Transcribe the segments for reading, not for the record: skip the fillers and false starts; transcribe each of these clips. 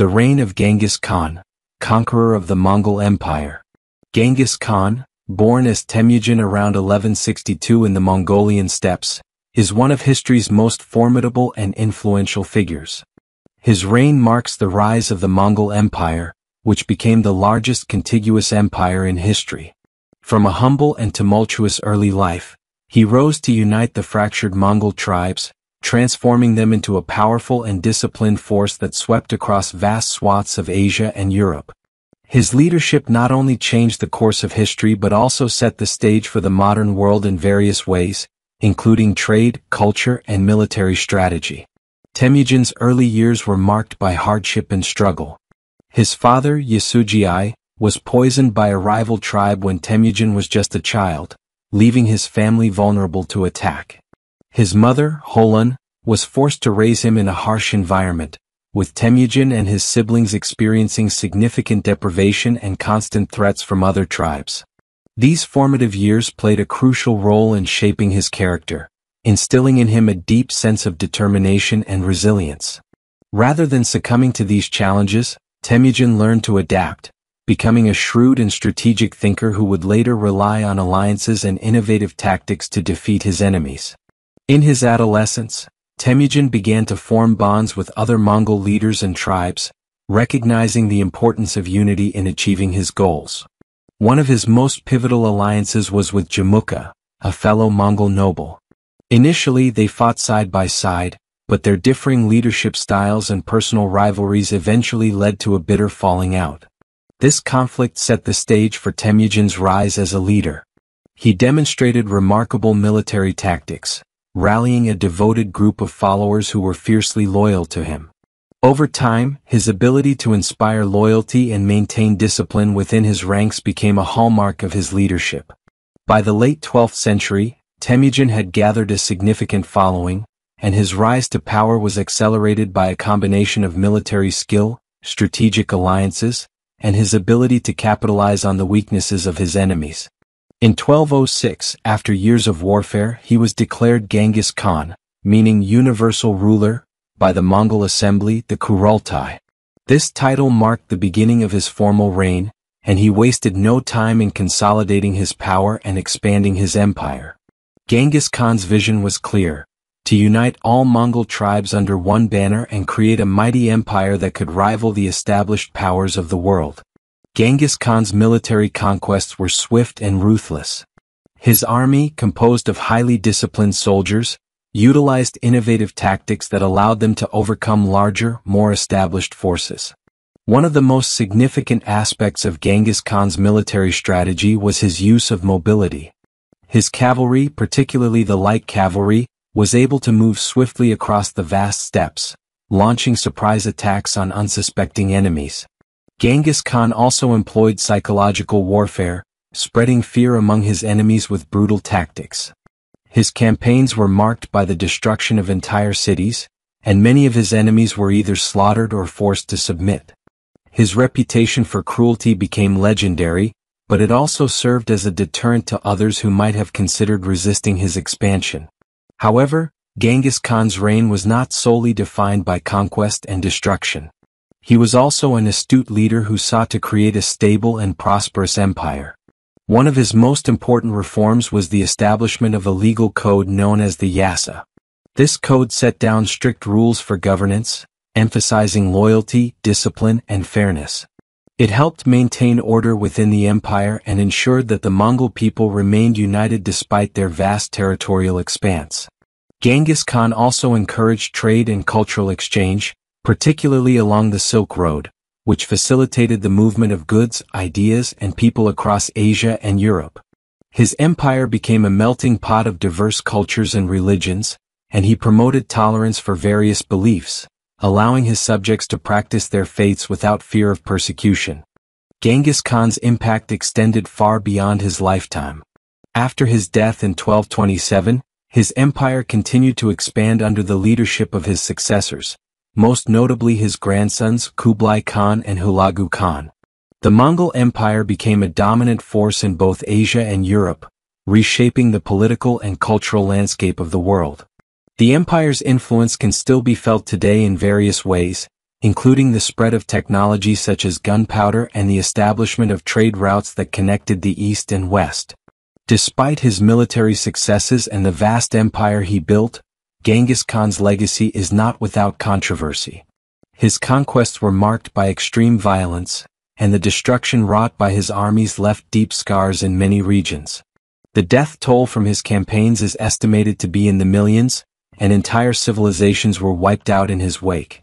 The reign of Genghis Khan, conqueror of the Mongol Empire. Genghis Khan, born as Temujin around 1162 in the Mongolian steppes, is one of history's most formidable and influential figures. His reign marks the rise of the Mongol Empire, which became the largest contiguous empire in history. From a humble and tumultuous early life, he rose to unite the fractured Mongol tribes, transforming them into a powerful and disciplined force that swept across vast swaths of Asia and Europe. His leadership not only changed the course of history but also set the stage for the modern world in various ways, including trade, culture, and military strategy. Temujin's early years were marked by hardship and struggle. His father, Yasujii, was poisoned by a rival tribe when Temujin was just a child, leaving his family vulnerable to attack. His mother, Holun, was forced to raise him in a harsh environment, with Temujin and his siblings experiencing significant deprivation and constant threats from other tribes. These formative years played a crucial role in shaping his character, instilling in him a deep sense of determination and resilience. Rather than succumbing to these challenges, Temujin learned to adapt, becoming a shrewd and strategic thinker who would later rely on alliances and innovative tactics to defeat his enemies. In his adolescence, Temujin began to form bonds with other Mongol leaders and tribes, recognizing the importance of unity in achieving his goals. One of his most pivotal alliances was with Jamukha, a fellow Mongol noble. Initially they fought side by side, but their differing leadership styles and personal rivalries eventually led to a bitter falling out. This conflict set the stage for Temujin's rise as a leader. He demonstrated remarkable military tactics, rallying a devoted group of followers who were fiercely loyal to him. Over time, his ability to inspire loyalty and maintain discipline within his ranks became a hallmark of his leadership. By the late 12th century, Temujin had gathered a significant following, and his rise to power was accelerated by a combination of military skill, strategic alliances, and his ability to capitalize on the weaknesses of his enemies. In 1206, after years of warfare, he was declared Genghis Khan, meaning universal ruler, by the Mongol assembly, the Kurultai. This title marked the beginning of his formal reign, and he wasted no time in consolidating his power and expanding his empire. Genghis Khan's vision was clear: to unite all Mongol tribes under one banner and create a mighty empire that could rival the established powers of the world. Genghis Khan's military conquests were swift and ruthless. His army, composed of highly disciplined soldiers, utilized innovative tactics that allowed them to overcome larger, more established forces. One of the most significant aspects of Genghis Khan's military strategy was his use of mobility. His cavalry, particularly the light cavalry, was able to move swiftly across the vast steppes, launching surprise attacks on unsuspecting enemies. Genghis Khan also employed psychological warfare, spreading fear among his enemies with brutal tactics. His campaigns were marked by the destruction of entire cities, and many of his enemies were either slaughtered or forced to submit. His reputation for cruelty became legendary, but it also served as a deterrent to others who might have considered resisting his expansion. However, Genghis Khan's reign was not solely defined by conquest and destruction. He was also an astute leader who sought to create a stable and prosperous empire. One of his most important reforms was the establishment of a legal code known as the Yasa. This code set down strict rules for governance, emphasizing loyalty, discipline, and fairness. It helped maintain order within the empire and ensured that the Mongol people remained united despite their vast territorial expanse. Genghis Khan also encouraged trade and cultural exchange, particularly along the Silk Road, which facilitated the movement of goods, ideas, and people across Asia and Europe. His empire became a melting pot of diverse cultures and religions, and he promoted tolerance for various beliefs, allowing his subjects to practice their faiths without fear of persecution. Genghis Khan's impact extended far beyond his lifetime. After his death in 1227, his empire continued to expand under the leadership of his successors, most notably his grandsons Kublai Khan and Hulagu Khan. The Mongol Empire became a dominant force in both Asia and Europe, reshaping the political and cultural landscape of the world. The empire's influence can still be felt today in various ways, including the spread of technology such as gunpowder and the establishment of trade routes that connected the East and West. Despite his military successes and the vast empire he built, Genghis Khan's legacy is not without controversy. His conquests were marked by extreme violence, and the destruction wrought by his armies left deep scars in many regions. The death toll from his campaigns is estimated to be in the millions, and entire civilizations were wiped out in his wake.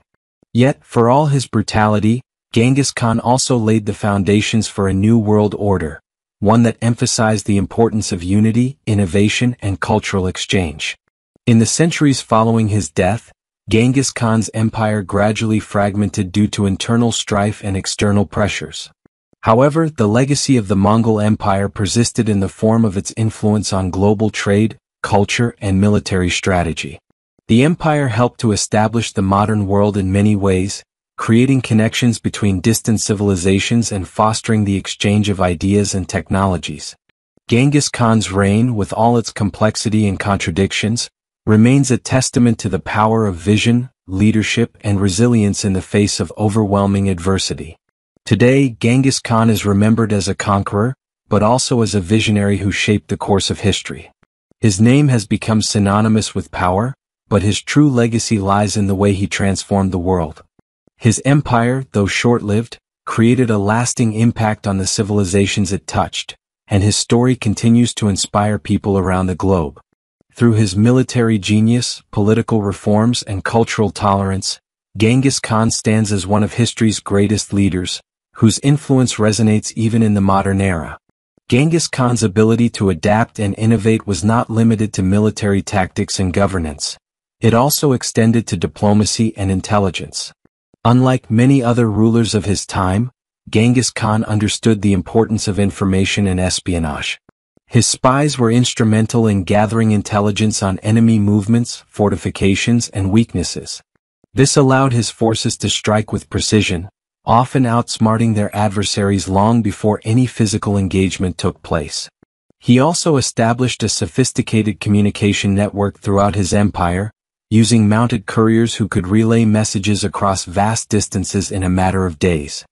Yet, for all his brutality, Genghis Khan also laid the foundations for a new world order, one that emphasized the importance of unity, innovation, and cultural exchange. In the centuries following his death, Genghis Khan's empire gradually fragmented due to internal strife and external pressures. However, the legacy of the Mongol Empire persisted in the form of its influence on global trade, culture, and military strategy. The empire helped to establish the modern world in many ways, creating connections between distant civilizations and fostering the exchange of ideas and technologies. Genghis Khan's reign, with all its complexity and contradictions, remains a testament to the power of vision, leadership, and resilience in the face of overwhelming adversity. Today, Genghis Khan is remembered as a conqueror, but also as a visionary who shaped the course of history. His name has become synonymous with power, but his true legacy lies in the way he transformed the world. His empire, though short-lived, created a lasting impact on the civilizations it touched, and his story continues to inspire people around the globe. Through his military genius, political reforms, and cultural tolerance, Genghis Khan stands as one of history's greatest leaders, whose influence resonates even in the modern era. Genghis Khan's ability to adapt and innovate was not limited to military tactics and governance. It also extended to diplomacy and intelligence. Unlike many other rulers of his time, Genghis Khan understood the importance of information and espionage. His spies were instrumental in gathering intelligence on enemy movements, fortifications, and weaknesses. This allowed his forces to strike with precision, often outsmarting their adversaries long before any physical engagement took place. He also established a sophisticated communication network throughout his empire, using mounted couriers who could relay messages across vast distances in a matter of days.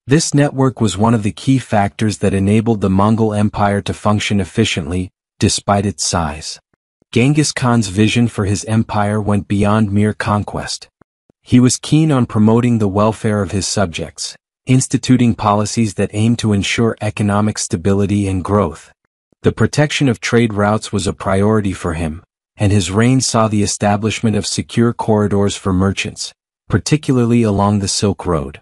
This network was one of the key factors that enabled the Mongol Empire to function efficiently, despite its size. Genghis Khan's vision for his empire went beyond mere conquest. He was keen on promoting the welfare of his subjects, instituting policies that aimed to ensure economic stability and growth. The protection of trade routes was a priority for him, and his reign saw the establishment of secure corridors for merchants, particularly along the Silk Road.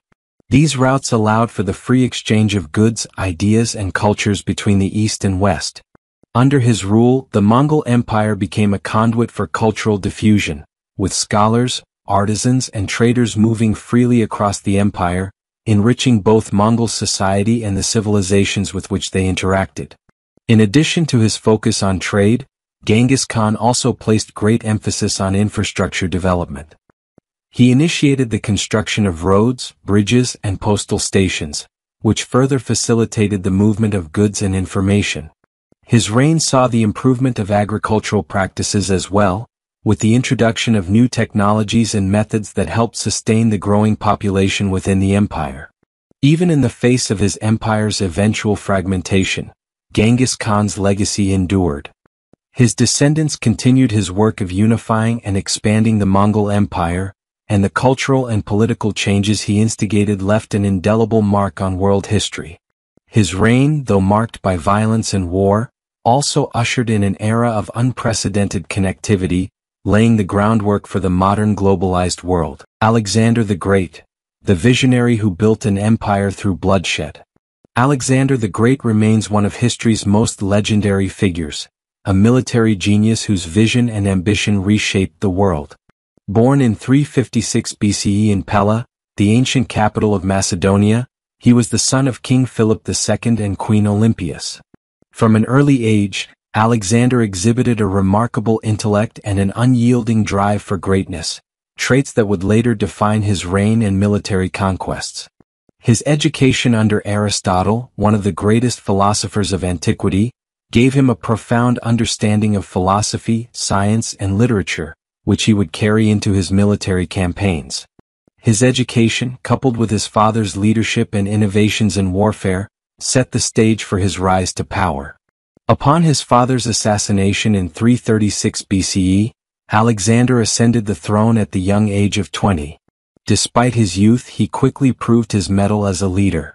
These routes allowed for the free exchange of goods, ideas, and cultures between the East and West. Under his rule, the Mongol Empire became a conduit for cultural diffusion, with scholars, artisans, and traders moving freely across the empire, enriching both Mongol society and the civilizations with which they interacted. In addition to his focus on trade, Genghis Khan also placed great emphasis on infrastructure development. He initiated the construction of roads, bridges, and postal stations, which further facilitated the movement of goods and information. His reign saw the improvement of agricultural practices as well, with the introduction of new technologies and methods that helped sustain the growing population within the empire. Even in the face of his empire's eventual fragmentation, Genghis Khan's legacy endured. His descendants continued his work of unifying and expanding the Mongol Empire, and the cultural and political changes he instigated left an indelible mark on world history. His reign, though marked by violence and war, also ushered in an era of unprecedented connectivity, laying the groundwork for the modern globalized world. Alexander the Great, the visionary who built an empire through bloodshed. Alexander the Great remains one of history's most legendary figures, a military genius whose vision and ambition reshaped the world. Born in 356 BCE in Pella, the ancient capital of Macedonia, he was the son of King Philip II and Queen Olympias. From an early age, Alexander exhibited a remarkable intellect and an unyielding drive for greatness, traits that would later define his reign and military conquests. His education under Aristotle, one of the greatest philosophers of antiquity, gave him a profound understanding of philosophy, science, and literature, which he would carry into his military campaigns. His education, coupled with his father's leadership and innovations in warfare, set the stage for his rise to power. Upon his father's assassination in 336 BCE, Alexander ascended the throne at the young age of 20. Despite his youth, he quickly proved his mettle as a leader.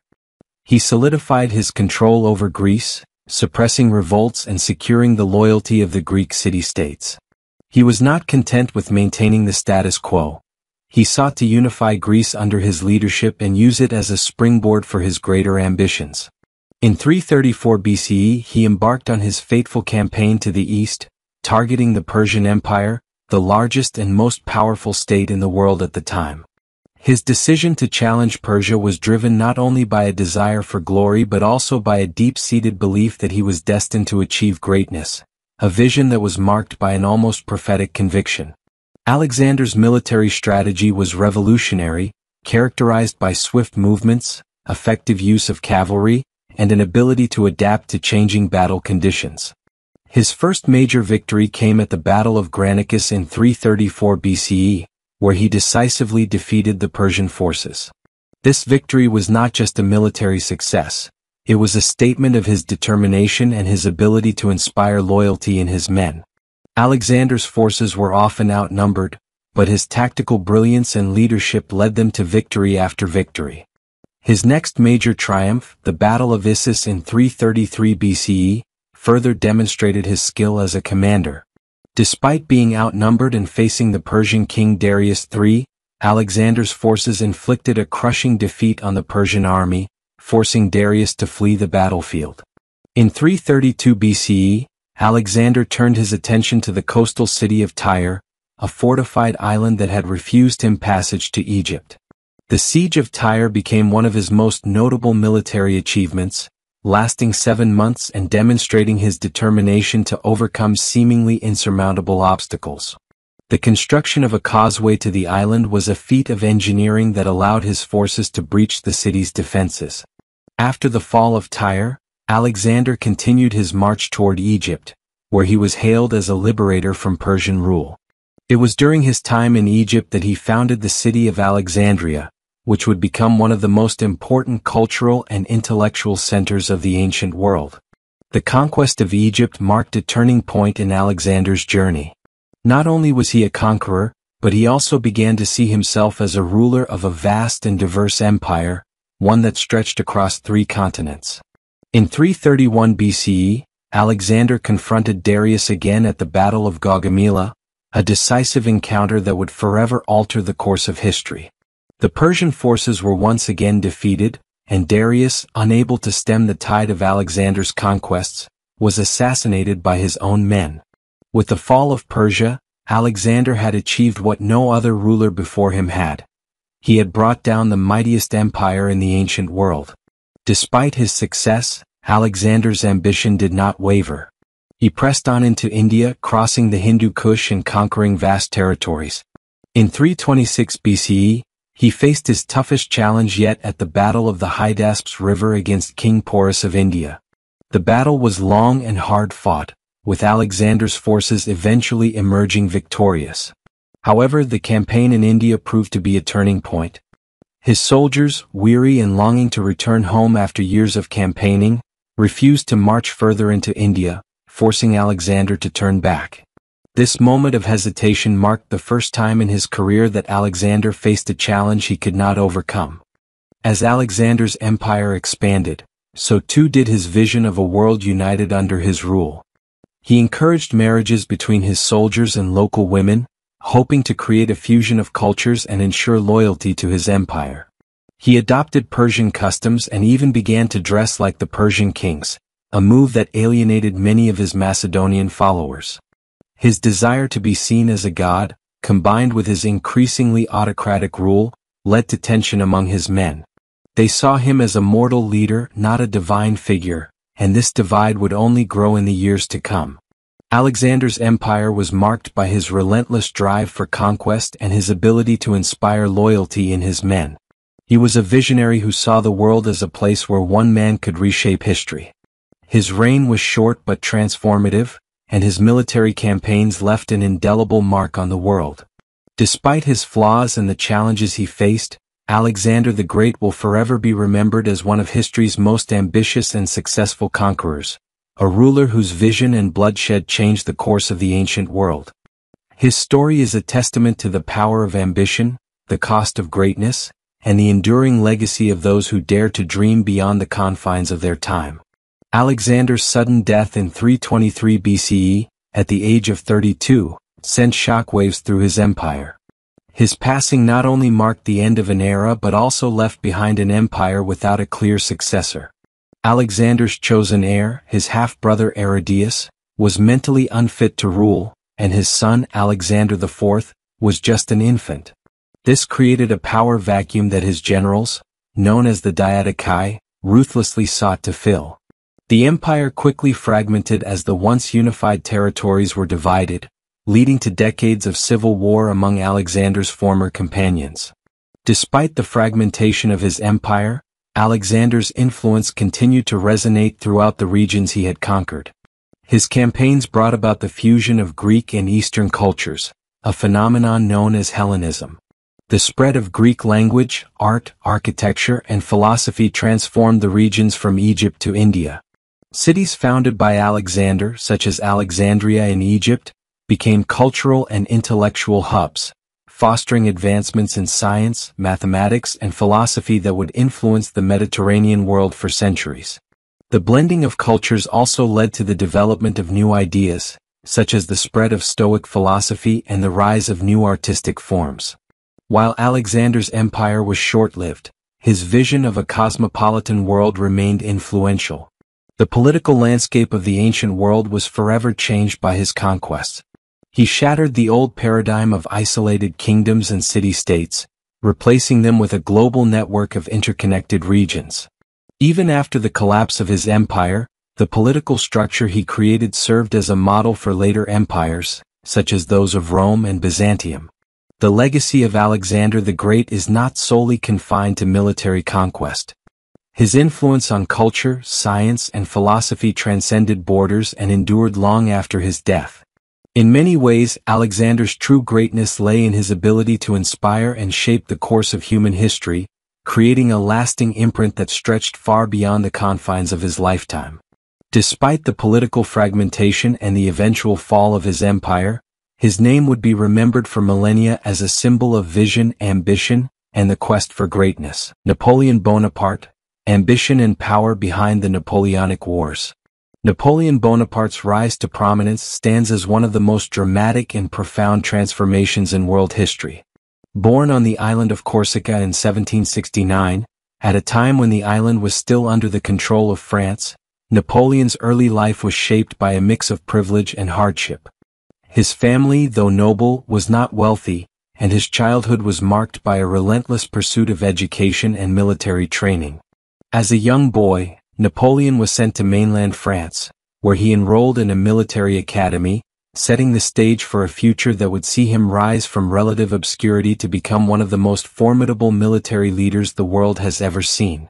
He solidified his control over Greece, suppressing revolts and securing the loyalty of the Greek city-states. He was not content with maintaining the status quo. He sought to unify Greece under his leadership and use it as a springboard for his greater ambitions. In 334 BCE, he embarked on his fateful campaign to the east, targeting the Persian Empire, the largest and most powerful state in the world at the time. His decision to challenge Persia was driven not only by a desire for glory but also by a deep-seated belief that he was destined to achieve greatness, a vision that was marked by an almost prophetic conviction. Alexander's military strategy was revolutionary, characterized by swift movements, effective use of cavalry, and an ability to adapt to changing battle conditions. His first major victory came at the Battle of Granicus in 334 BCE, where he decisively defeated the Persian forces. This victory was not just a military success, it was a statement of his determination and his ability to inspire loyalty in his men. Alexander's forces were often outnumbered, but his tactical brilliance and leadership led them to victory after victory. His next major triumph, the Battle of Issus in 333 BCE, further demonstrated his skill as a commander. Despite being outnumbered and facing the Persian king Darius III, Alexander's forces inflicted a crushing defeat on the Persian army, forcing Darius to flee the battlefield. In 332 BCE, Alexander turned his attention to the coastal city of Tyre, a fortified island that had refused him passage to Egypt. The siege of Tyre became one of his most notable military achievements, lasting 7 months and demonstrating his determination to overcome seemingly insurmountable obstacles. The construction of a causeway to the island was a feat of engineering that allowed his forces to breach the city's defenses. After the fall of Tyre, Alexander continued his march toward Egypt, where he was hailed as a liberator from Persian rule. It was during his time in Egypt that he founded the city of Alexandria, which would become one of the most important cultural and intellectual centers of the ancient world. The conquest of Egypt marked a turning point in Alexander's journey. Not only was he a conqueror, but he also began to see himself as a ruler of a vast and diverse empire, one that stretched across 3 continents. In 331 BCE, Alexander confronted Darius again at the Battle of Gaugamela, a decisive encounter that would forever alter the course of history. The Persian forces were once again defeated, and Darius, unable to stem the tide of Alexander's conquests, was assassinated by his own men. With the fall of Persia, Alexander had achieved what no other ruler before him had. He had brought down the mightiest empire in the ancient world. Despite his success, Alexander's ambition did not waver. He pressed on into India, crossing the Hindu Kush and conquering vast territories. In 326 BCE, he faced his toughest challenge yet at the Battle of the Hydaspes River against King Porus of India. The battle was long and hard fought, with Alexander's forces eventually emerging victorious. However, the campaign in India proved to be a turning point. His soldiers, weary and longing to return home after years of campaigning, refused to march further into India, forcing Alexander to turn back. This moment of hesitation marked the first time in his career that Alexander faced a challenge he could not overcome. As Alexander's empire expanded, so too did his vision of a world united under his rule. He encouraged marriages between his soldiers and local women, hoping to create a fusion of cultures and ensure loyalty to his empire. He adopted Persian customs and even began to dress like the Persian kings, a move that alienated many of his Macedonian followers. His desire to be seen as a god, combined with his increasingly autocratic rule, led to tension among his men. They saw him as a mortal leader, not a divine figure, and this divide would only grow in the years to come. Alexander's empire was marked by his relentless drive for conquest and his ability to inspire loyalty in his men. He was a visionary who saw the world as a place where one man could reshape history. His reign was short but transformative, and his military campaigns left an indelible mark on the world. Despite his flaws and the challenges he faced, Alexander the Great will forever be remembered as one of history's most ambitious and successful conquerors, a ruler whose vision and bloodshed changed the course of the ancient world. His story is a testament to the power of ambition, the cost of greatness, and the enduring legacy of those who dare to dream beyond the confines of their time. Alexander's sudden death in 323 BCE, at the age of 32, sent shockwaves through his empire. His passing not only marked the end of an era but also left behind an empire without a clear successor. Alexander's chosen heir, his half-brother Aridaeus, was mentally unfit to rule, and his son Alexander IV was just an infant. This created a power vacuum that his generals, known as the Diadochi, ruthlessly sought to fill. The empire quickly fragmented as the once unified territories were divided, leading to decades of civil war among Alexander's former companions. Despite the fragmentation of his empire, Alexander's influence continued to resonate throughout the regions he had conquered. His campaigns brought about the fusion of Greek and Eastern cultures, a phenomenon known as Hellenism. The spread of Greek language, art, architecture, and philosophy transformed the regions from Egypt to India. Cities founded by Alexander, such as Alexandria in Egypt, became cultural and intellectual hubs, fostering advancements in science, mathematics, and philosophy that would influence the Mediterranean world for centuries. The blending of cultures also led to the development of new ideas, such as the spread of Stoic philosophy and the rise of new artistic forms. While Alexander's empire was short-lived, his vision of a cosmopolitan world remained influential. The political landscape of the ancient world was forever changed by his conquests. He shattered the old paradigm of isolated kingdoms and city-states, replacing them with a global network of interconnected regions. Even after the collapse of his empire, the political structure he created served as a model for later empires, such as those of Rome and Byzantium. The legacy of Alexander the Great is not solely confined to military conquest. His influence on culture, science, and philosophy transcended borders and endured long after his death. In many ways, Alexander's true greatness lay in his ability to inspire and shape the course of human history, creating a lasting imprint that stretched far beyond the confines of his lifetime. Despite the political fragmentation and the eventual fall of his empire, his name would be remembered for millennia as a symbol of vision, ambition, and the quest for greatness. Napoleon Bonaparte, ambition and power behind the Napoleonic Wars. Napoleon Bonaparte's rise to prominence stands as one of the most dramatic and profound transformations in world history. Born on the island of Corsica in 1769, at a time when the island was still under the control of France, Napoleon's early life was shaped by a mix of privilege and hardship. His family, though noble, was not wealthy, and his childhood was marked by a relentless pursuit of education and military training. As a young boy, Napoleon was sent to mainland France, where he enrolled in a military academy, setting the stage for a future that would see him rise from relative obscurity to become one of the most formidable military leaders the world has ever seen.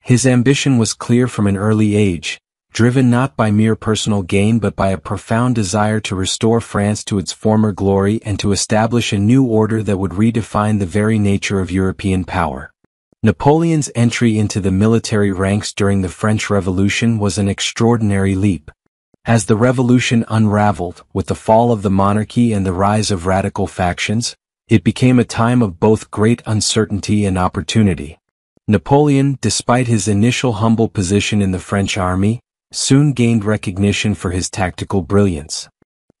His ambition was clear from an early age, driven not by mere personal gain but by a profound desire to restore France to its former glory and to establish a new order that would redefine the very nature of European power. Napoleon's entry into the military ranks during the French Revolution was an extraordinary leap. As the revolution unraveled, with the fall of the monarchy and the rise of radical factions, it became a time of both great uncertainty and opportunity. Napoleon, despite his initial humble position in the French army, soon gained recognition for his tactical brilliance.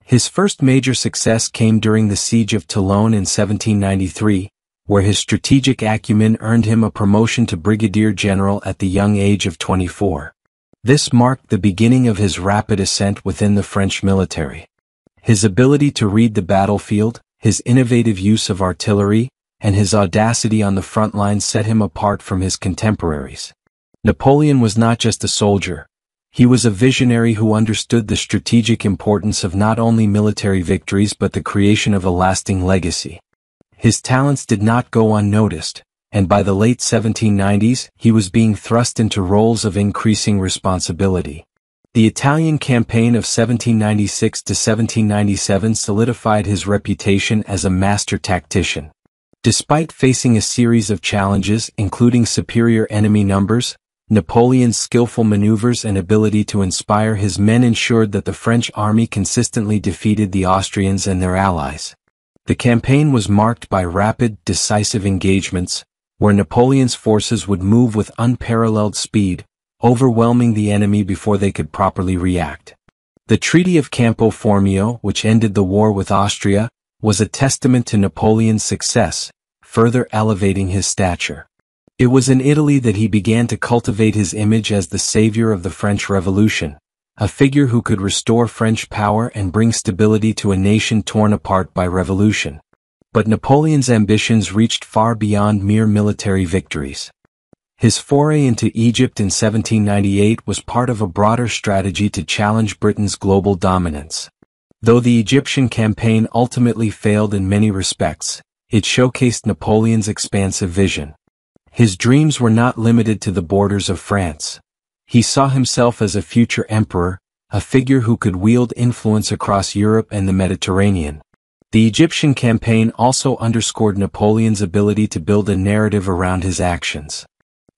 His first major success came during the Siege of Toulon in 1793, where his strategic acumen earned him a promotion to brigadier general at the young age of 24. This marked the beginning of his rapid ascent within the French military. His ability to read the battlefield, his innovative use of artillery, and his audacity on the front lines set him apart from his contemporaries. Napoleon was not just a soldier. He was a visionary who understood the strategic importance of not only military victories but the creation of a lasting legacy. His talents did not go unnoticed, and by the late 1790s, he was being thrust into roles of increasing responsibility. The Italian campaign of 1796 to 1797 solidified his reputation as a master tactician. Despite facing a series of challenges including superior enemy numbers, Napoleon's skillful maneuvers and ability to inspire his men ensured that the French army consistently defeated the Austrians and their allies. The campaign was marked by rapid, decisive engagements, where Napoleon's forces would move with unparalleled speed, overwhelming the enemy before they could properly react. The Treaty of Campo Formio, which ended the war with Austria, was a testament to Napoleon's success, further elevating his stature. It was in Italy that he began to cultivate his image as the savior of the French Revolution, a figure who could restore French power and bring stability to a nation torn apart by revolution. But Napoleon's ambitions reached far beyond mere military victories. His foray into Egypt in 1798 was part of a broader strategy to challenge Britain's global dominance. Though the Egyptian campaign ultimately failed in many respects, it showcased Napoleon's expansive vision. His dreams were not limited to the borders of France. He saw himself as a future emperor, a figure who could wield influence across Europe and the Mediterranean. The Egyptian campaign also underscored Napoleon's ability to build a narrative around his actions.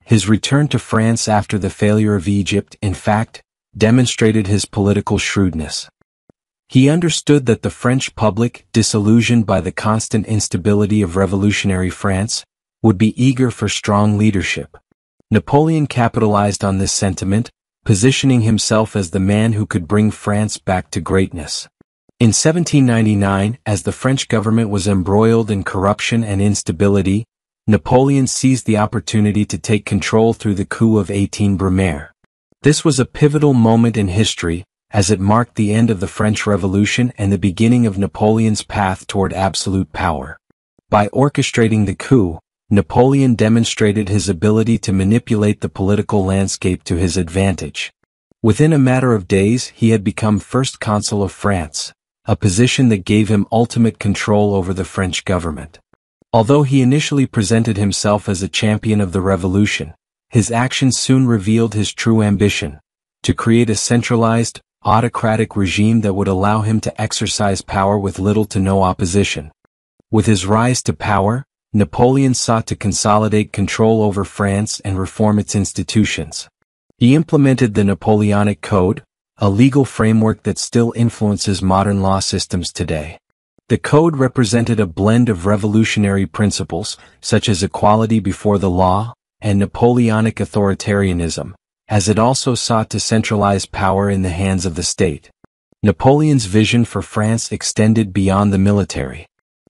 His return to France after the failure of Egypt, in fact, demonstrated his political shrewdness. He understood that the French public, disillusioned by the constant instability of revolutionary France, would be eager for strong leadership. Napoleon capitalized on this sentiment, positioning himself as the man who could bring France back to greatness. In 1799, as the French government was embroiled in corruption and instability, Napoleon seized the opportunity to take control through the coup of 18 Brumaire. This was a pivotal moment in history, as it marked the end of the French Revolution and the beginning of Napoleon's path toward absolute power. By orchestrating the coup, Napoleon demonstrated his ability to manipulate the political landscape to his advantage. Within a matter of days, he had become First Consul of France, a position that gave him ultimate control over the French government. Although he initially presented himself as a champion of the revolution, his actions soon revealed his true ambition: to create a centralized, autocratic regime that would allow him to exercise power with little to no opposition. With his rise to power, Napoleon sought to consolidate control over France and reform its institutions. He implemented the Napoleonic Code, a legal framework that still influences modern law systems today. The code represented a blend of revolutionary principles, such as equality before the law, and Napoleonic authoritarianism, as it also sought to centralize power in the hands of the state. Napoleon's vision for France extended beyond the military.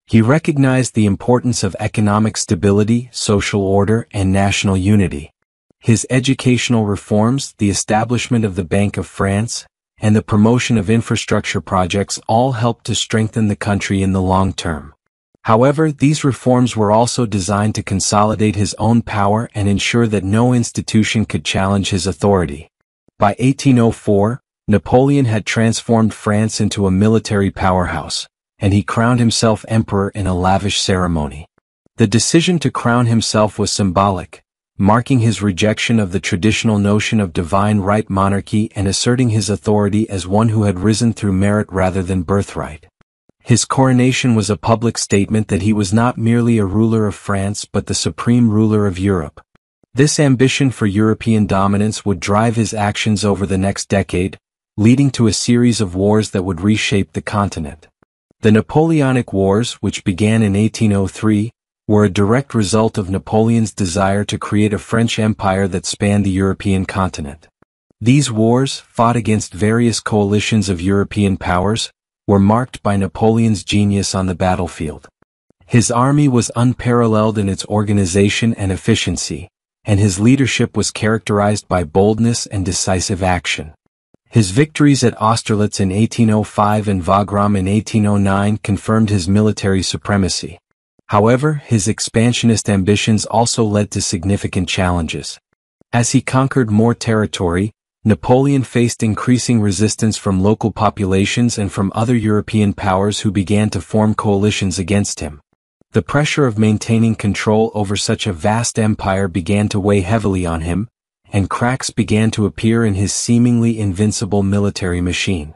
He recognized the importance of economic stability, social order, and national unity. His educational reforms, the establishment of the Bank of France, and the promotion of infrastructure projects all helped to strengthen the country in the long term. However, these reforms were also designed to consolidate his own power and ensure that no institution could challenge his authority. By 1804, Napoleon had transformed France into a military powerhouse, and he crowned himself emperor in a lavish ceremony. The decision to crown himself was symbolic, marking his rejection of the traditional notion of divine right monarchy and asserting his authority as one who had risen through merit rather than birthright. His coronation was a public statement that he was not merely a ruler of France but the supreme ruler of Europe. This ambition for European dominance would drive his actions over the next decade, leading to a series of wars that would reshape the continent. The Napoleonic Wars, which began in 1803, were a direct result of Napoleon's desire to create a French empire that spanned the European continent. These wars, fought against various coalitions of European powers, were marked by Napoleon's genius on the battlefield. His army was unparalleled in its organization and efficiency, and his leadership was characterized by boldness and decisive action. His victories at Austerlitz in 1805 and Wagram in 1809 confirmed his military supremacy. However, his expansionist ambitions also led to significant challenges. As he conquered more territory, Napoleon faced increasing resistance from local populations and from other European powers who began to form coalitions against him. The pressure of maintaining control over such a vast empire began to weigh heavily on him, and cracks began to appear in his seemingly invincible military machine.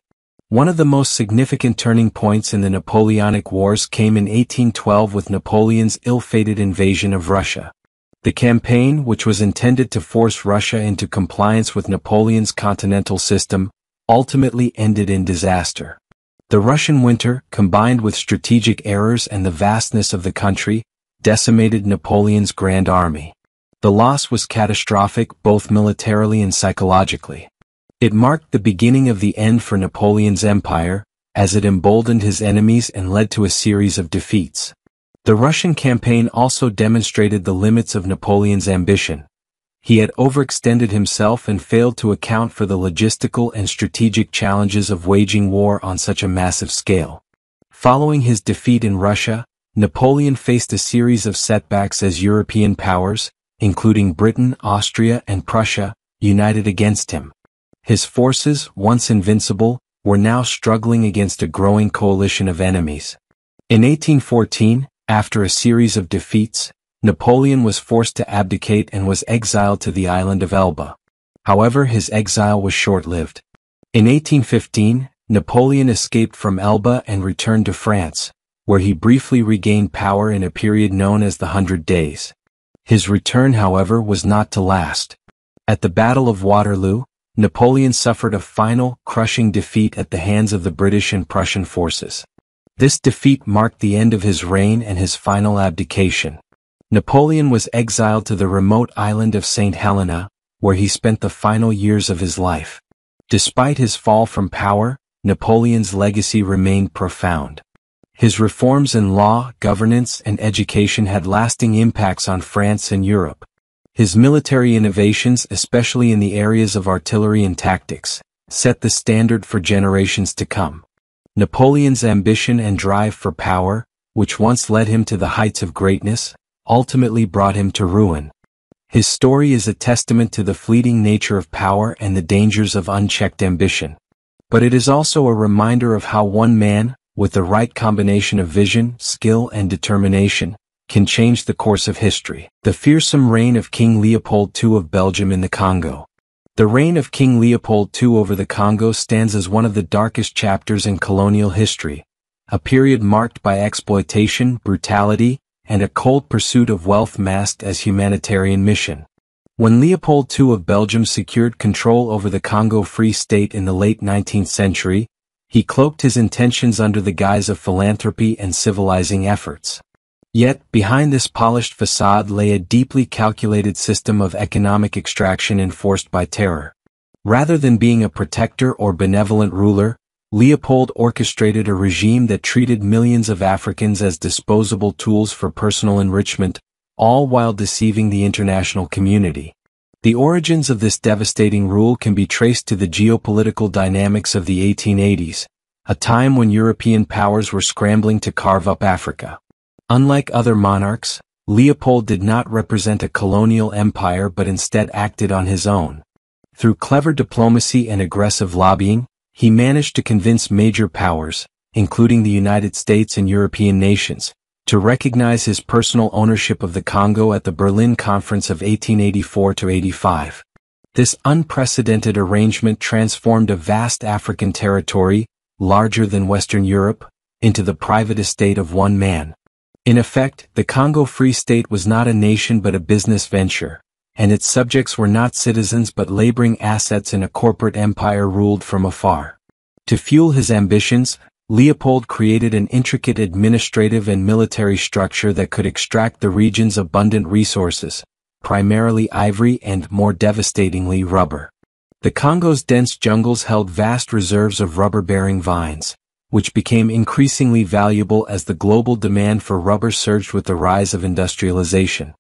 One of the most significant turning points in the Napoleonic Wars came in 1812 with Napoleon's ill-fated invasion of Russia. The campaign, which was intended to force Russia into compliance with Napoleon's continental system, ultimately ended in disaster. The Russian winter, combined with strategic errors and the vastness of the country, decimated Napoleon's Grand Army. The loss was catastrophic both militarily and psychologically. It marked the beginning of the end for Napoleon's empire, as it emboldened his enemies and led to a series of defeats. The Russian campaign also demonstrated the limits of Napoleon's ambition. He had overextended himself and failed to account for the logistical and strategic challenges of waging war on such a massive scale. Following his defeat in Russia, Napoleon faced a series of setbacks as European powers, including Britain, Austria, and Prussia, united against him. His forces, once invincible, were now struggling against a growing coalition of enemies. In 1814, after a series of defeats, Napoleon was forced to abdicate and was exiled to the island of Elba. However, his exile was short-lived. In 1815, Napoleon escaped from Elba and returned to France, where he briefly regained power in a period known as the 100 Days. His return, however, was not to last. At the Battle of Waterloo, Napoleon suffered a final, crushing defeat at the hands of the British and Prussian forces. This defeat marked the end of his reign and his final abdication. Napoleon was exiled to the remote island of St. Helena, where he spent the final years of his life. Despite his fall from power, Napoleon's legacy remained profound. His reforms in law, governance, and education had lasting impacts on France and Europe. His military innovations, especially in the areas of artillery and tactics, set the standard for generations to come. Napoleon's ambition and drive for power, which once led him to the heights of greatness, ultimately brought him to ruin. His story is a testament to the fleeting nature of power and the dangers of unchecked ambition. But it is also a reminder of how one man, with the right combination of vision, skill, and determination, can change the course of history. The fearsome reign of King Leopold II of Belgium in the Congo. The reign of King Leopold II over the Congo stands as one of the darkest chapters in colonial history, a period marked by exploitation, brutality, and a cold pursuit of wealth masked as humanitarian mission. When Leopold II of Belgium secured control over the Congo Free State in the late 19th century, he cloaked his intentions under the guise of philanthropy and civilizing efforts. Yet, behind this polished facade lay a deeply calculated system of economic extraction enforced by terror. Rather than being a protector or benevolent ruler, Leopold orchestrated a regime that treated millions of Africans as disposable tools for personal enrichment, all while deceiving the international community. The origins of this devastating rule can be traced to the geopolitical dynamics of the 1880s, a time when European powers were scrambling to carve up Africa. Unlike other monarchs, Leopold did not represent a colonial empire but instead acted on his own. Through clever diplomacy and aggressive lobbying, he managed to convince major powers, including the United States and European nations, to recognize his personal ownership of the Congo at the Berlin Conference of 1884-85. This unprecedented arrangement transformed a vast African territory, larger than Western Europe, into the private estate of one man. In effect, the Congo Free State was not a nation but a business venture, and its subjects were not citizens but laboring assets in a corporate empire ruled from afar. To fuel his ambitions, Leopold created an intricate administrative and military structure that could extract the region's abundant resources, primarily ivory and, more devastatingly, rubber. The Congo's dense jungles held vast reserves of rubber-bearing vines, which became increasingly valuable as the global demand for rubber surged with the rise of industrialization.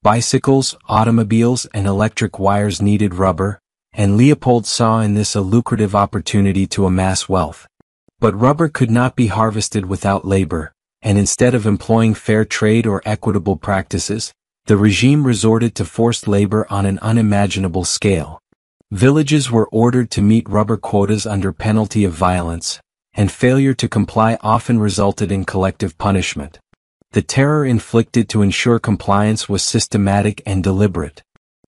Bicycles, automobiles, and electric wires needed rubber, and Leopold saw in this a lucrative opportunity to amass wealth. But rubber could not be harvested without labor, and instead of employing fair trade or equitable practices, the regime resorted to forced labor on an unimaginable scale. Villages were ordered to meet rubber quotas under penalty of violence, and failure to comply often resulted in collective punishment. The terror inflicted to ensure compliance was systematic and deliberate.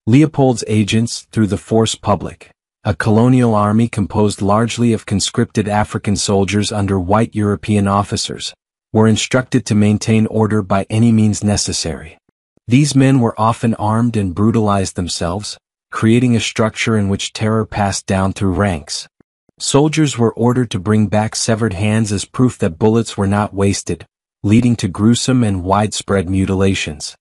Leopold's agents, through the force publique, a colonial army composed largely of conscripted African soldiers under white European officers, were instructed to maintain order by any means necessary. These men were often armed and brutalized themselves, creating a structure in which terror passed down through ranks. Soldiers were ordered to bring back severed hands as proof that bullets were not wasted, leading to gruesome and widespread mutilations.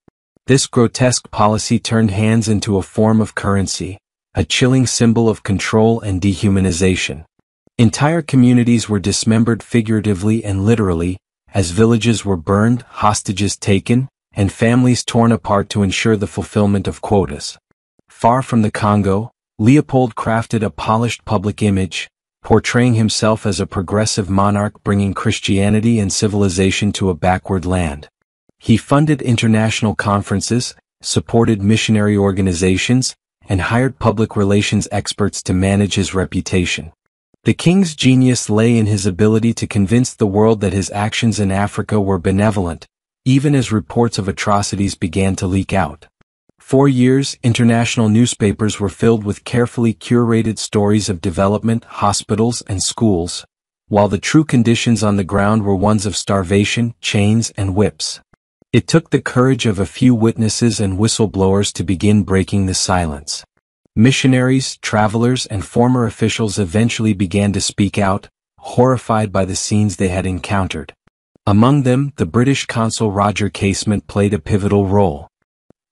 This grotesque policy turned hands into a form of currency, a chilling symbol of control and dehumanization. Entire communities were dismembered figuratively and literally, as villages were burned, hostages taken, and families torn apart to ensure the fulfillment of quotas. Far from the Congo, Leopold crafted a polished public image, portraying himself as a progressive monarch bringing Christianity and civilization to a backward land. He funded international conferences, supported missionary organizations, and hired public relations experts to manage his reputation. The king's genius lay in his ability to convince the world that his actions in Africa were benevolent, even as reports of atrocities began to leak out. For years, international newspapers were filled with carefully curated stories of development, hospitals, and schools, while the true conditions on the ground were ones of starvation, chains, and whips. It took the courage of a few witnesses and whistleblowers to begin breaking the silence. Missionaries, travelers, and former officials eventually began to speak out, horrified by the scenes they had encountered. Among them, the British consul Roger Casement played a pivotal role.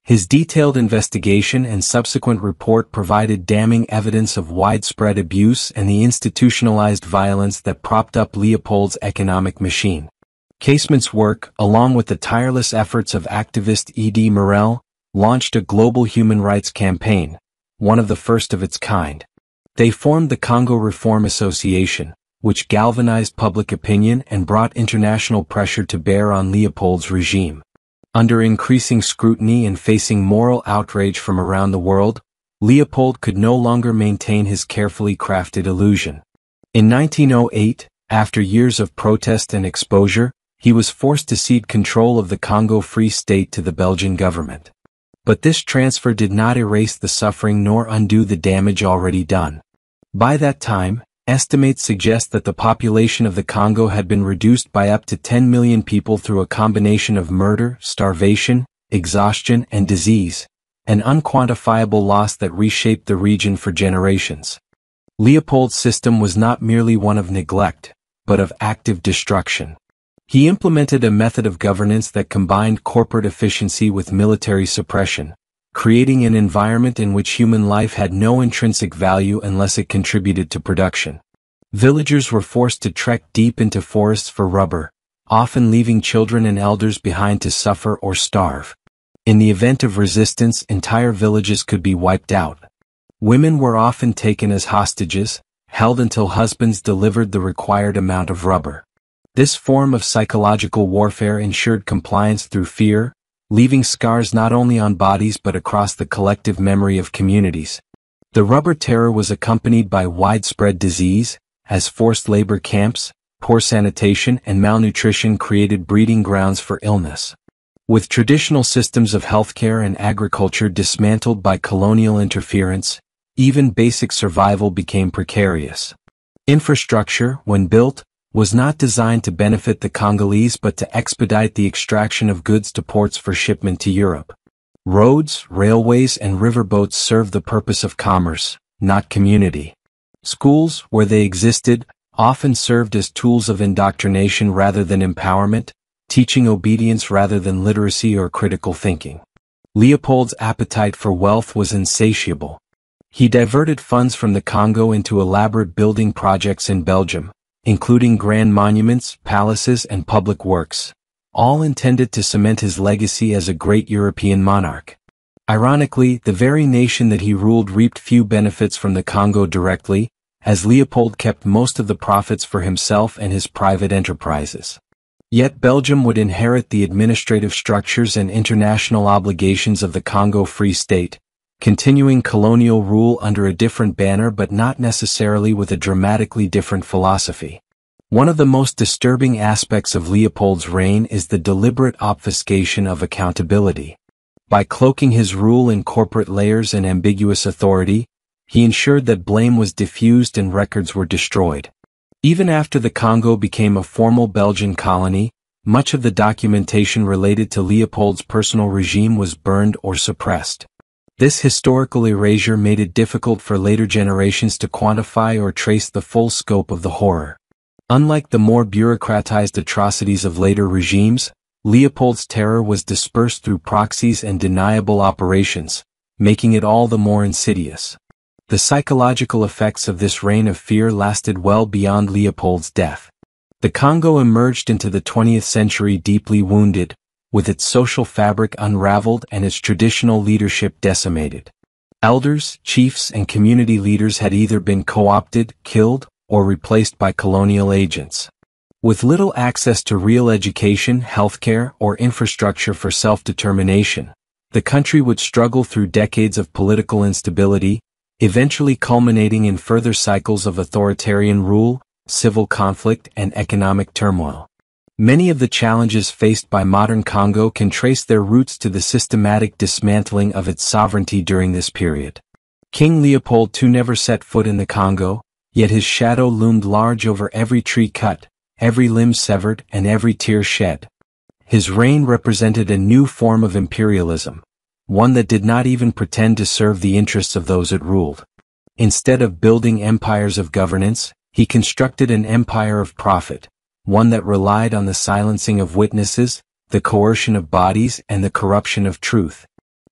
His detailed investigation and subsequent report provided damning evidence of widespread abuse and the institutionalized violence that propped up Leopold's economic machine. Casement's work, along with the tireless efforts of activist E.D. Morel, launched a global human rights campaign, one of the first of its kind. They formed the Congo Reform Association, which galvanized public opinion and brought international pressure to bear on Leopold's regime. Under increasing scrutiny and facing moral outrage from around the world, Leopold could no longer maintain his carefully crafted illusion. In 1908, after years of protest and exposure, he was forced to cede control of the Congo Free State to the Belgian government. But this transfer did not erase the suffering nor undo the damage already done. By that time, estimates suggest that the population of the Congo had been reduced by up to 10 million people through a combination of murder, starvation, exhaustion, and disease, an unquantifiable loss that reshaped the region for generations. Leopold's system was not merely one of neglect, but of active destruction. He implemented a method of governance that combined corporate efficiency with military suppression, creating an environment in which human life had no intrinsic value unless it contributed to production. Villagers were forced to trek deep into forests for rubber, often leaving children and elders behind to suffer or starve. In the event of resistance, entire villages could be wiped out. Women were often taken as hostages, held until husbands delivered the required amount of rubber. This form of psychological warfare ensured compliance through fear, leaving scars not only on bodies but across the collective memory of communities. The rubber terror was accompanied by widespread disease, as forced labor camps, poor sanitation, and malnutrition created breeding grounds for illness. With traditional systems of healthcare and agriculture dismantled by colonial interference, even basic survival became precarious. Infrastructure, when built, was not designed to benefit the Congolese but to expedite the extraction of goods to ports for shipment to Europe. Roads, railways, and riverboats served the purpose of commerce, not community. Schools, where they existed, often served as tools of indoctrination rather than empowerment, teaching obedience rather than literacy or critical thinking. Leopold's appetite for wealth was insatiable. He diverted funds from the Congo into elaborate building projects in Belgium, including grand monuments, palaces, and public works, all intended to cement his legacy as a great European monarch. Ironically, the very nation that he ruled reaped few benefits from the Congo directly, as Leopold kept most of the profits for himself and his private enterprises. Yet Belgium would inherit the administrative structures and international obligations of the Congo Free State, continuing colonial rule under a different banner but not necessarily with a dramatically different philosophy. One of the most disturbing aspects of Leopold's reign is the deliberate obfuscation of accountability. By cloaking his rule in corporate layers and ambiguous authority, he ensured that blame was diffused and records were destroyed. Even after the Congo became a formal Belgian colony, much of the documentation related to Leopold's personal regime was burned or suppressed. This historical erasure made it difficult for later generations to quantify or trace the full scope of the horror. Unlike the more bureaucratized atrocities of later regimes, Leopold's terror was dispersed through proxies and deniable operations, making it all the more insidious. The psychological effects of this reign of fear lasted well beyond Leopold's death. The Congo emerged into the 20th century deeply wounded, with its social fabric unraveled and its traditional leadership decimated. Elders, chiefs, and community leaders had either been co-opted, killed, or replaced by colonial agents. With little access to real education, healthcare, or infrastructure for self-determination, the country would struggle through decades of political instability, eventually culminating in further cycles of authoritarian rule, civil conflict, and economic turmoil. Many of the challenges faced by modern Congo can trace their roots to the systematic dismantling of its sovereignty during this period. King Leopold too never set foot in the Congo, yet his shadow loomed large over every tree cut, every limb severed, and every tear shed. His reign represented a new form of imperialism, one that did not even pretend to serve the interests of those it ruled. Instead of building empires of governance, he constructed an empire of profit, one that relied on the silencing of witnesses, the coercion of bodies, and the corruption of truth.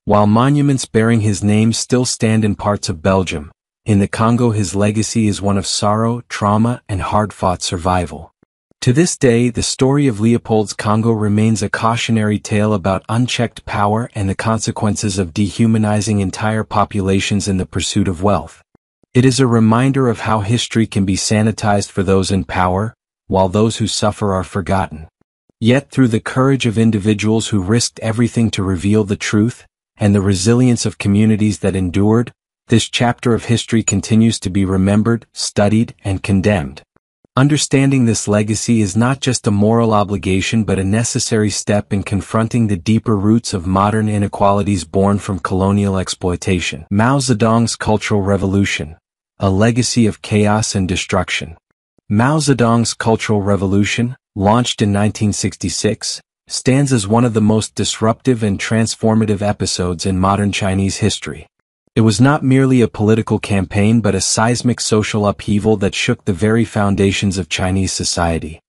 While monuments bearing his name still stand in parts of Belgium, in the Congo his legacy is one of sorrow, trauma, and hard-fought survival. To this day, the story of Leopold's Congo remains a cautionary tale about unchecked power and the consequences of dehumanizing entire populations in the pursuit of wealth. It is a reminder of how history can be sanitized for those in power, while those who suffer are forgotten. Yet through the courage of individuals who risked everything to reveal the truth, and the resilience of communities that endured, this chapter of history continues to be remembered, studied, and condemned. Understanding this legacy is not just a moral obligation but a necessary step in confronting the deeper roots of modern inequalities born from colonial exploitation. Mao Zedong's Cultural Revolution, a legacy of chaos and destruction. Mao Zedong's Cultural Revolution, launched in 1966, stands as one of the most disruptive and transformative episodes in modern Chinese history. It was not merely a political campaign but a seismic social upheaval that shook the very foundations of Chinese society.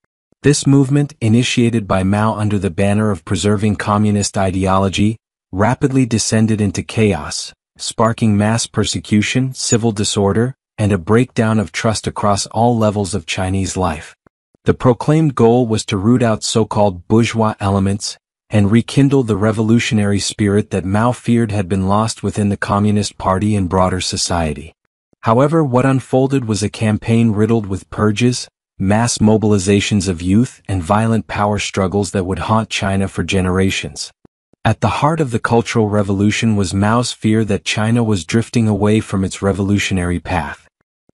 This movement, initiated by Mao under the banner of preserving communist ideology, rapidly descended into chaos, sparking mass persecution, civil disorder, and a breakdown of trust across all levels of Chinese life. The proclaimed goal was to root out so-called bourgeois elements, and rekindle the revolutionary spirit that Mao feared had been lost within the Communist Party and broader society. However, what unfolded was a campaign riddled with purges, mass mobilizations of youth, and violent power struggles that would haunt China for generations. At the heart of the Cultural Revolution was Mao's fear that China was drifting away from its revolutionary path.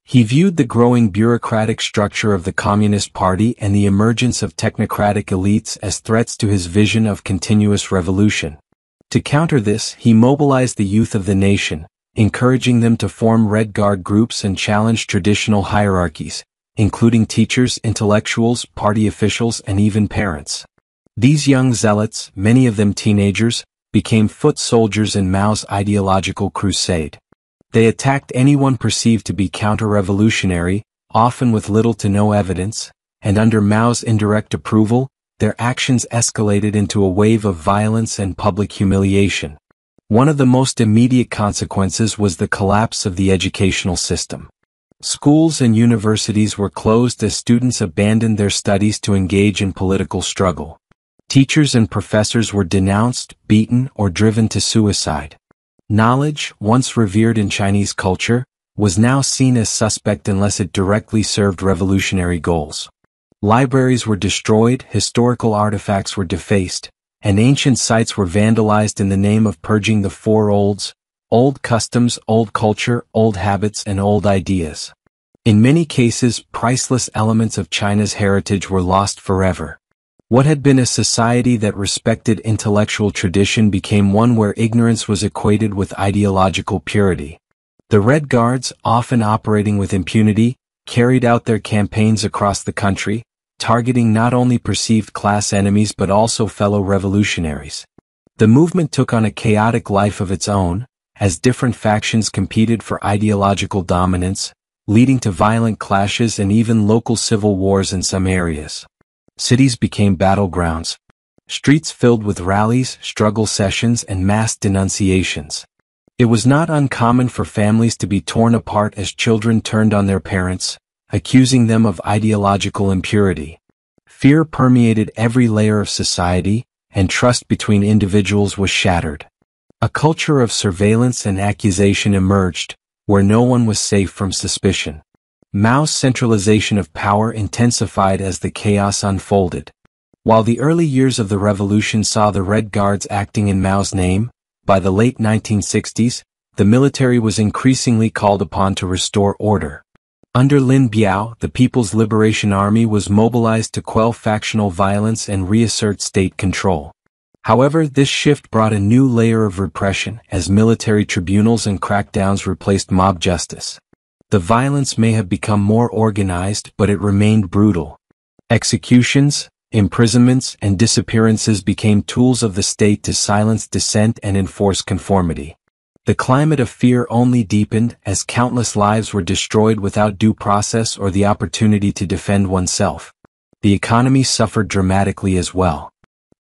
He viewed the growing bureaucratic structure of the Communist Party and the emergence of technocratic elites as threats to his vision of continuous revolution. To counter this, he mobilized the youth of the nation, encouraging them to form Red Guard groups and challenge traditional hierarchies, including teachers, intellectuals, party officials, and even parents. These young zealots, many of them teenagers, became foot soldiers in Mao's ideological crusade. They attacked anyone perceived to be counter-revolutionary, often with little to no evidence, and under Mao's indirect approval, their actions escalated into a wave of violence and public humiliation. One of the most immediate consequences was the collapse of the educational system. Schools and universities were closed as students abandoned their studies to engage in political struggle. Teachers and professors were denounced, beaten, or driven to suicide. Knowledge, once revered in Chinese culture, was now seen as suspect unless it directly served revolutionary goals. Libraries were destroyed, historical artifacts were defaced, and ancient sites were vandalized in the name of purging the four olds: old customs, old culture, old habits, and old ideas. In many cases, priceless elements of China's heritage were lost forever. What had been a society that respected intellectual tradition became one where ignorance was equated with ideological purity. The Red Guards, often operating with impunity, carried out their campaigns across the country, targeting not only perceived class enemies but also fellow revolutionaries. The movement took on a chaotic life of its own, as different factions competed for ideological dominance, leading to violent clashes and even local civil wars in some areas. Cities became battlegrounds. Streets filled with rallies, struggle sessions, and mass denunciations. It was not uncommon for families to be torn apart as children turned on their parents, accusing them of ideological impurity. Fear permeated every layer of society, and trust between individuals was shattered. A culture of surveillance and accusation emerged, where no one was safe from suspicion. Mao's centralization of power intensified as the chaos unfolded. While the early years of the revolution saw the Red Guards acting in Mao's name, by the late 1960s, the military was increasingly called upon to restore order. Under Lin Biao, the People's Liberation Army was mobilized to quell factional violence and reassert state control. However, this shift brought a new layer of repression as military tribunals and crackdowns replaced mob justice. The violence may have become more organized, but it remained brutal. Executions, imprisonments, and disappearances became tools of the state to silence dissent and enforce conformity. The climate of fear only deepened as countless lives were destroyed without due process or the opportunity to defend oneself. The economy suffered dramatically as well.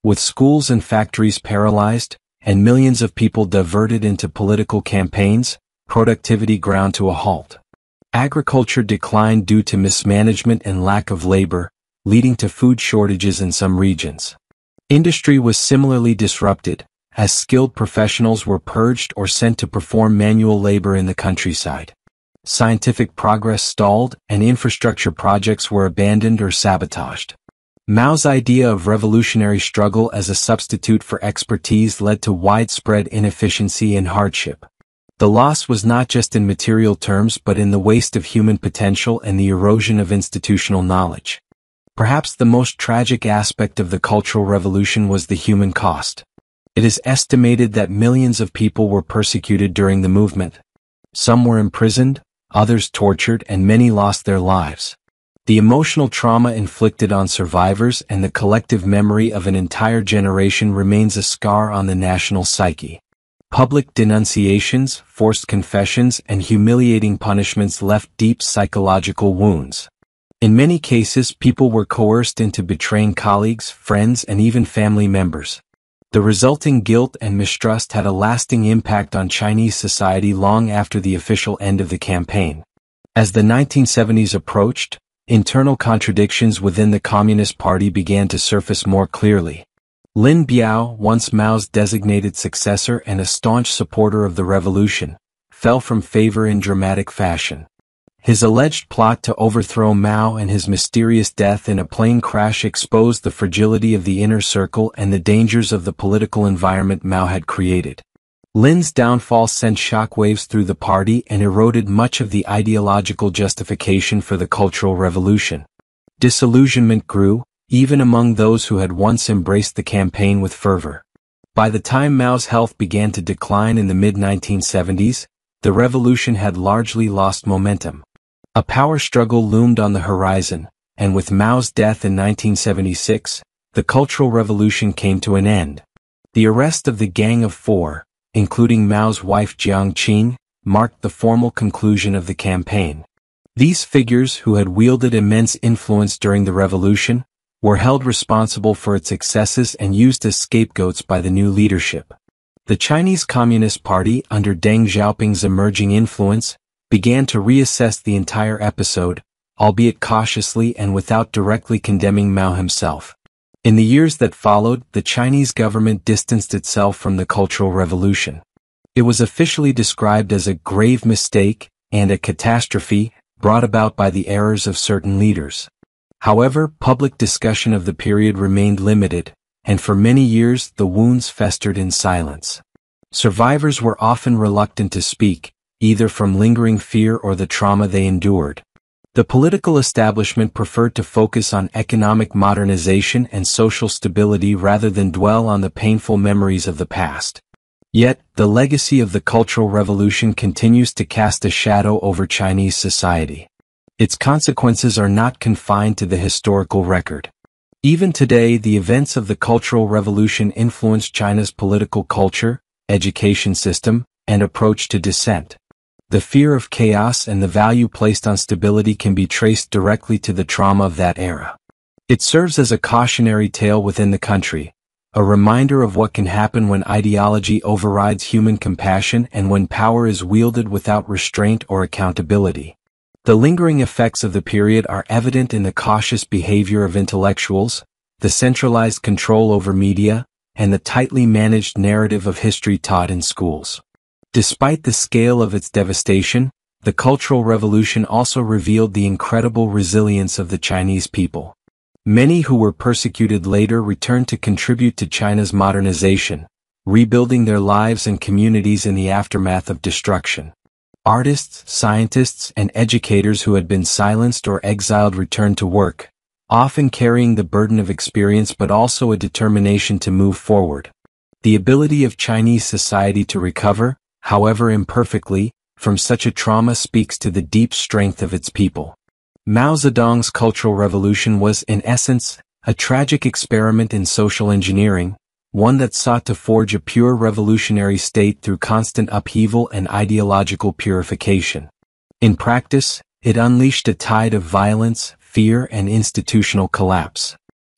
With schools and factories paralyzed, and millions of people diverted into political campaigns, productivity ground to a halt. Agriculture declined due to mismanagement and lack of labor, leading to food shortages in some regions. Industry was similarly disrupted, as skilled professionals were purged or sent to perform manual labor in the countryside. Scientific progress stalled, and infrastructure projects were abandoned or sabotaged. Mao's idea of revolutionary struggle as a substitute for expertise led to widespread inefficiency and hardship. The loss was not just in material terms but in the waste of human potential and the erosion of institutional knowledge. Perhaps the most tragic aspect of the Cultural Revolution was the human cost. It is estimated that millions of people were persecuted during the movement. Some were imprisoned, others tortured, and many lost their lives. The emotional trauma inflicted on survivors and the collective memory of an entire generation remains a scar on the national psyche. Public denunciations, forced confessions, and humiliating punishments left deep psychological wounds. In many cases, people were coerced into betraying colleagues, friends, and even family members. The resulting guilt and mistrust had a lasting impact on Chinese society long after the official end of the campaign. As the 1970s approached, internal contradictions within the Communist Party began to surface more clearly. Lin Biao, once Mao's designated successor and a staunch supporter of the revolution, fell from favor in dramatic fashion. His alleged plot to overthrow Mao and his mysterious death in a plane crash exposed the fragility of the inner circle and the dangers of the political environment Mao had created. Lin's downfall sent shockwaves through the party and eroded much of the ideological justification for the Cultural Revolution. Disillusionment grew, even among those who had once embraced the campaign with fervor. By the time Mao's health began to decline in the mid-1970s, the revolution had largely lost momentum. A power struggle loomed on the horizon, and with Mao's death in 1976, the Cultural Revolution came to an end. The arrest of the Gang of Four, including Mao's wife Jiang Qing, marked the formal conclusion of the campaign. These figures, who had wielded immense influence during the revolution, were held responsible for its excesses and used as scapegoats by the new leadership. The Chinese Communist Party, under Deng Xiaoping's emerging influence, began to reassess the entire episode, albeit cautiously and without directly condemning Mao himself. In the years that followed, the Chinese government distanced itself from the Cultural Revolution. It was officially described as a grave mistake and a catastrophe brought about by the errors of certain leaders. However, public discussion of the period remained limited, and for many years the wounds festered in silence. Survivors were often reluctant to speak, either from lingering fear or the trauma they endured. The political establishment preferred to focus on economic modernization and social stability rather than dwell on the painful memories of the past. Yet, the legacy of the Cultural Revolution continues to cast a shadow over Chinese society. Its consequences are not confined to the historical record. Even today, the events of the Cultural Revolution influence China's political culture, education system, and approach to dissent. The fear of chaos and the value placed on stability can be traced directly to the trauma of that era. It serves as a cautionary tale within the country, a reminder of what can happen when ideology overrides human compassion and when power is wielded without restraint or accountability. The lingering effects of the period are evident in the cautious behavior of intellectuals, the centralized control over media, and the tightly managed narrative of history taught in schools. Despite the scale of its devastation, the Cultural Revolution also revealed the incredible resilience of the Chinese people. Many who were persecuted later returned to contribute to China's modernization, rebuilding their lives and communities in the aftermath of destruction. Artists, scientists, and educators who had been silenced or exiled returned to work, often carrying the burden of experience but also a determination to move forward. The ability of Chinese society to recover, however imperfectly, from such a trauma speaks to the deep strength of its people. Mao Zedong's Cultural Revolution was, in essence, a tragic experiment in social engineering, one that sought to forge a pure revolutionary state through constant upheaval and ideological purification. In practice, it unleashed a tide of violence, fear, and institutional collapse.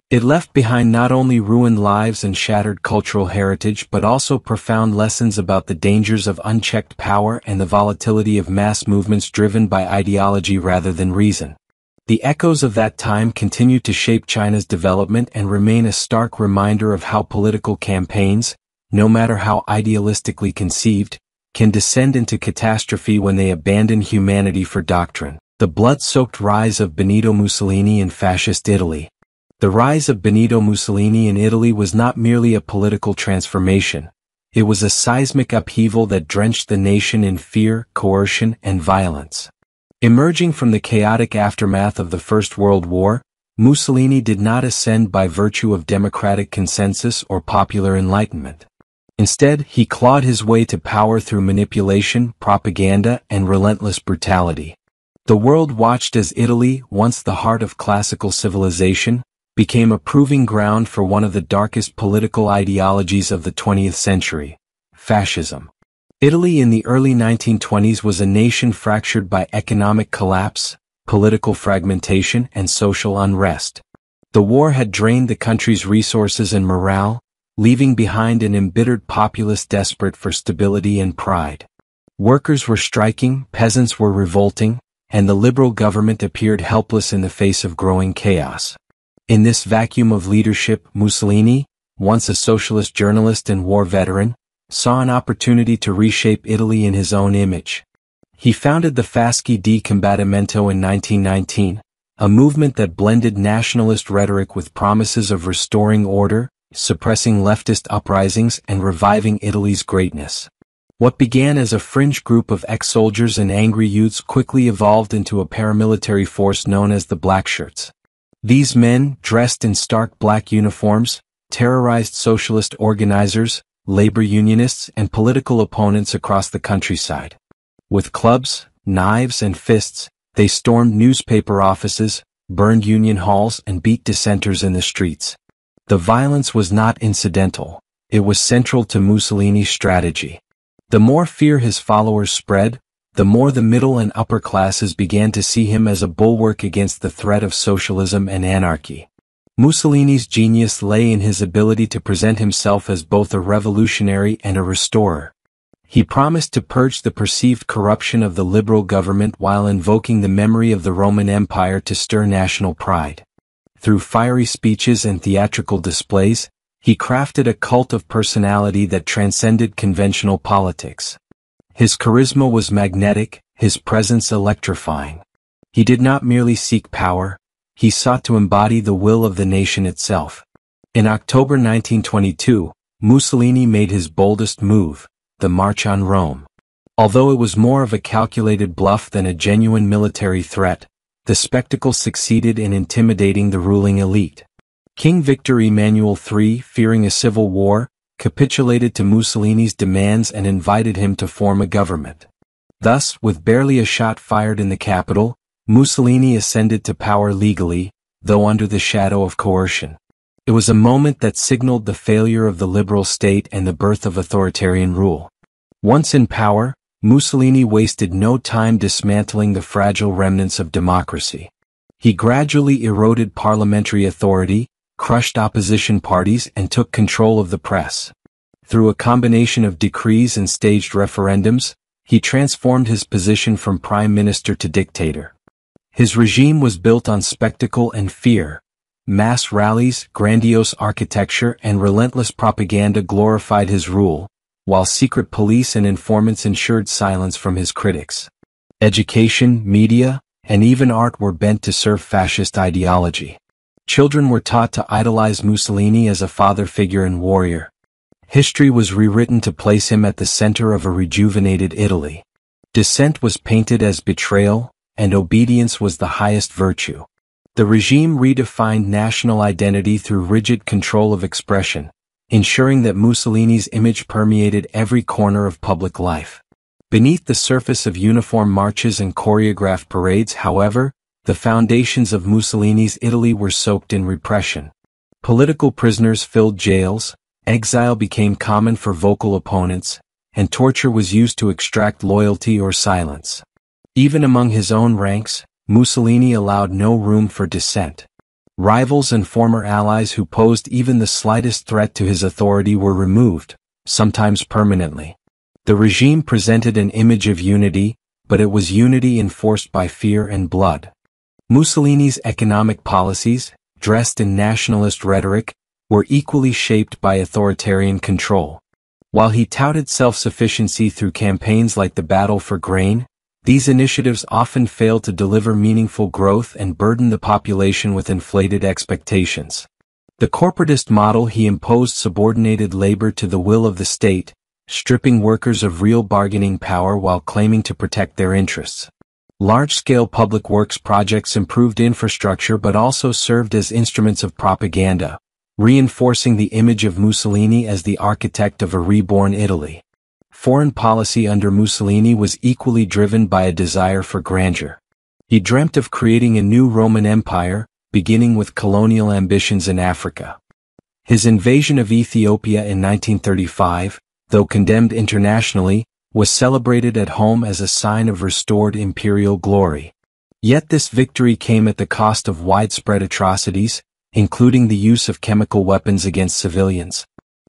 It left behind not only ruined lives and shattered cultural heritage but also profound lessons about the dangers of unchecked power and the volatility of mass movements driven by ideology rather than reason. The echoes of that time continue to shape China's development and remain a stark reminder of how political campaigns, no matter how idealistically conceived, can descend into catastrophe when they abandon humanity for doctrine. The blood-soaked rise of Benito Mussolini in Fascist Italy. The rise of Benito Mussolini in Italy was not merely a political transformation. It was a seismic upheaval that drenched the nation in fear, coercion, and violence. Emerging from the chaotic aftermath of the First World War, Mussolini did not ascend by virtue of democratic consensus or popular enlightenment. Instead, he clawed his way to power through manipulation, propaganda, and relentless brutality. The world watched as Italy, once the heart of classical civilization, became a proving ground for one of the darkest political ideologies of the 20th century, fascism. Italy in the early 1920s was a nation fractured by economic collapse, political fragmentation, and social unrest. The war had drained the country's resources and morale, leaving behind an embittered populace desperate for stability and pride. Workers were striking, peasants were revolting, and the liberal government appeared helpless in the face of growing chaos. In this vacuum of leadership, Mussolini, once a socialist journalist and war veteran, saw an opportunity to reshape Italy in his own image. He founded the Fasci di Combattimento in 1919, a movement that blended nationalist rhetoric with promises of restoring order, suppressing leftist uprisings, and reviving Italy's greatness. What began as a fringe group of ex-soldiers and angry youths quickly evolved into a paramilitary force known as the Blackshirts. These men, dressed in stark black uniforms, terrorized socialist organizers, labor unionists, and political opponents across the countryside. With clubs, knives, and fists, they stormed newspaper offices, burned union halls, and beat dissenters in the streets. The violence was not incidental. It was central to Mussolini's strategy. The more fear his followers spread, the more the middle and upper classes began to see him as a bulwark against the threat of socialism and anarchy. Mussolini's genius lay in his ability to present himself as both a revolutionary and a restorer. He promised to purge the perceived corruption of the liberal government while invoking the memory of the Roman Empire to stir national pride. Through fiery speeches and theatrical displays, he crafted a cult of personality that transcended conventional politics. His charisma was magnetic, his presence electrifying. He did not merely seek power, he sought to embody the will of the nation itself. In October 1922, Mussolini made his boldest move, the March on Rome. Although it was more of a calculated bluff than a genuine military threat, the spectacle succeeded in intimidating the ruling elite. King Victor Emmanuel III, fearing a civil war, capitulated to Mussolini's demands and invited him to form a government. Thus, with barely a shot fired in the capital, Mussolini ascended to power legally, though under the shadow of coercion. It was a moment that signaled the failure of the liberal state and the birth of authoritarian rule. Once in power, Mussolini wasted no time dismantling the fragile remnants of democracy. He gradually eroded parliamentary authority, crushed opposition parties, and took control of the press. Through a combination of decrees and staged referendums, he transformed his position from prime minister to dictator. His regime was built on spectacle and fear. Mass rallies, grandiose architecture, and relentless propaganda glorified his rule, while secret police and informants ensured silence from his critics. Education, media, and even art were bent to serve fascist ideology. Children were taught to idolize Mussolini as a father figure and warrior. History was rewritten to place him at the center of a rejuvenated Italy. Dissent was painted as betrayal, and obedience was the highest virtue. The regime redefined national identity through rigid control of expression, ensuring that Mussolini's image permeated every corner of public life. Beneath the surface of uniform marches and choreographed parades, however, the foundations of Mussolini's Italy were soaked in repression. Political prisoners filled jails, exile became common for vocal opponents, and torture was used to extract loyalty or silence. Even among his own ranks, Mussolini allowed no room for dissent. Rivals and former allies who posed even the slightest threat to his authority were removed, sometimes permanently. The regime presented an image of unity, but it was unity enforced by fear and blood. Mussolini's economic policies, dressed in nationalist rhetoric, were equally shaped by authoritarian control. While he touted self-sufficiency through campaigns like the Battle for Grain, these initiatives often failed to deliver meaningful growth and burdened the population with inflated expectations. The corporatist model he imposed subordinated labor to the will of the state, stripping workers of real bargaining power while claiming to protect their interests. Large-scale public works projects improved infrastructure but also served as instruments of propaganda, reinforcing the image of Mussolini as the architect of a reborn Italy. Foreign policy under Mussolini was equally driven by a desire for grandeur. He dreamt of creating a new Roman Empire, beginning with colonial ambitions in Africa. His invasion of Ethiopia in 1935, though condemned internationally, was celebrated at home as a sign of restored imperial glory. Yet this victory came at the cost of widespread atrocities, including the use of chemical weapons against civilians.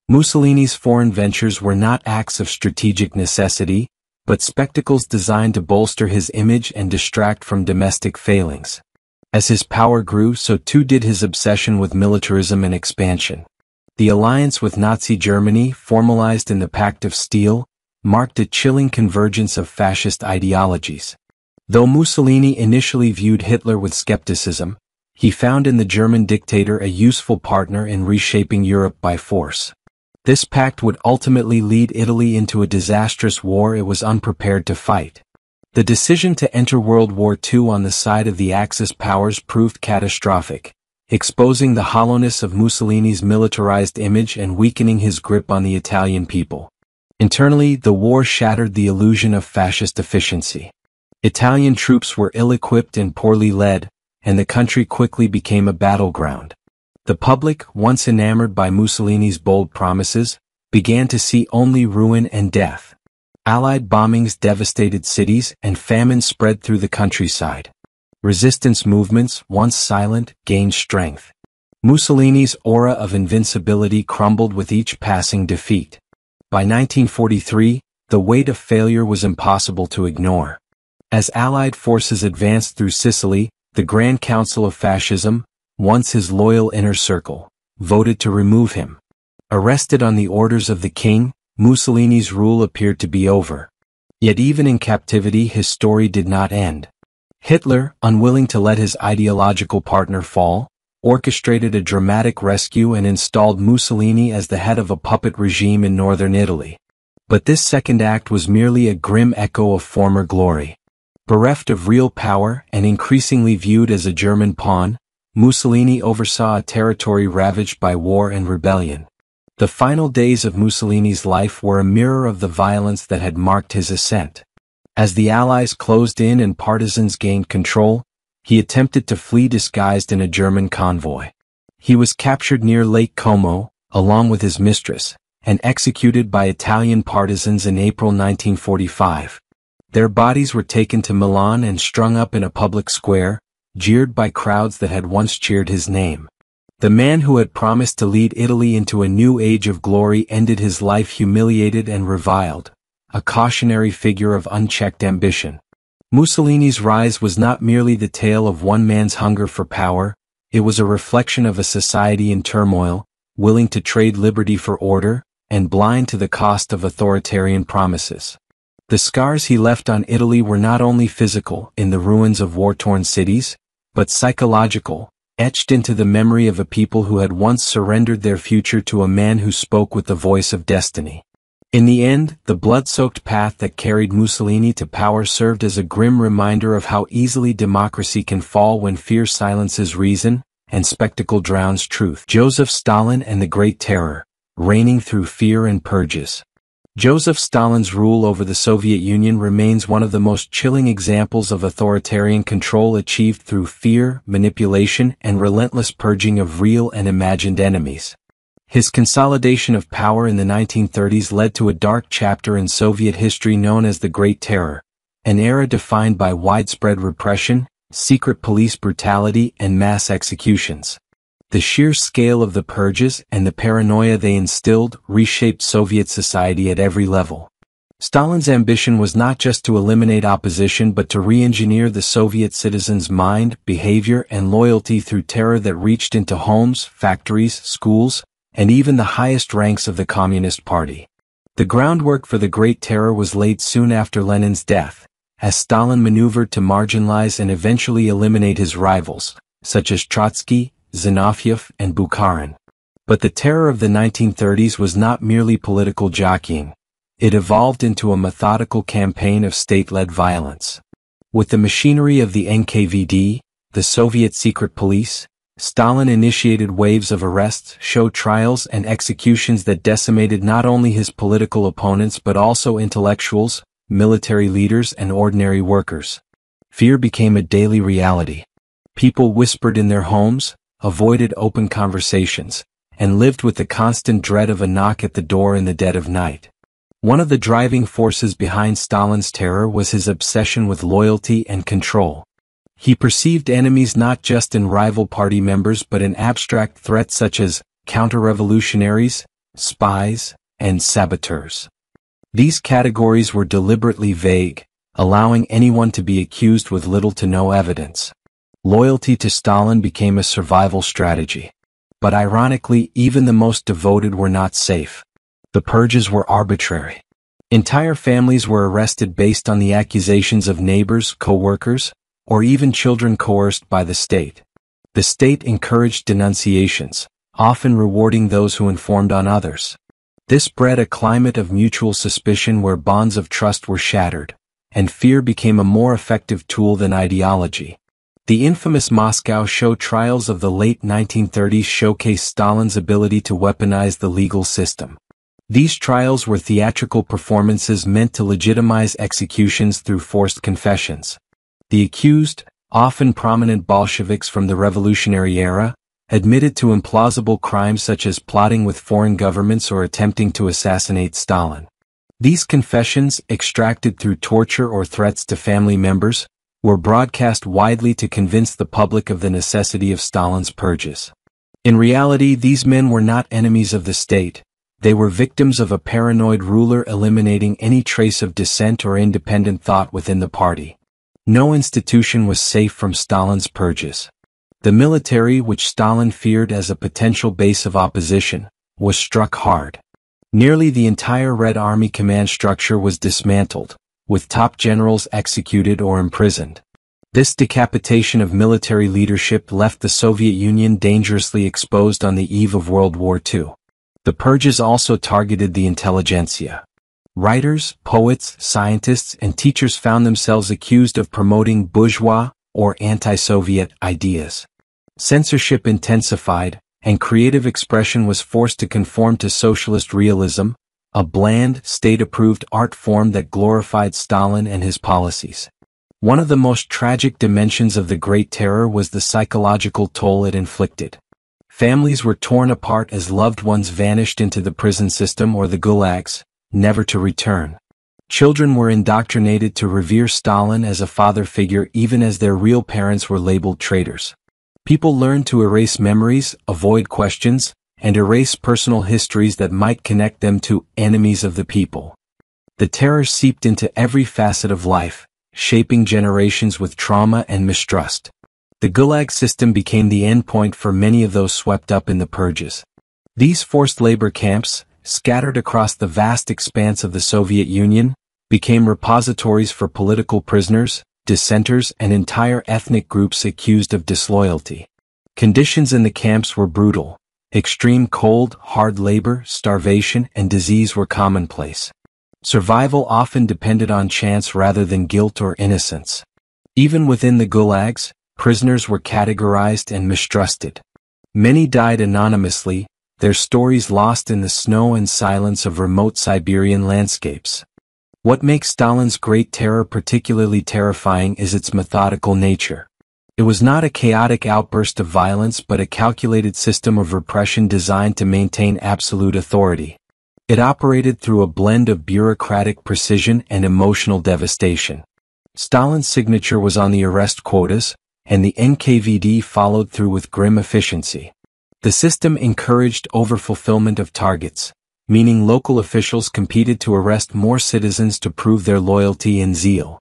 Mussolini's foreign ventures were not acts of strategic necessity, but spectacles designed to bolster his image and distract from domestic failings. As his power grew, so too did his obsession with militarism and expansion. The alliance with Nazi Germany, formalized in the Pact of Steel, marked a chilling convergence of fascist ideologies. Though Mussolini initially viewed Hitler with skepticism, he found in the German dictator a useful partner in reshaping Europe by force. This pact would ultimately lead Italy into a disastrous war it was unprepared to fight. The decision to enter World War II on the side of the Axis powers proved catastrophic, exposing the hollowness of Mussolini's militarized image and weakening his grip on the Italian people. Internally, the war shattered the illusion of fascist efficiency. Italian troops were ill-equipped and poorly led, and the country quickly became a battleground. The public, once enamored by Mussolini's bold promises, began to see only ruin and death. Allied bombings devastated cities and famine spread through the countryside. Resistance movements, once silent, gained strength. Mussolini's aura of invincibility crumbled with each passing defeat. By 1943, the weight of failure was impossible to ignore. As Allied forces advanced through Sicily, the Grand Council of Fascism, once his loyal inner circle, voted to remove him. Arrested on the orders of the king, Mussolini's rule appeared to be over. Yet even in captivity his story did not end. Hitler, unwilling to let his ideological partner fall, orchestrated a dramatic rescue and installed Mussolini as the head of a puppet regime in northern Italy. But this second act was merely a grim echo of former glory. Bereft of real power and increasingly viewed as a German pawn, Mussolini oversaw a territory ravaged by war and rebellion. The final days of Mussolini's life were a mirror of the violence that had marked his ascent. As the Allies closed in and partisans gained control, he attempted to flee disguised in a German convoy. He was captured near Lake Como, along with his mistress, and executed by Italian partisans in April 1945. Their bodies were taken to Milan and strung up in a public square, jeered by crowds that had once cheered his name. The man who had promised to lead Italy into a new age of glory ended his life humiliated and reviled, a cautionary figure of unchecked ambition. Mussolini's rise was not merely the tale of one man's hunger for power, it was a reflection of a society in turmoil, willing to trade liberty for order, and blind to the cost of authoritarian promises. The scars he left on Italy were not only physical in the ruins of war-torn cities, but psychological, etched into the memory of a people who had once surrendered their future to a man who spoke with the voice of destiny. In the end, the blood-soaked path that carried Mussolini to power served as a grim reminder of how easily democracy can fall when fear silences reason, and spectacle drowns truth. Joseph Stalin and the Great Terror, reigning through fear and purges. Joseph Stalin's rule over the Soviet Union remains one of the most chilling examples of authoritarian control achieved through fear, manipulation, and relentless purging of real and imagined enemies. His consolidation of power in the 1930s led to a dark chapter in Soviet history known as the Great Terror, an era defined by widespread repression, secret police brutality, and mass executions. The sheer scale of the purges and the paranoia they instilled reshaped Soviet society at every level. Stalin's ambition was not just to eliminate opposition but to re-engineer the Soviet citizens' mind, behavior, and loyalty through terror that reached into homes, factories, schools, and even the highest ranks of the Communist Party. The groundwork for the Great Terror was laid soon after Lenin's death, as Stalin maneuvered to marginalize and eventually eliminate his rivals, such as Trotsky, Zinoviev, and Bukharin. But the terror of the 1930s was not merely political jockeying. It evolved into a methodical campaign of state-led violence. With the machinery of the NKVD, the Soviet secret police, Stalin initiated waves of arrests, show trials, and executions that decimated not only his political opponents but also intellectuals, military leaders, and ordinary workers. Fear became a daily reality. People whispered in their homes, avoided open conversations, and lived with the constant dread of a knock at the door in the dead of night. One of the driving forces behind Stalin's terror was his obsession with loyalty and control. He perceived enemies not just in rival party members but in abstract threats such as counter-revolutionaries, spies, and saboteurs. These categories were deliberately vague, allowing anyone to be accused with little to no evidence. Loyalty to Stalin became a survival strategy. But ironically, even the most devoted were not safe. The purges were arbitrary. Entire families were arrested based on the accusations of neighbors, co-workers, or even children coerced by the state. The state encouraged denunciations, often rewarding those who informed on others. This bred a climate of mutual suspicion where bonds of trust were shattered, and fear became a more effective tool than ideology. The infamous Moscow show trials of the late 1930s showcased Stalin's ability to weaponize the legal system. These trials were theatrical performances meant to legitimize executions through forced confessions. The accused, often prominent Bolsheviks from the revolutionary era, admitted to implausible crimes such as plotting with foreign governments or attempting to assassinate Stalin. These confessions, extracted through torture or threats to family members, were broadcast widely to convince the public of the necessity of Stalin's purges. In reality, these men were not enemies of the state. They were victims of a paranoid ruler eliminating any trace of dissent or independent thought within the party. No institution was safe from Stalin's purges. The military, which Stalin feared as a potential base of opposition, was struck hard. Nearly the entire Red Army command structure was dismantled, with top generals executed or imprisoned. This decapitation of military leadership left the Soviet Union dangerously exposed on the eve of World War II. The purges also targeted the intelligentsia. Writers, poets, scientists, and teachers found themselves accused of promoting bourgeois or anti-Soviet ideas. Censorship intensified, and creative expression was forced to conform to socialist realism, a bland, state-approved art form that glorified Stalin and his policies. One of the most tragic dimensions of the Great Terror was the psychological toll it inflicted. Families were torn apart as loved ones vanished into the prison system or the gulags, never to return. Children were indoctrinated to revere Stalin as a father figure even as their real parents were labeled traitors. People learned to erase memories, avoid questions, and erase personal histories that might connect them to enemies of the people. The terror seeped into every facet of life, shaping generations with trauma and mistrust. The Gulag system became the endpoint for many of those swept up in the purges. These forced labor camps, scattered across the vast expanse of the Soviet Union, became repositories for political prisoners, dissenters, and entire ethnic groups accused of disloyalty. Conditions in the camps were brutal. Extreme cold, hard labor, starvation, and disease were commonplace. Survival often depended on chance rather than guilt or innocence. Even within the gulags, prisoners were categorized and mistrusted. Many died anonymously, their stories lost in the snow and silence of remote Siberian landscapes. What makes Stalin's Great Terror particularly terrifying is its methodical nature. It was not a chaotic outburst of violence but a calculated system of repression designed to maintain absolute authority. It operated through a blend of bureaucratic precision and emotional devastation. Stalin's signature was on the arrest quotas, and the NKVD followed through with grim efficiency. The system encouraged overfulfillment of targets, meaning local officials competed to arrest more citizens to prove their loyalty and zeal.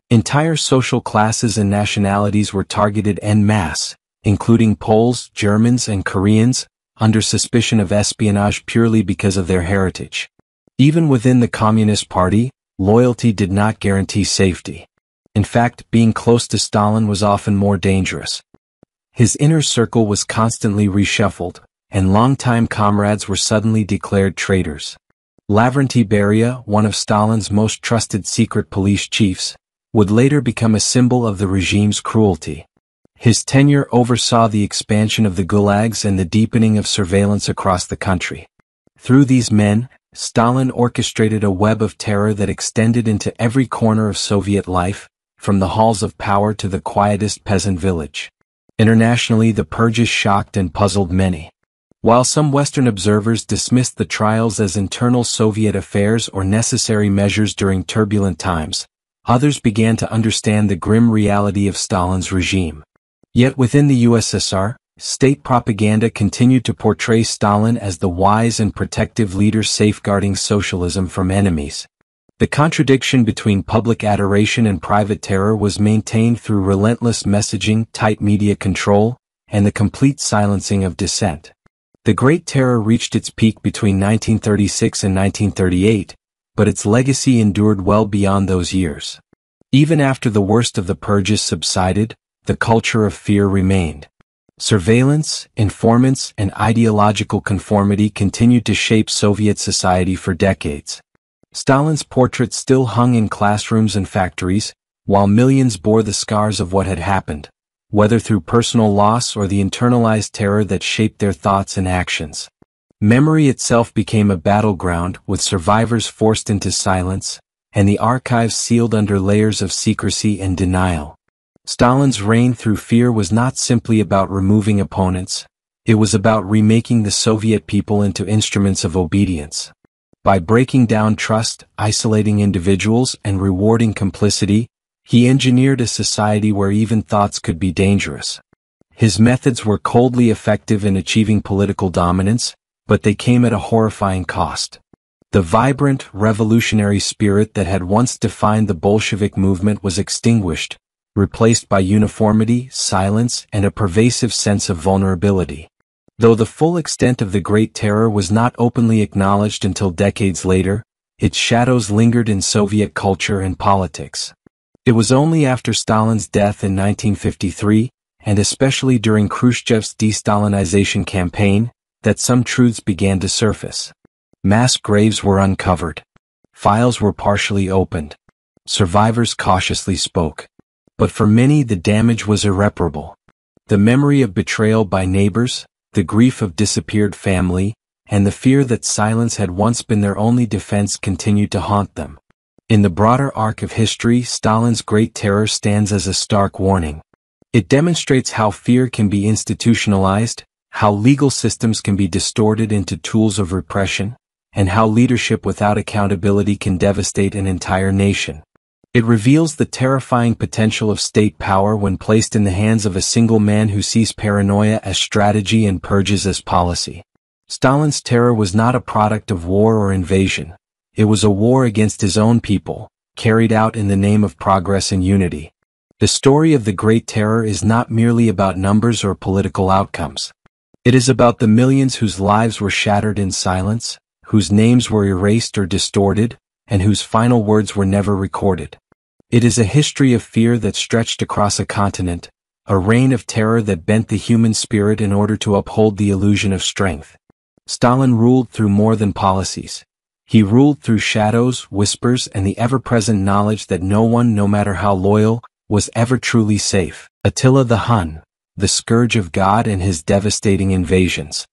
Entire social classes and nationalities were targeted en masse, including Poles, Germans, and Koreans, under suspicion of espionage purely because of their heritage. Even within the Communist Party, loyalty did not guarantee safety. In fact, being close to Stalin was often more dangerous. His inner circle was constantly reshuffled, and longtime comrades were suddenly declared traitors. Lavrentiy Beria, one of Stalin's most trusted secret police chiefs, would later become a symbol of the regime's cruelty. His tenure oversaw the expansion of the gulags and the deepening of surveillance across the country. Through these men, Stalin orchestrated a web of terror that extended into every corner of Soviet life, from the halls of power to the quietest peasant village. Internationally, the purges shocked and puzzled many. While some Western observers dismissed the trials as internal Soviet affairs or necessary measures during turbulent times, others began to understand the grim reality of Stalin's regime. Yet within the USSR, state propaganda continued to portray Stalin as the wise and protective leader safeguarding socialism from enemies. The contradiction between public adoration and private terror was maintained through relentless messaging, tight media control, and the complete silencing of dissent. The Great Terror reached its peak between 1936 and 1938, but its legacy endured well beyond those years. Even after the worst of the purges subsided, the culture of fear remained. Surveillance, informants, and ideological conformity continued to shape Soviet society for decades. Stalin's portrait still hung in classrooms and factories, while millions bore the scars of what had happened, whether through personal loss or the internalized terror that shaped their thoughts and actions. Memory itself became a battleground, with survivors forced into silence, and the archives sealed under layers of secrecy and denial. Stalin's reign through fear was not simply about removing opponents, it was about remaking the Soviet people into instruments of obedience. By breaking down trust, isolating individuals, and rewarding complicity, he engineered a society where even thoughts could be dangerous. His methods were coldly effective in achieving political dominance, but they came at a horrifying cost. The vibrant, revolutionary spirit that had once defined the Bolshevik movement was extinguished, replaced by uniformity, silence, and a pervasive sense of vulnerability. Though the full extent of the Great Terror was not openly acknowledged until decades later, its shadows lingered in Soviet culture and politics. It was only after Stalin's death in 1953, and especially during Khrushchev's de-Stalinization campaign, that some truths began to surface. Mass graves were uncovered. Files were partially opened. Survivors cautiously spoke. But for many the damage was irreparable. The memory of betrayal by neighbors, the grief of disappeared family, and the fear that silence had once been their only defense continued to haunt them. In the broader arc of history, Stalin's Great Terror stands as a stark warning. It demonstrates how fear can be institutionalized, how legal systems can be distorted into tools of repression, and how leadership without accountability can devastate an entire nation. It reveals the terrifying potential of state power when placed in the hands of a single man who sees paranoia as strategy and purges as policy. Stalin's terror was not a product of war or invasion. It was a war against his own people, carried out in the name of progress and unity. The story of the Great Terror is not merely about numbers or political outcomes. It is about the millions whose lives were shattered in silence, whose names were erased or distorted, and whose final words were never recorded. It is a history of fear that stretched across a continent, a reign of terror that bent the human spirit in order to uphold the illusion of strength. Stalin ruled through more than policies. He ruled through shadows, whispers, and the ever-present knowledge that no one, no matter how loyal, was ever truly safe. Attila the Hun, the scourge of God and his devastating invasions.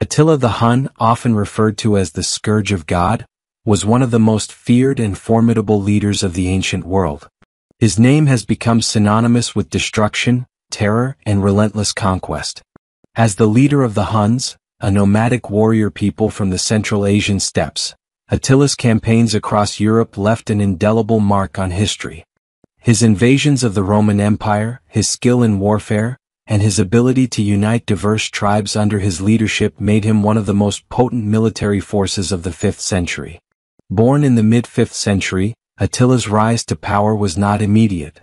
Attila the Hun, often referred to as the scourge of God, was one of the most feared and formidable leaders of the ancient world. His name has become synonymous with destruction, terror, and relentless conquest. As the leader of the Huns, a nomadic warrior people from the Central Asian steppes, Attila's campaigns across Europe left an indelible mark on history. His invasions of the Roman Empire, his skill in warfare, and his ability to unite diverse tribes under his leadership made him one of the most potent military forces of the 5th century. Born in the mid-5th century, Attila's rise to power was not immediate.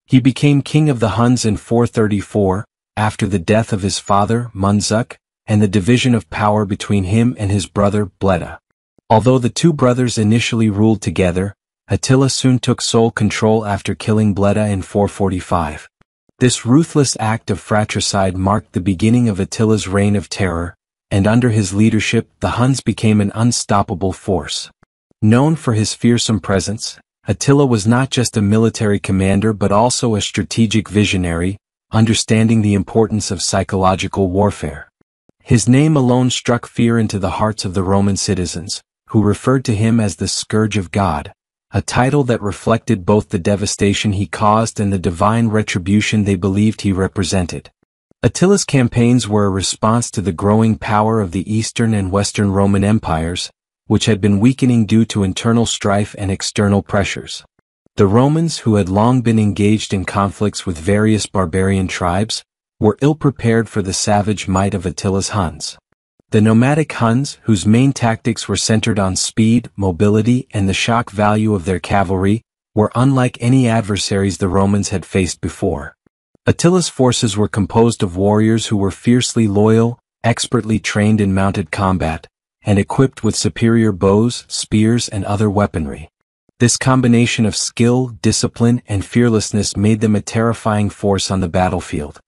He became king of the Huns in 434, after the death of his father, Munzuk, and the division of power between him and his brother, Bleda. Although the two brothers initially ruled together, Attila soon took sole control after killing Bleda in 445. This ruthless act of fratricide marked the beginning of Attila's reign of terror, and under his leadership the Huns became an unstoppable force. Known for his fearsome presence, Attila was not just a military commander but also a strategic visionary, understanding the importance of psychological warfare. His name alone struck fear into the hearts of the Roman citizens, who referred to him as the Scourge of God, a title that reflected both the devastation he caused and the divine retribution they believed he represented. Attila's campaigns were a response to the growing power of the Eastern and Western Roman empires, which had been weakening due to internal strife and external pressures. The Romans, who had long been engaged in conflicts with various barbarian tribes, were ill-prepared for the savage might of Attila's Huns. The nomadic Huns, whose main tactics were centered on speed, mobility, and the shock value of their cavalry, were unlike any adversaries the Romans had faced before. Attila's forces were composed of warriors who were fiercely loyal, expertly trained in mounted combat, and equipped with superior bows, spears, and other weaponry. This combination of skill, discipline, and fearlessness made them a terrifying force on the battlefield.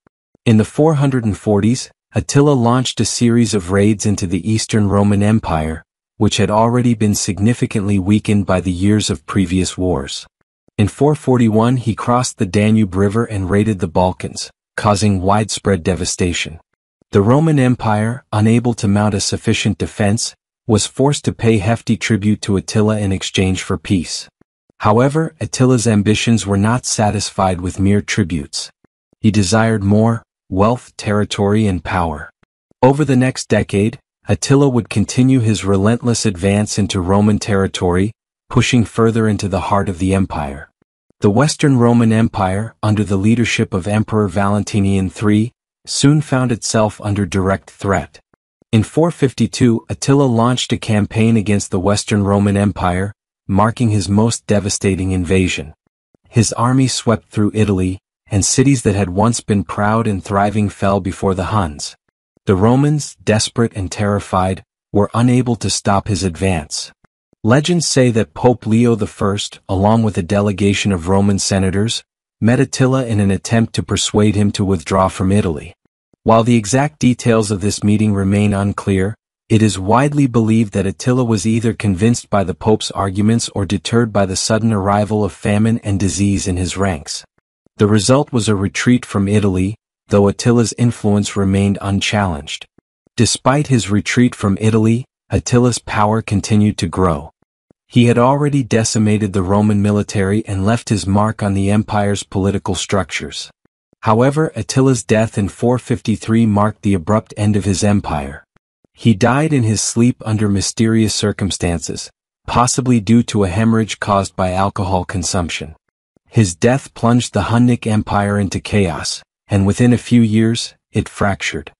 In the 440s, Attila launched a series of raids into the Eastern Roman Empire, which had already been significantly weakened by the years of previous wars. In 441 he crossed the Danube River and raided the Balkans, causing widespread devastation. The Roman Empire, unable to mount a sufficient defense, was forced to pay hefty tribute to Attila in exchange for peace. However, Attila's ambitions were not satisfied with mere tributes. He desired more: wealth, territory, and power. Over the next decade, Attila would continue his relentless advance into Roman territory, pushing further into the heart of the empire. The Western Roman Empire, under the leadership of Emperor Valentinian III, soon found itself under direct threat. In 452, Attila launched a campaign against the Western Roman Empire, marking his most devastating invasion. His army swept through Italy, and cities that had once been proud and thriving fell before the Huns. The Romans, desperate and terrified, were unable to stop his advance. Legends say that Pope Leo I, along with a delegation of Roman senators, met Attila in an attempt to persuade him to withdraw from Italy. While the exact details of this meeting remain unclear, It is widely believed that Attila was either convinced by the Pope's arguments or deterred by the sudden arrival of famine and disease in his ranks. The result was a retreat from Italy, though Attila's influence remained unchallenged. Despite his retreat from Italy, Attila's power continued to grow. He had already decimated the Roman military and left his mark on the empire's political structures. However, Attila's death in 453 marked the abrupt end of his empire. He died in his sleep under mysterious circumstances, possibly due to a hemorrhage caused by alcohol consumption. His death plunged the Hunnic Empire into chaos, and within a few years, it fractured.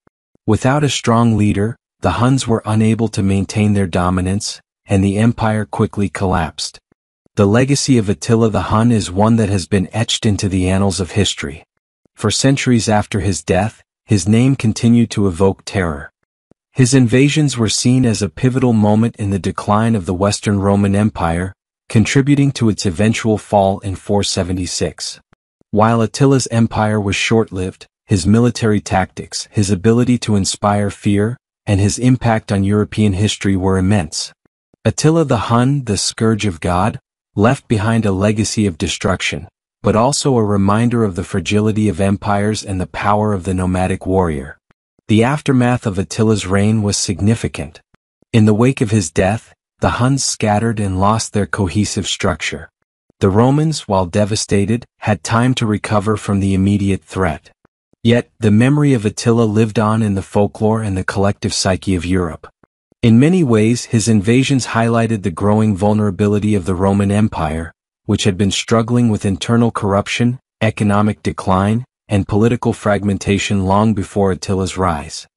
Without a strong leader, the Huns were unable to maintain their dominance, and the empire quickly collapsed. The legacy of Attila the Hun is one that has been etched into the annals of history. For centuries after his death, his name continued to evoke terror. His invasions were seen as a pivotal moment in the decline of the Western Roman Empire, contributing to its eventual fall in 476. While Attila's empire was short-lived, his military tactics, his ability to inspire fear, and his impact on European history were immense. Attila the Hun, the scourge of God, left behind a legacy of destruction, but also a reminder of the fragility of empires and the power of the nomadic warrior. The aftermath of Attila's reign was significant. In the wake of his death, the Huns scattered and lost their cohesive structure. The Romans, while devastated, had time to recover from the immediate threat. Yet, the memory of Attila lived on in the folklore and the collective psyche of Europe. In many ways, his invasions highlighted the growing vulnerability of the Roman Empire, which had been struggling with internal corruption, economic decline, and political fragmentation long before Attila's rise.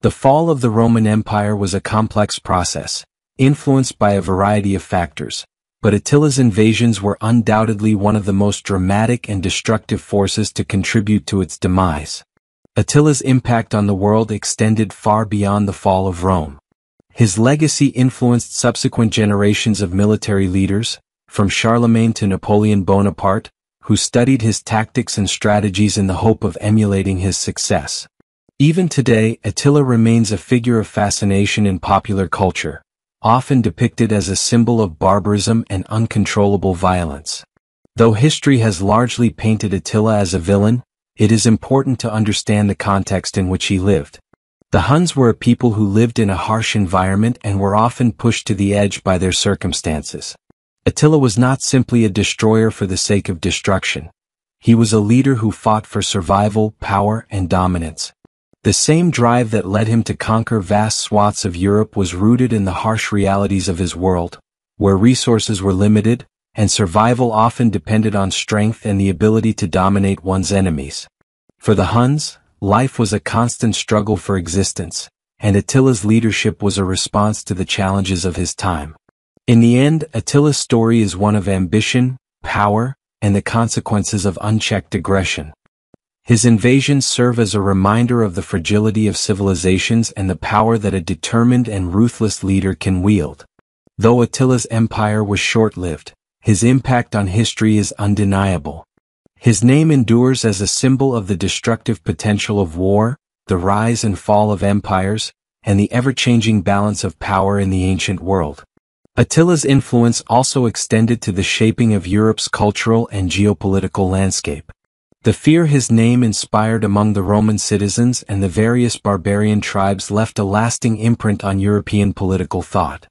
The fall of the Roman Empire was a complex process, influenced by a variety of factors, but Attila's invasions were undoubtedly one of the most dramatic and destructive forces to contribute to its demise. Attila's impact on the world extended far beyond the fall of Rome. His legacy influenced subsequent generations of military leaders, from Charlemagne to Napoleon Bonaparte, who studied his tactics and strategies in the hope of emulating his success. Even today, Attila remains a figure of fascination in popular culture, often depicted as a symbol of barbarism and uncontrollable violence. Though history has largely painted Attila as a villain, it is important to understand the context in which he lived. The Huns were a people who lived in a harsh environment and were often pushed to the edge by their circumstances. Attila was not simply a destroyer for the sake of destruction. He was a leader who fought for survival, power, and dominance. The same drive that led him to conquer vast swaths of Europe was rooted in the harsh realities of his world, where resources were limited, and survival often depended on strength and the ability to dominate one's enemies. For the Huns, life was a constant struggle for existence, and Attila's leadership was a response to the challenges of his time. In the end, Attila's story is one of ambition, power, and the consequences of unchecked aggression. His invasions serve as a reminder of the fragility of civilizations and the power that a determined and ruthless leader can wield. Though Attila's empire was short-lived, his impact on history is undeniable. His name endures as a symbol of the destructive potential of war, the rise and fall of empires, and the ever-changing balance of power in the ancient world. Attila's influence also extended to the shaping of Europe's cultural and geopolitical landscape. The fear his name inspired among the Roman citizens and the various barbarian tribes left a lasting imprint on European political thought.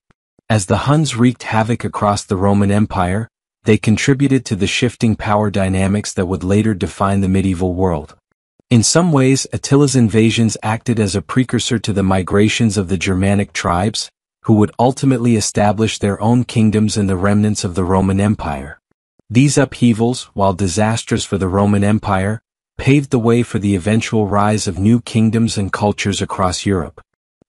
As the Huns wreaked havoc across the Roman Empire, they contributed to the shifting power dynamics that would later define the medieval world. In some ways, Attila's invasions acted as a precursor to the migrations of the Germanic tribes, who would ultimately establish their own kingdoms in the remnants of the Roman Empire. These upheavals, while disastrous for the Roman Empire, paved the way for the eventual rise of new kingdoms and cultures across Europe.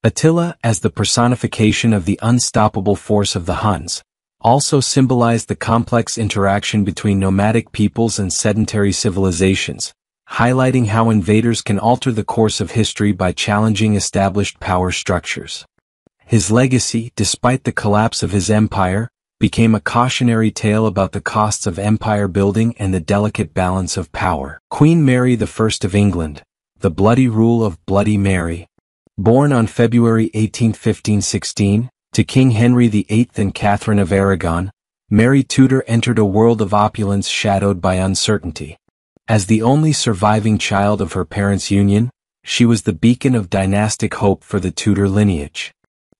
Attila, as the personification of the unstoppable force of the Huns, also symbolized the complex interaction between nomadic peoples and sedentary civilizations, highlighting how invaders can alter the course of history by challenging established power structures. His legacy, despite the collapse of his empire, became a cautionary tale about the costs of empire building and the delicate balance of power. Queen Mary I of England, the bloody rule of Bloody Mary. Born on February 18, 1516, to King Henry VIII and Catherine of Aragon, Mary Tudor entered a world of opulence shadowed by uncertainty. As the only surviving child of her parents' union, she was the beacon of dynastic hope for the Tudor lineage.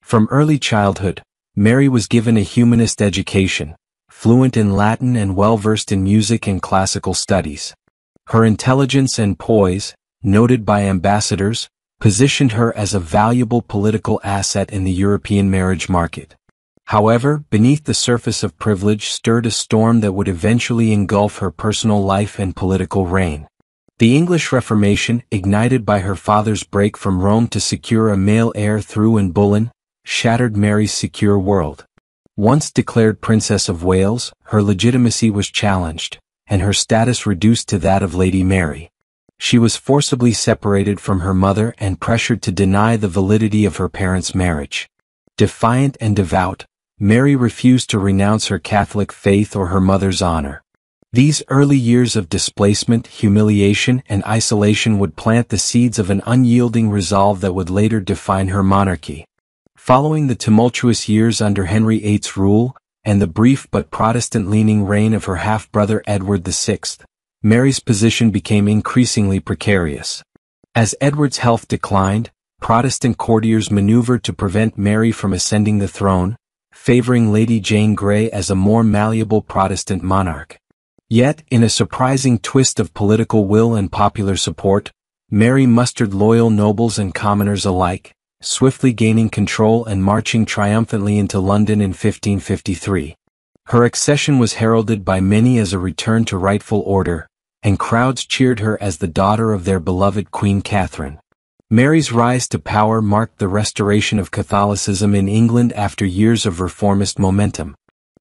From early childhood, Mary was given a humanist education, fluent in Latin and well-versed in music and classical studies. Her intelligence and poise, noted by ambassadors, positioned her as a valuable political asset in the European marriage market. However, beneath the surface of privilege stirred a storm that would eventually engulf her personal life and political reign. The English Reformation, ignited by her father's break from Rome to secure a male heir through an Bullen, shattered Mary's secure world. Once declared Princess of Wales, her legitimacy was challenged, and her status reduced to that of Lady Mary. She was forcibly separated from her mother and pressured to deny the validity of her parents' marriage. Defiant and devout, Mary refused to renounce her Catholic faith or her mother's honor. These early years of displacement, humiliation, and isolation would plant the seeds of an unyielding resolve that would later define her monarchy. Following the tumultuous years under Henry VIII's rule, and the brief but Protestant-leaning reign of her half-brother Edward VI, Mary's position became increasingly precarious. As Edward's health declined, Protestant courtiers maneuvered to prevent Mary from ascending the throne, favoring Lady Jane Grey as a more malleable Protestant monarch. Yet, in a surprising twist of political will and popular support, Mary mustered loyal nobles and commoners alike, swiftly gaining control and marching triumphantly into London in 1553. Her accession was heralded by many as a return to rightful order, and crowds cheered her as the daughter of their beloved Queen Catherine. Mary's rise to power marked the restoration of Catholicism in England after years of reformist momentum.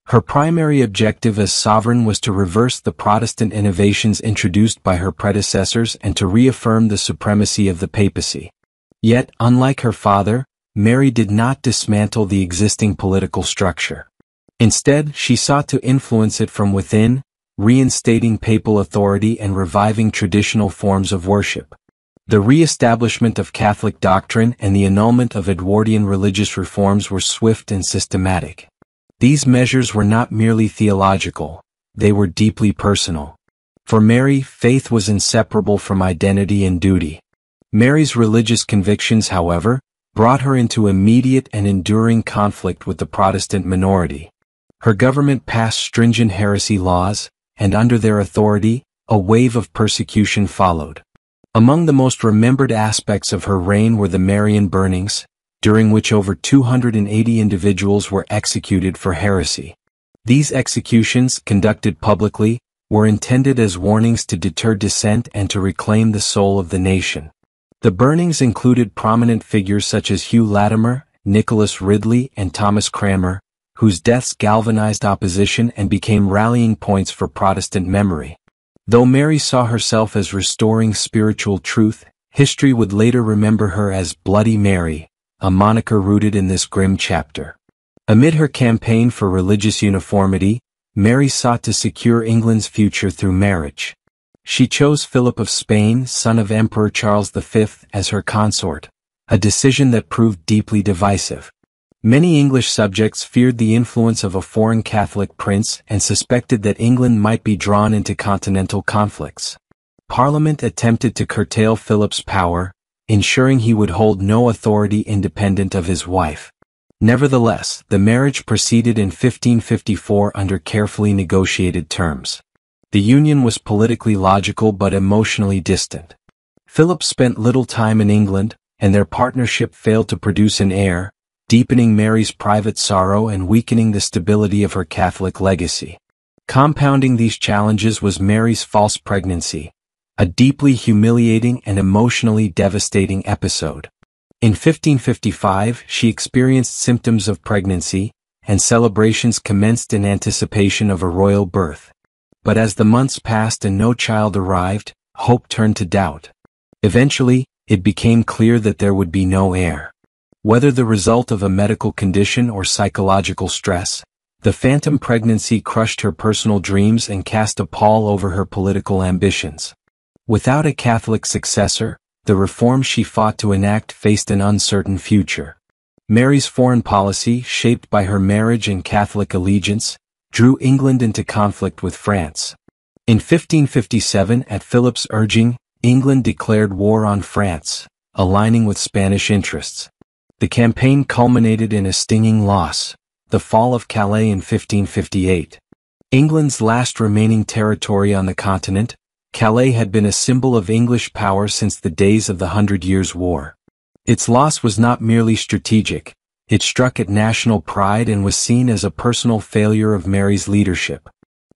Her primary objective as sovereign was to reverse the Protestant innovations introduced by her predecessors and to reaffirm the supremacy of the papacy. Yet, unlike her father, Mary did not dismantle the existing political structure. Instead, she sought to influence it from within, reinstating papal authority and reviving traditional forms of worship. The re-establishment of Catholic doctrine and the annulment of Edwardian religious reforms were swift and systematic. These measures were not merely theological, they were deeply personal. For Mary, faith was inseparable from identity and duty. Mary's religious convictions, however, brought her into immediate and enduring conflict with the Protestant minority. Her government passed stringent heresy laws, and under their authority, a wave of persecution followed. Among the most remembered aspects of her reign were the Marian burnings, during which over 280 individuals were executed for heresy. These executions, conducted publicly, were intended as warnings to deter dissent and to reclaim the soul of the nation. The burnings included prominent figures such as Hugh Latimer, Nicholas Ridley, and Thomas Cranmer, whose deaths galvanized opposition and became rallying points for Protestant memory. Though Mary saw herself as restoring spiritual truth, history would later remember her as Bloody Mary, a moniker rooted in this grim chapter. Amid her campaign for religious uniformity, Mary sought to secure England's future through marriage. She chose Philip of Spain, son of Emperor Charles V, as her consort, a decision that proved deeply divisive. Many English subjects feared the influence of a foreign Catholic prince and suspected that England might be drawn into continental conflicts. Parliament attempted to curtail Philip's power, ensuring he would hold no authority independent of his wife. Nevertheless, the marriage proceeded in 1554 under carefully negotiated terms. The union was politically logical but emotionally distant. Philip spent little time in England, and their partnership failed to produce an heir, deepening Mary's private sorrow and weakening the stability of her Catholic legacy. Compounding these challenges was Mary's false pregnancy, a deeply humiliating and emotionally devastating episode. In 1555, she experienced symptoms of pregnancy, and celebrations commenced in anticipation of a royal birth. But as the months passed and no child arrived, hope turned to doubt. Eventually, it became clear that there would be no heir. Whether the result of a medical condition or psychological stress, the phantom pregnancy crushed her personal dreams and cast a pall over her political ambitions. Without a Catholic successor, the reforms she fought to enact faced an uncertain future. Mary's foreign policy, shaped by her marriage and Catholic allegiance, drew England into conflict with France. In 1557, at Philip's urging, England declared war on France, aligning with Spanish interests. The campaign culminated in a stinging loss, the fall of Calais in 1558. England's last remaining territory on the continent, Calais had been a symbol of English power since the days of the 100 Years' War. Its loss was not merely strategic, it struck at national pride and was seen as a personal failure of Mary's leadership.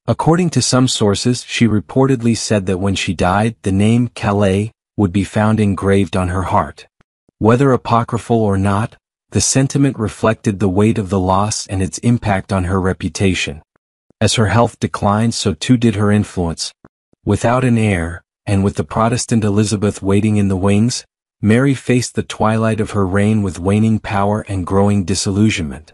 According to some sources, she reportedly said that when she died, the name Calais would be found engraved on her heart. Whether apocryphal or not, the sentiment reflected the weight of the loss and its impact on her reputation. As her health declined, so too did her influence. Without an heir, and with the Protestant Elizabeth waiting in the wings, Mary faced the twilight of her reign with waning power and growing disillusionment.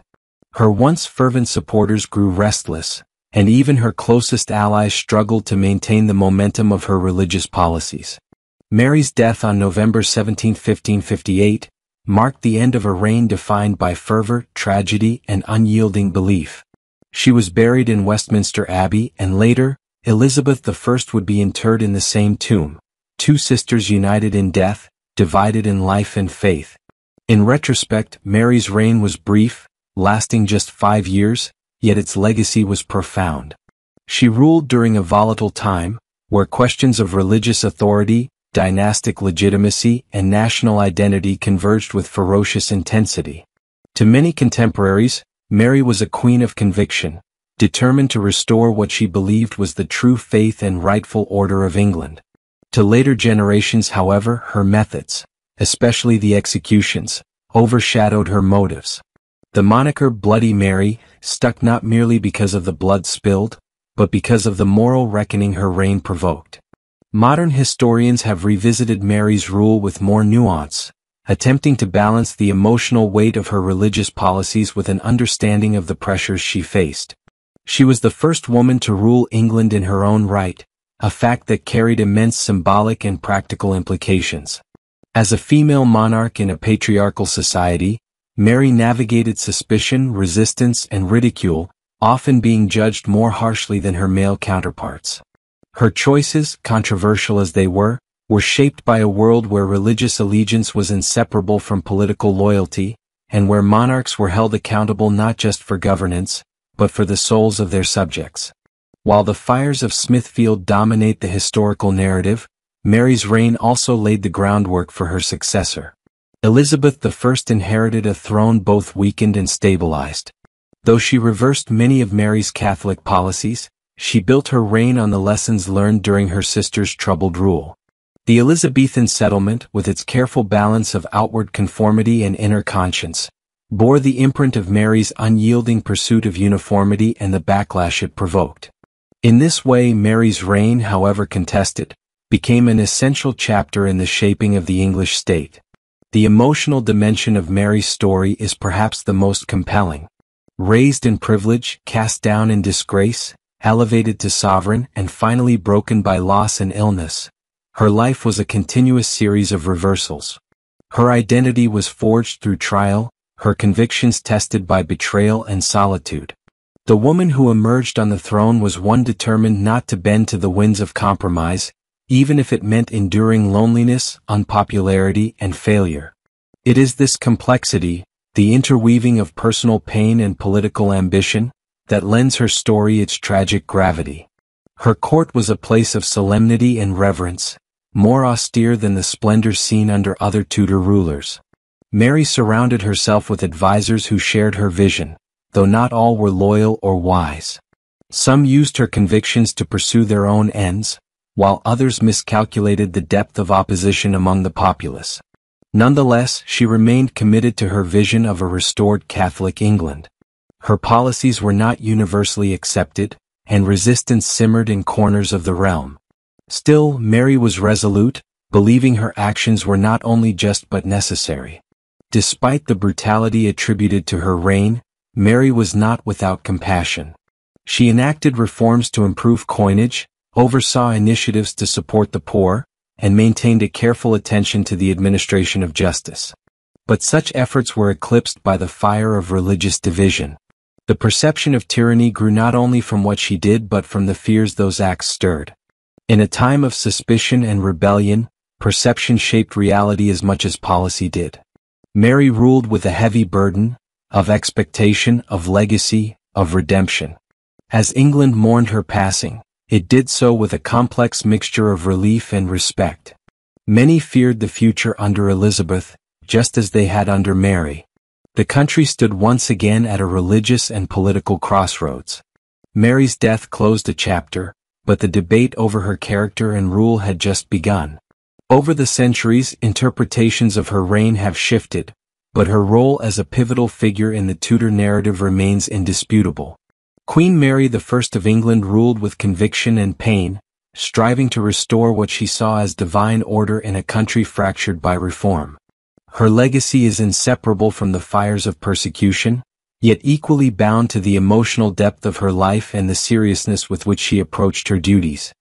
Her once fervent supporters grew restless, and even her closest allies struggled to maintain the momentum of her religious policies. Mary's death on November 17, 1558, marked the end of a reign defined by fervor, tragedy, and unyielding belief. She was buried in Westminster Abbey, and later, Elizabeth I would be interred in the same tomb, two sisters united in death, divided in life and faith. In retrospect, Mary's reign was brief, lasting just 5 years, yet its legacy was profound. She ruled during a volatile time, where questions of religious authority, dynastic legitimacy, and national identity converged with ferocious intensity. To many contemporaries, Mary was a queen of conviction, determined to restore what she believed was the true faith and rightful order of England. To later generations, however, her methods, especially the executions, overshadowed her motives. The moniker Bloody Mary stuck not merely because of the blood spilled, but because of the moral reckoning her reign provoked. Modern historians have revisited Mary's rule with more nuance, attempting to balance the emotional weight of her religious policies with an understanding of the pressures she faced. She was the first woman to rule England in her own right, a fact that carried immense symbolic and practical implications. As a female monarch in a patriarchal society, Mary navigated suspicion, resistance, and ridicule, often being judged more harshly than her male counterparts. Her choices, controversial as they were shaped by a world where religious allegiance was inseparable from political loyalty, and where monarchs were held accountable not just for governance, but for the souls of their subjects. While the fires of Smithfield dominate the historical narrative, Mary's reign also laid the groundwork for her successor. Elizabeth I inherited a throne both weakened and stabilized. Though she reversed many of Mary's Catholic policies, she built her reign on the lessons learned during her sister's troubled rule. The Elizabethan settlement, with its careful balance of outward conformity and inner conscience, bore the imprint of Mary's unyielding pursuit of uniformity and the backlash it provoked. In this way, Mary's reign, however contested, became an essential chapter in the shaping of the English state. The emotional dimension of Mary's story is perhaps the most compelling. Raised in privilege, cast down in disgrace, elevated to sovereign, and finally broken by loss and illness, her life was a continuous series of reversals. Her identity was forged through trial, her convictions tested by betrayal and solitude. The woman who emerged on the throne was one determined not to bend to the winds of compromise, even if it meant enduring loneliness, unpopularity, and failure. It is this complexity, the interweaving of personal pain and political ambition, that lends her story its tragic gravity. Her court was a place of solemnity and reverence, more austere than the splendor seen under other Tudor rulers. Mary surrounded herself with advisors who shared her vision, though not all were loyal or wise. Some used her convictions to pursue their own ends, while others miscalculated the depth of opposition among the populace. Nonetheless, she remained committed to her vision of a restored Catholic England. Her policies were not universally accepted, and resistance simmered in corners of the realm. Still, Mary was resolute, believing her actions were not only just but necessary. Despite the brutality attributed to her reign, Mary was not without compassion. She enacted reforms to improve coinage, oversaw initiatives to support the poor, and maintained a careful attention to the administration of justice. But such efforts were eclipsed by the fire of religious division. The perception of tyranny grew not only from what she did but from the fears those acts stirred. In a time of suspicion and rebellion, perception shaped reality as much as policy did. Mary ruled with a heavy burden, of expectation, of legacy, of redemption. As England mourned her passing, it did so with a complex mixture of relief and respect. Many feared the future under Elizabeth, just as they had under Mary. The country stood once again at a religious and political crossroads. Mary's death closed a chapter, but the debate over her character and rule had just begun. Over the centuries, interpretations of her reign have shifted, but her role as a pivotal figure in the Tudor narrative remains indisputable. Queen Mary I of England ruled with conviction and pain, striving to restore what she saw as divine order in a country fractured by reform. Her legacy is inseparable from the fires of persecution, yet equally bound to the emotional depth of her life and the seriousness with which she approached her duties.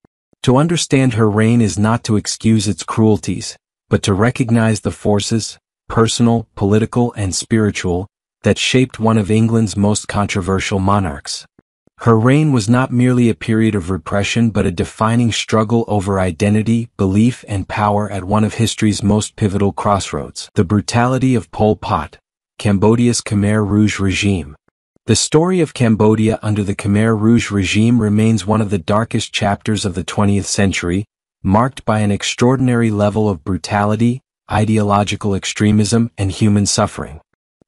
To understand her reign is not to excuse its cruelties, but to recognize the forces, personal, political, and spiritual, that shaped one of England's most controversial monarchs. Her reign was not merely a period of repression but a defining struggle over identity, belief, and power at one of history's most pivotal crossroads. The brutality of Pol Pot, Cambodia's Khmer Rouge regime. The story of Cambodia under the Khmer Rouge regime remains one of the darkest chapters of the 20th century, marked by an extraordinary level of brutality, ideological extremism, and human suffering.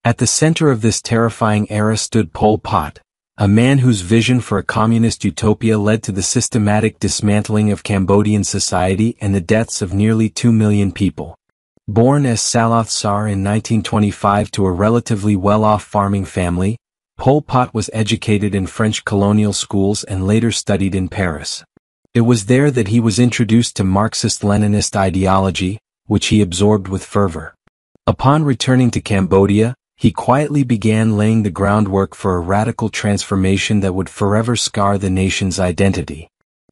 At the center of this terrifying era stood Pol Pot, a man whose vision for a communist utopia led to the systematic dismantling of Cambodian society and the deaths of nearly 2 million people. Born as Saloth Sar in 1925 to a relatively well-off farming family, Pol Pot was educated in French colonial schools and later studied in Paris. It was there that he was introduced to Marxist-Leninist ideology, which he absorbed with fervor. Upon returning to Cambodia, he quietly began laying the groundwork for a radical transformation that would forever scar the nation's identity.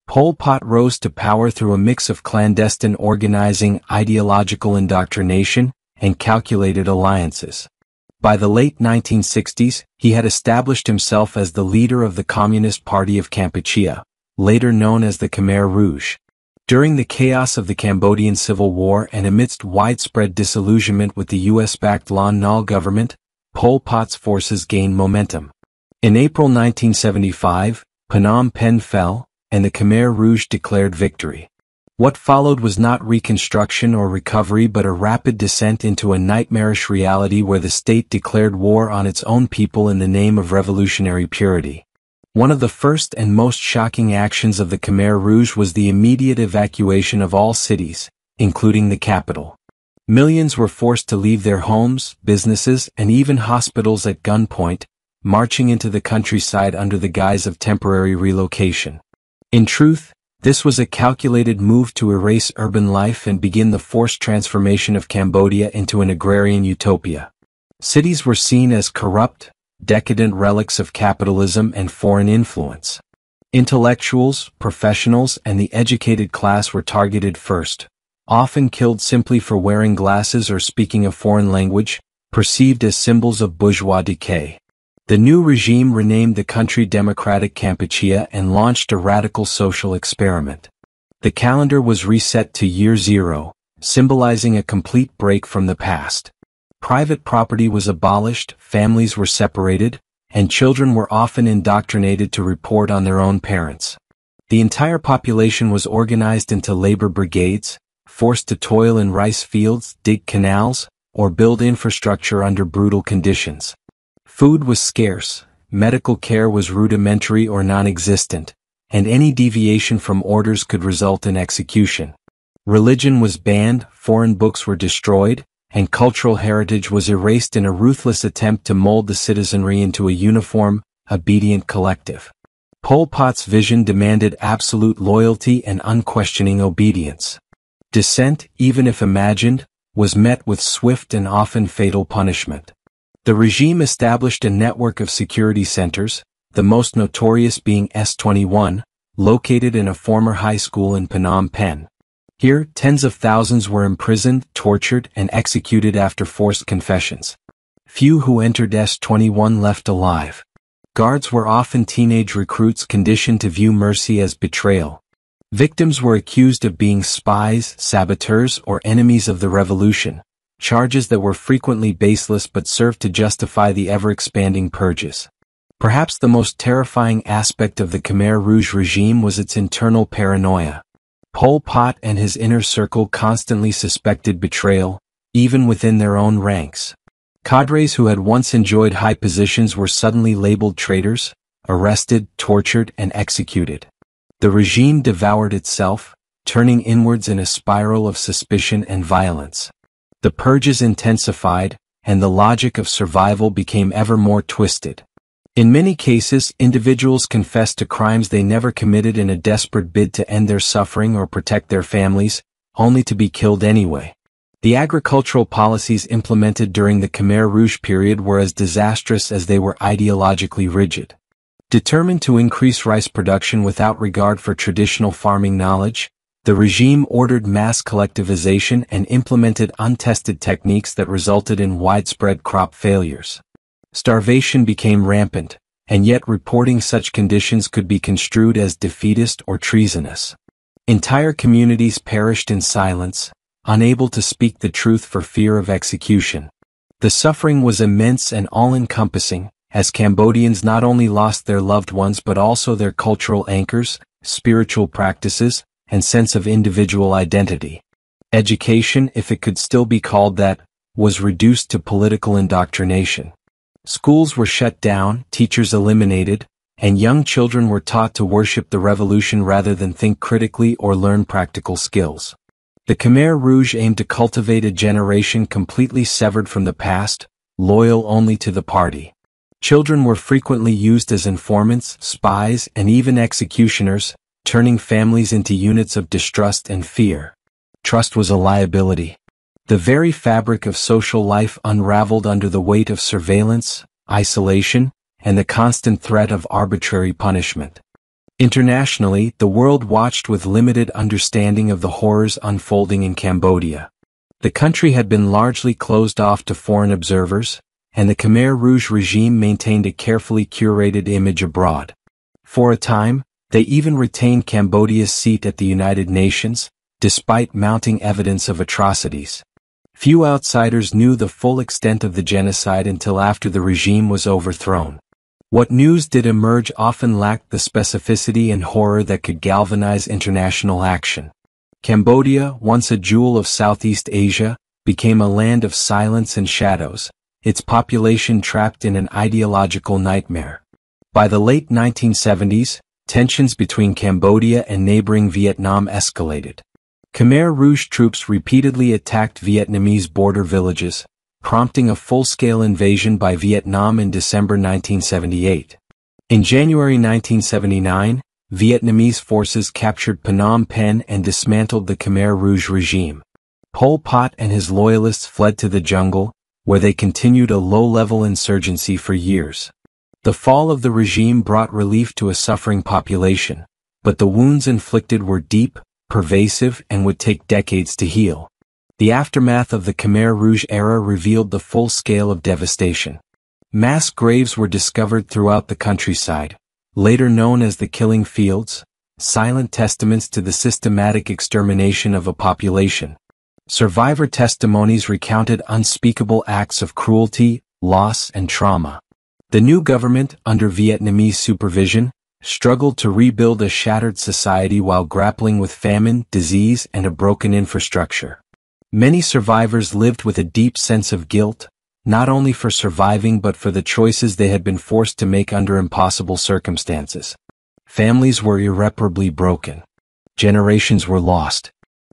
Pol Pot rose to power through a mix of clandestine organizing, ideological indoctrination, and calculated alliances. By the late 1960s, he had established himself as the leader of the Communist Party of Kampuchea, later known as the Khmer Rouge. During the chaos of the Cambodian Civil War and amidst widespread disillusionment with the US-backed Lon Nol government, Pol Pot's forces gained momentum. In April 1975, Phnom Penh fell, and the Khmer Rouge declared victory. What followed was not reconstruction or recovery but a rapid descent into a nightmarish reality where the state declared war on its own people in the name of revolutionary purity. One of the first and most shocking actions of the Khmer Rouge was the immediate evacuation of all cities, including the capital. Millions were forced to leave their homes, businesses, and even hospitals at gunpoint, marching into the countryside under the guise of temporary relocation. In truth, this was a calculated move to erase urban life and begin the forced transformation of Cambodia into an agrarian utopia. Cities were seen as corrupt, decadent relics of capitalism and foreign influence. Intellectuals, professionals, and the educated class were targeted first, often killed simply for wearing glasses or speaking a foreign language, perceived as symbols of bourgeois decay. The new regime renamed the country Democratic Kampuchea and launched a radical social experiment. The calendar was reset to year zero, symbolizing a complete break from the past. Private property was abolished, families were separated, and children were often indoctrinated to report on their own parents. The entire population was organized into labor brigades, forced to toil in rice fields, dig canals, or build infrastructure under brutal conditions. Food was scarce, medical care was rudimentary or non-existent, and any deviation from orders could result in execution. Religion was banned, foreign books were destroyed, and cultural heritage was erased in a ruthless attempt to mold the citizenry into a uniform, obedient collective. Pol Pot's vision demanded absolute loyalty and unquestioning obedience. Dissent, even if imagined, was met with swift and often fatal punishment. The regime established a network of security centers, the most notorious being S21, located in a former high school in Phnom Penh. Here, tens of thousands were imprisoned, tortured, and executed after forced confessions. Few who entered S-21 left alive. Guards were often teenage recruits conditioned to view mercy as betrayal. Victims were accused of being spies, saboteurs, or enemies of the revolution, charges that were frequently baseless but served to justify the ever-expanding purges. Perhaps the most terrifying aspect of the Khmer Rouge regime was its internal paranoia. Pol Pot and his inner circle constantly suspected betrayal, even within their own ranks. Cadres who had once enjoyed high positions were suddenly labeled traitors, arrested, tortured, and executed. The regime devoured itself, turning inwards in a spiral of suspicion and violence. The purges intensified, and the logic of survival became ever more twisted. In many cases, individuals confessed to crimes they never committed in a desperate bid to end their suffering or protect their families, only to be killed anyway. The agricultural policies implemented during the Khmer Rouge period were as disastrous as they were ideologically rigid. Determined to increase rice production without regard for traditional farming knowledge, the regime ordered mass collectivization and implemented untested techniques that resulted in widespread crop failures. Starvation became rampant, and yet reporting such conditions could be construed as defeatist or treasonous. Entire communities perished in silence, unable to speak the truth for fear of execution. The suffering was immense and all-encompassing, as Cambodians not only lost their loved ones but also their cultural anchors, spiritual practices, and sense of individual identity. Education, if it could still be called that, was reduced to political indoctrination. Schools were shut down, teachers eliminated, and young children were taught to worship the revolution rather than think critically or learn practical skills. The Khmer Rouge aimed to cultivate a generation completely severed from the past, loyal only to the party. Children were frequently used as informants, spies, and even executioners, turning families into units of distrust and fear. Trust was a liability. The very fabric of social life unraveled under the weight of surveillance, isolation, and the constant threat of arbitrary punishment. Internationally, the world watched with limited understanding of the horrors unfolding in Cambodia. The country had been largely closed off to foreign observers, and the Khmer Rouge regime maintained a carefully curated image abroad. For a time, they even retained Cambodia's seat at the United Nations, despite mounting evidence of atrocities. Few outsiders knew the full extent of the genocide until after the regime was overthrown. What news did emerge often lacked the specificity and horror that could galvanize international action. Cambodia, once a jewel of Southeast Asia, became a land of silence and shadows, its population trapped in an ideological nightmare. By the late 1970s, tensions between Cambodia and neighboring Vietnam escalated. Khmer Rouge troops repeatedly attacked Vietnamese border villages, prompting a full-scale invasion by Vietnam in December 1978. In January 1979, Vietnamese forces captured Phnom Penh and dismantled the Khmer Rouge regime. Pol Pot and his loyalists fled to the jungle, where they continued a low-level insurgency for years. The fall of the regime brought relief to a suffering population, but the wounds inflicted were deep, pervasive, and would take decades to heal. The aftermath of the Khmer Rouge era revealed the full scale of devastation. Mass graves were discovered throughout the countryside, later known as the Killing Fields, silent testaments to the systematic extermination of a population. Survivor testimonies recounted unspeakable acts of cruelty, loss, and trauma. The new government, under Vietnamese supervision, struggled to rebuild a shattered society while grappling with famine, disease, and a broken infrastructure. Many survivors lived with a deep sense of guilt, not only for surviving but for the choices they had been forced to make under impossible circumstances. Families were irreparably broken. Generations were lost.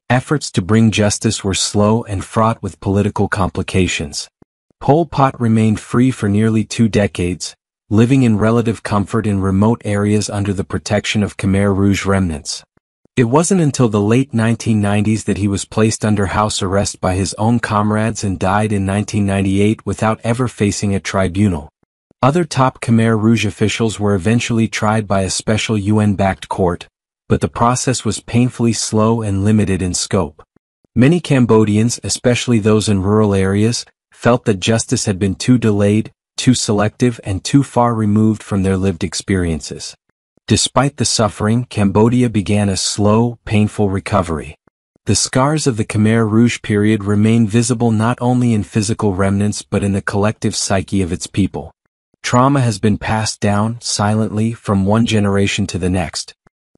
Efforts to bring justice were slow and fraught with political complications. Pol Pot remained free for nearly 2 decades, living in relative comfort in remote areas under the protection of Khmer Rouge remnants. It wasn't until the late 1990s that he was placed under house arrest by his own comrades and died in 1998 without ever facing a tribunal. Other top Khmer Rouge officials were eventually tried by a special UN-backed court, but the process was painfully slow and limited in scope. Many Cambodians, especially those in rural areas, felt that justice had been too delayed, too selective, and too far removed from their lived experiences. Despite the suffering, Cambodia began a slow, painful recovery. The scars of the Khmer Rouge period remain visible not only in physical remnants but in the collective psyche of its people. Trauma has been passed down, silently, from one generation to the next.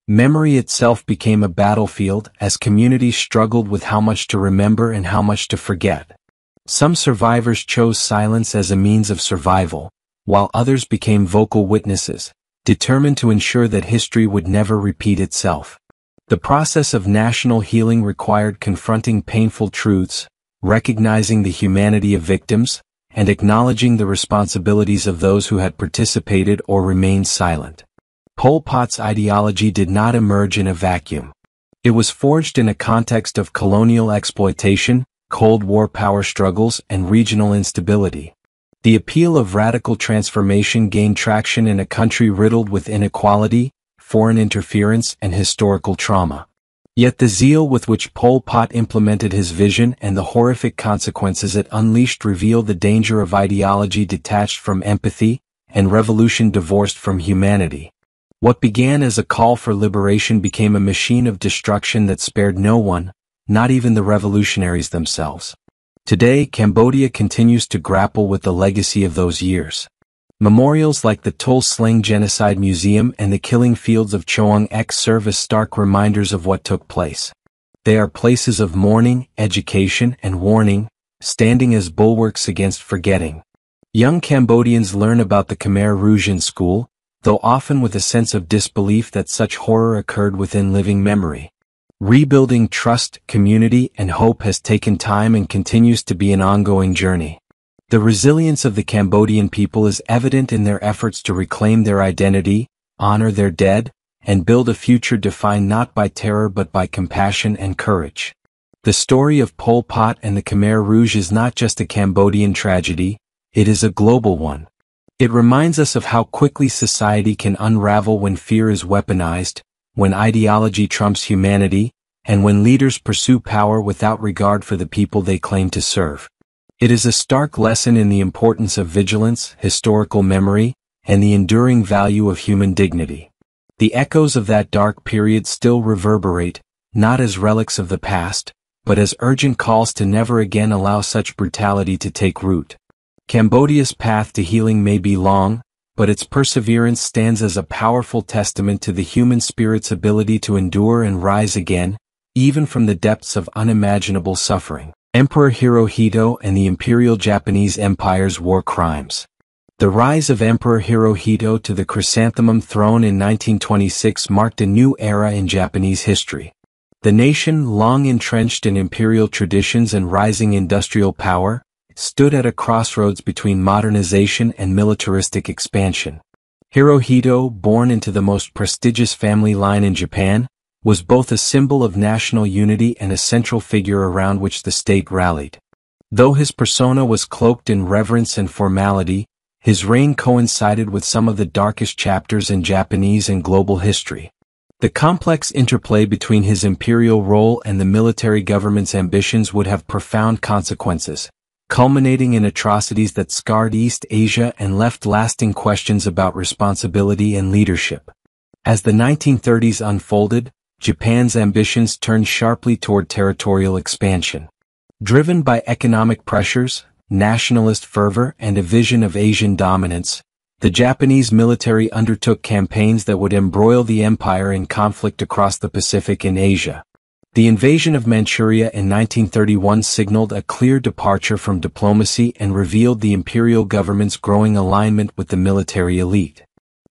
Memory itself became a battlefield as communities struggled with how much to remember and how much to forget. Some survivors chose silence as a means of survival, while others became vocal witnesses, determined to ensure that history would never repeat itself. The process of national healing required confronting painful truths, recognizing the humanity of victims, and acknowledging the responsibilities of those who had participated or remained silent. Pol Pot's ideology did not emerge in a vacuum. It was forged in a context of colonial exploitation, Cold War power struggles, and regional instability. The appeal of radical transformation gained traction in a country riddled with inequality, foreign interference, and historical trauma. Yet the zeal with which Pol Pot implemented his vision and the horrific consequences it unleashed reveal the danger of ideology detached from empathy, and revolution divorced from humanity. What began as a call for liberation became a machine of destruction that spared no one, not even the revolutionaries themselves. Today, Cambodia continues to grapple with the legacy of those years. Memorials like the Tol Sling Genocide Museum and the killing fields of Choang Ek serve as stark reminders of what took place. They are places of mourning, education, and warning, standing as bulwarks against forgetting. Young Cambodians learn about the Khmer Rouge in school, though often with a sense of disbelief that such horror occurred within living memory. Rebuilding trust, community, and hope has taken time and continues to be an ongoing journey. The resilience of the Cambodian people is evident in their efforts to reclaim their identity, honor their dead, and build a future defined not by terror but by compassion and courage. The story of Pol Pot and the Khmer Rouge is not just a Cambodian tragedy, it is a global one. It reminds us of how quickly society can unravel when fear is weaponized, when ideology trumps humanity, and when leaders pursue power without regard for the people they claim to serve. It is a stark lesson in the importance of vigilance, historical memory, and the enduring value of human dignity. The echoes of that dark period still reverberate, not as relics of the past, but as urgent calls to never again allow such brutality to take root. Cambodia's path to healing may be long, but its perseverance stands as a powerful testament to the human spirit's ability to endure and rise again, even from the depths of unimaginable suffering. Emperor Hirohito and the Imperial Japanese Empire's war crimes. The rise of Emperor Hirohito to the chrysanthemum throne in 1926 marked a new era in Japanese history. The nation, long entrenched in imperial traditions and rising industrial power, stood at a crossroads between modernization and militaristic expansion. Hirohito, born into the most prestigious family line in Japan, was both a symbol of national unity and a central figure around which the state rallied. Though his persona was cloaked in reverence and formality, his reign coincided with some of the darkest chapters in Japanese and global history. The complex interplay between his imperial role and the military government's ambitions would have profound consequences, culminating in atrocities that scarred East Asia and left lasting questions about responsibility and leadership. As the 1930s unfolded, Japan's ambitions turned sharply toward territorial expansion. Driven by economic pressures, nationalist fervor, and a vision of Asian dominance, the Japanese military undertook campaigns that would embroil the empire in conflict across the Pacific and Asia. The invasion of Manchuria in 1931 signaled a clear departure from diplomacy and revealed the imperial government's growing alignment with the military elite.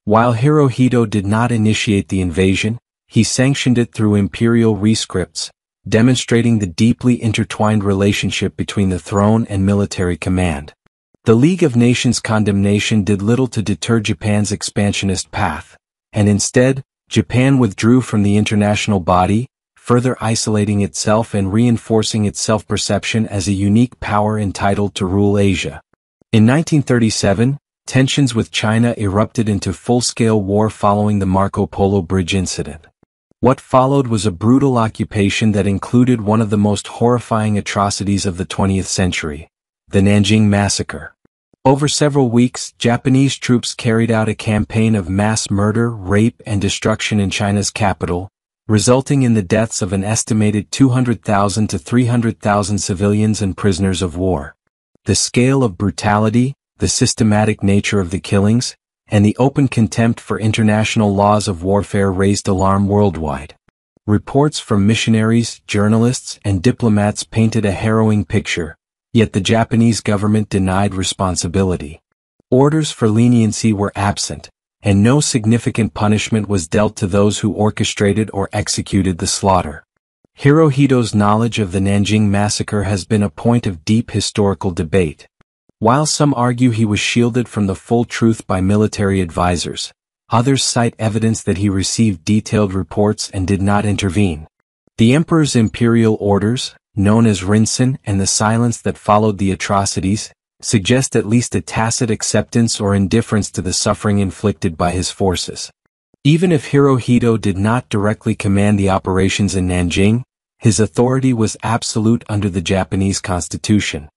While Hirohito did not initiate the invasion, he sanctioned it through imperial rescripts, demonstrating the deeply intertwined relationship between the throne and military command. The League of Nations condemnation did little to deter Japan's expansionist path, and instead, Japan withdrew from the international body, further isolating itself and reinforcing its self-perception as a unique power entitled to rule Asia. In 1937, tensions with China erupted into full-scale war following the Marco Polo Bridge incident. What followed was a brutal occupation that included one of the most horrifying atrocities of the 20th century, the Nanjing Massacre. Over several weeks, Japanese troops carried out a campaign of mass murder, rape, and destruction in China's capital, resulting in the deaths of an estimated 200,000 to 300,000 civilians and prisoners of war. The scale of brutality, the systematic nature of the killings, and the open contempt for international laws of warfare raised alarm worldwide. Reports from missionaries, journalists, and diplomats painted a harrowing picture, yet the Japanese government denied responsibility. Orders for leniency were absent, and no significant punishment was dealt to those who orchestrated or executed the slaughter. Hirohito's knowledge of the Nanjing Massacre has been a point of deep historical debate. While some argue he was shielded from the full truth by military advisors, others cite evidence that he received detailed reports and did not intervene. The emperor's imperial orders, known as Rinsen, and the silence that followed the atrocities, suggest at least a tacit acceptance or indifference to the suffering inflicted by his forces. Even if Hirohito did not directly command the operations in Nanjing, his authority was absolute under the Japanese constitution.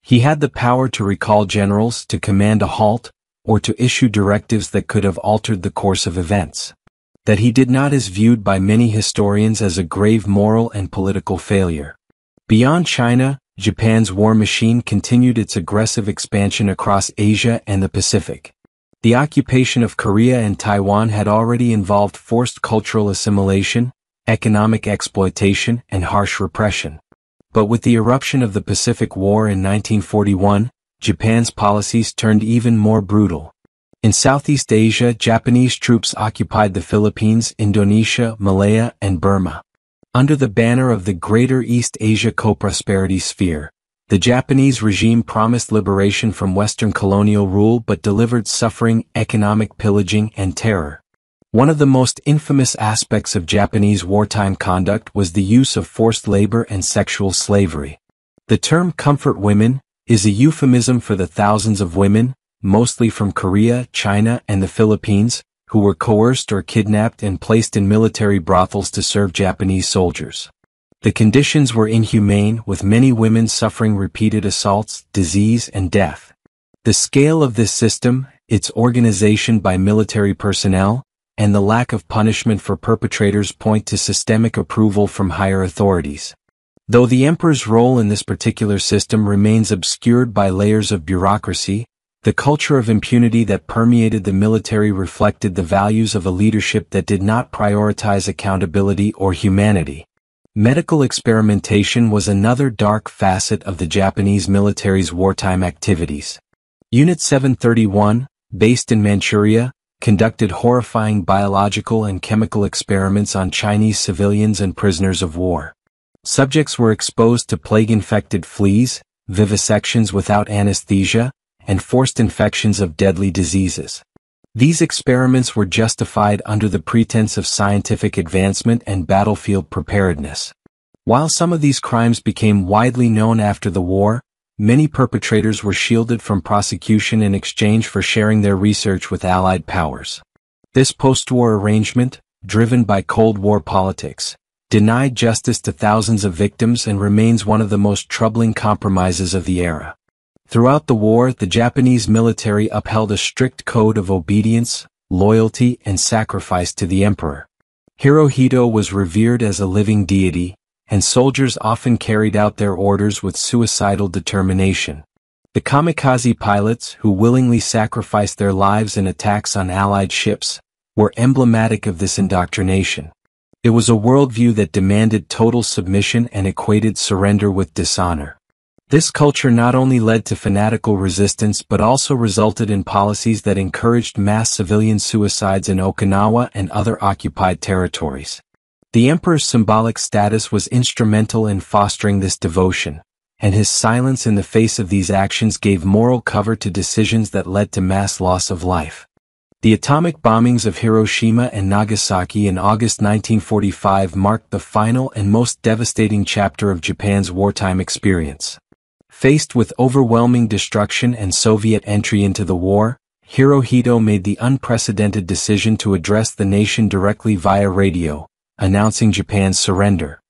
He had the power to recall generals, to command a halt, or to issue directives that could have altered the course of events. That he did not is viewed by many historians as a grave moral and political failure. Beyond China, Japan's war machine continued its aggressive expansion across Asia and the Pacific. The occupation of Korea and Taiwan had already involved forced cultural assimilation, economic exploitation, and harsh repression. But with the eruption of the Pacific War in 1941, Japan's policies turned even more brutal. In Southeast Asia, Japanese troops occupied the Philippines, Indonesia, Malaya, and Burma. Under the banner of the Greater East Asia Co-Prosperity Sphere, the Japanese regime promised liberation from Western colonial rule but delivered suffering, economic pillaging, and terror. One of the most infamous aspects of Japanese wartime conduct was the use of forced labor and sexual slavery. The term comfort women is a euphemism for the thousands of women, mostly from Korea, China, and the Philippines, who were coerced or kidnapped and placed in military brothels to serve Japanese soldiers. The conditions were inhumane, with many women suffering repeated assaults, disease, and death. The scale of this system, its organization by military personnel, and the lack of punishment for perpetrators point to systemic approval from higher authorities. Though the emperor's role in this particular system remains obscured by layers of bureaucracy, the culture of impunity that permeated the military reflected the values of a leadership that did not prioritize accountability or humanity. Medical experimentation was another dark facet of the Japanese military's wartime activities. Unit 731, based in Manchuria, conducted horrifying biological and chemical experiments on Chinese civilians and prisoners of war. Subjects were exposed to plague-infected fleas, vivisections without anesthesia, and forced infections of deadly diseases. These experiments were justified under the pretense of scientific advancement and battlefield preparedness. While some of these crimes became widely known after the war, many perpetrators were shielded from prosecution in exchange for sharing their research with Allied powers. This post-war arrangement, driven by Cold War politics, denied justice to thousands of victims and remains one of the most troubling compromises of the era. Throughout the war, the Japanese military upheld a strict code of obedience, loyalty, and sacrifice to the emperor. Hirohito was revered as a living deity, and soldiers often carried out their orders with suicidal determination. The kamikaze pilots, who willingly sacrificed their lives in attacks on Allied ships, were emblematic of this indoctrination. It was a worldview that demanded total submission and equated surrender with dishonor. This culture not only led to fanatical resistance but also resulted in policies that encouraged mass civilian suicides in Okinawa and other occupied territories. The emperor's symbolic status was instrumental in fostering this devotion, and his silence in the face of these actions gave moral cover to decisions that led to mass loss of life. The atomic bombings of Hiroshima and Nagasaki in August 1945 marked the final and most devastating chapter of Japan's wartime experience. Faced with overwhelming destruction and Soviet entry into the war, Hirohito made the unprecedented decision to address the nation directly via radio, announcing Japan's surrender.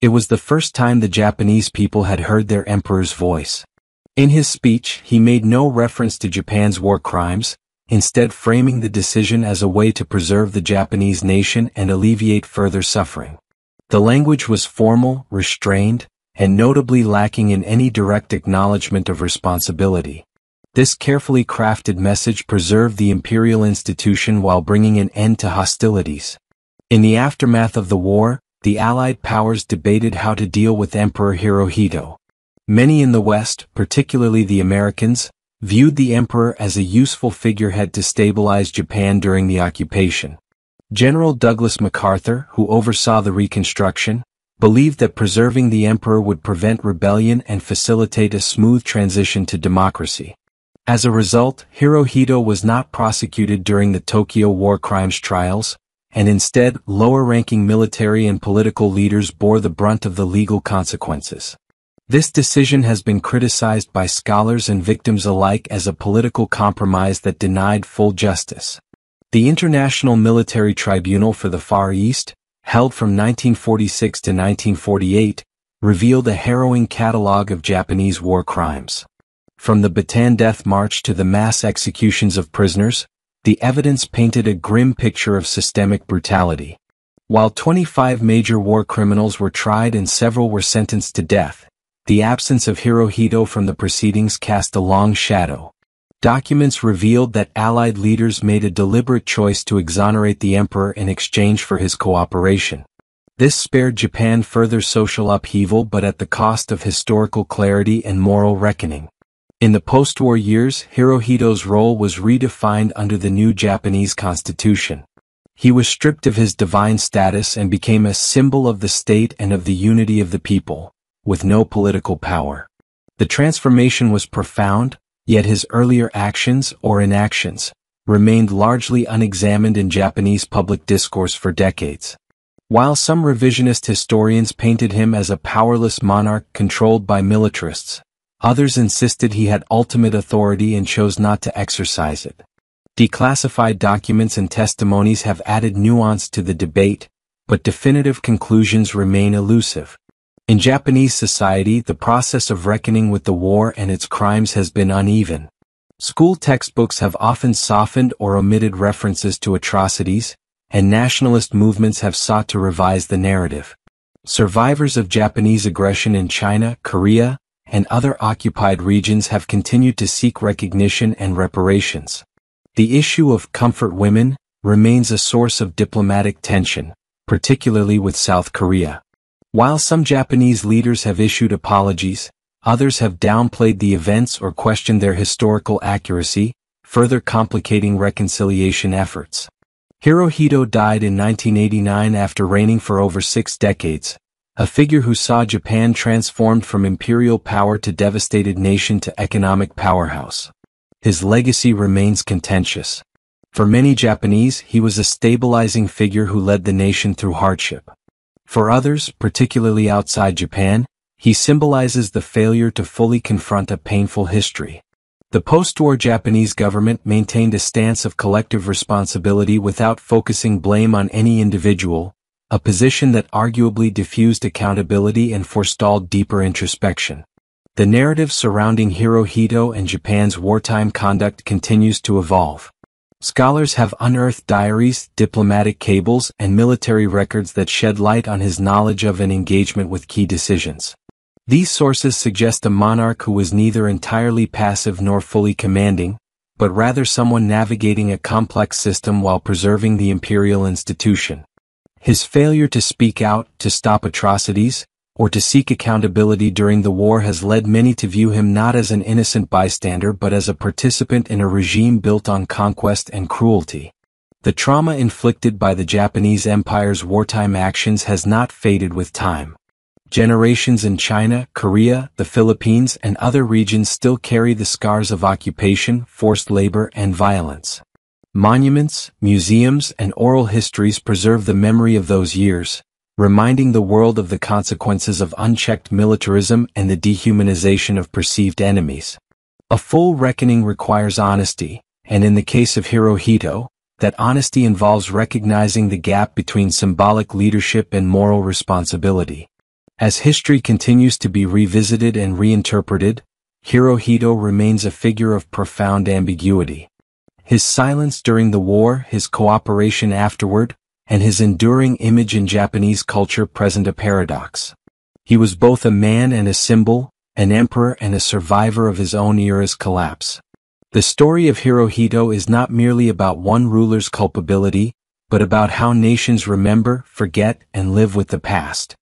It was the first time the Japanese people had heard their emperor's voice. In his speech, he made no reference to Japan's war crimes, instead framing the decision as a way to preserve the Japanese nation and alleviate further suffering. The language was formal, restrained, and notably lacking in any direct acknowledgement of responsibility. This carefully crafted message preserved the imperial institution while bringing an end to hostilities. In the aftermath of the war, the Allied powers debated how to deal with Emperor Hirohito. Many in the West, particularly the Americans, viewed the emperor as a useful figurehead to stabilize Japan during the occupation. General Douglas MacArthur, who oversaw the reconstruction, believed that preserving the emperor would prevent rebellion and facilitate a smooth transition to democracy. As a result, Hirohito was not prosecuted during the Tokyo war crimes trials, and instead, lower-ranking military and political leaders bore the brunt of the legal consequences. This decision has been criticized by scholars and victims alike as a political compromise that denied full justice. The International Military Tribunal for the Far East, held from 1946 to 1948, revealed a harrowing catalogue of Japanese war crimes. From the Bataan Death March to the mass executions of prisoners, the evidence painted a grim picture of systemic brutality. While 25 major war criminals were tried and several were sentenced to death, the absence of Hirohito from the proceedings cast a long shadow. Documents revealed that Allied leaders made a deliberate choice to exonerate the emperor in exchange for his cooperation. This spared Japan further social upheaval but at the cost of historical clarity and moral reckoning. In the post-war years, Hirohito's role was redefined under the new Japanese constitution. He was stripped of his divine status and became a symbol of the state and of the unity of the people, with no political power. The transformation was profound, yet his earlier actions or inactions remained largely unexamined in Japanese public discourse for decades. While some revisionist historians painted him as a powerless monarch controlled by militarists, others insisted he had ultimate authority and chose not to exercise it. Declassified documents and testimonies have added nuance to the debate, but definitive conclusions remain elusive. In Japanese society, the process of reckoning with the war and its crimes has been uneven. School textbooks have often softened or omitted references to atrocities, and nationalist movements have sought to revise the narrative. Survivors of Japanese aggression in China, Korea, and other occupied regions have continued to seek recognition and reparations. The issue of comfort women remains a source of diplomatic tension, particularly with South Korea. While some Japanese leaders have issued apologies, others have downplayed the events or questioned their historical accuracy, further complicating reconciliation efforts. Hirohito died in 1989 after reigning for over 6 decades, a figure who saw Japan transformed from imperial power to devastated nation to economic powerhouse. His legacy remains contentious. For many Japanese, he was a stabilizing figure who led the nation through hardship. For others, particularly outside Japan, he symbolizes the failure to fully confront a painful history. The post-war Japanese government maintained a stance of collective responsibility without focusing blame on any individual, a position that arguably diffused accountability and forestalled deeper introspection. The narrative surrounding Hirohito and Japan's wartime conduct continues to evolve. Scholars have unearthed diaries, diplomatic cables, and military records that shed light on his knowledge of and engagement with key decisions. These sources suggest a monarch who was neither entirely passive nor fully commanding, but rather someone navigating a complex system while preserving the imperial institution. His failure to speak out, to stop atrocities, or to seek accountability during the war has led many to view him not as an innocent bystander but as a participant in a regime built on conquest and cruelty. The trauma inflicted by the Japanese Empire's wartime actions has not faded with time. Generations in China, Korea, the Philippines, and other regions still carry the scars of occupation, forced labor, and violence. Monuments, museums, and oral histories preserve the memory of those years, reminding the world of the consequences of unchecked militarism and the dehumanization of perceived enemies. A full reckoning requires honesty, and in the case of Hirohito, that honesty involves recognizing the gap between symbolic leadership and moral responsibility. As history continues to be revisited and reinterpreted, Hirohito remains a figure of profound ambiguity. His silence during the war, his cooperation afterward, and his enduring image in Japanese culture present a paradox. He was both a man and a symbol, an emperor and a survivor of his own era's collapse. The story of Hirohito is not merely about one ruler's culpability, but about how nations remember, forget, and live with the past.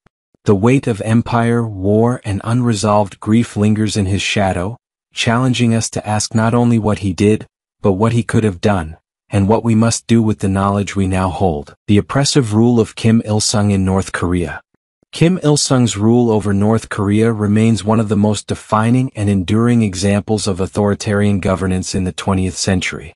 The weight of empire, war, and unresolved grief lingers in his shadow, challenging us to ask not only what he did, but what he could have done, and what we must do with the knowledge we now hold. The oppressive rule of Kim Il-sung in North Korea. Kim Il-sung's rule over North Korea remains one of the most defining and enduring examples of authoritarian governance in the 20th century.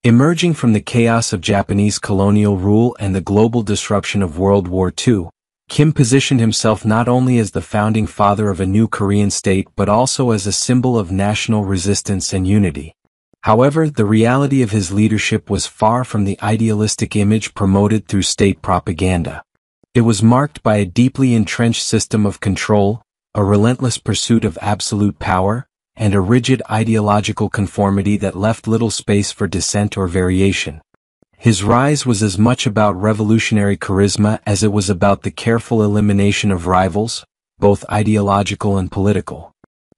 Emerging from the chaos of Japanese colonial rule and the global disruption of World War II, Kim positioned himself not only as the founding father of a new Korean state but also as a symbol of national resistance and unity. However, the reality of his leadership was far from the idealistic image promoted through state propaganda. It was marked by a deeply entrenched system of control, a relentless pursuit of absolute power, and a rigid ideological conformity that left little space for dissent or variation. His rise was as much about revolutionary charisma as it was about the careful elimination of rivals, both ideological and political.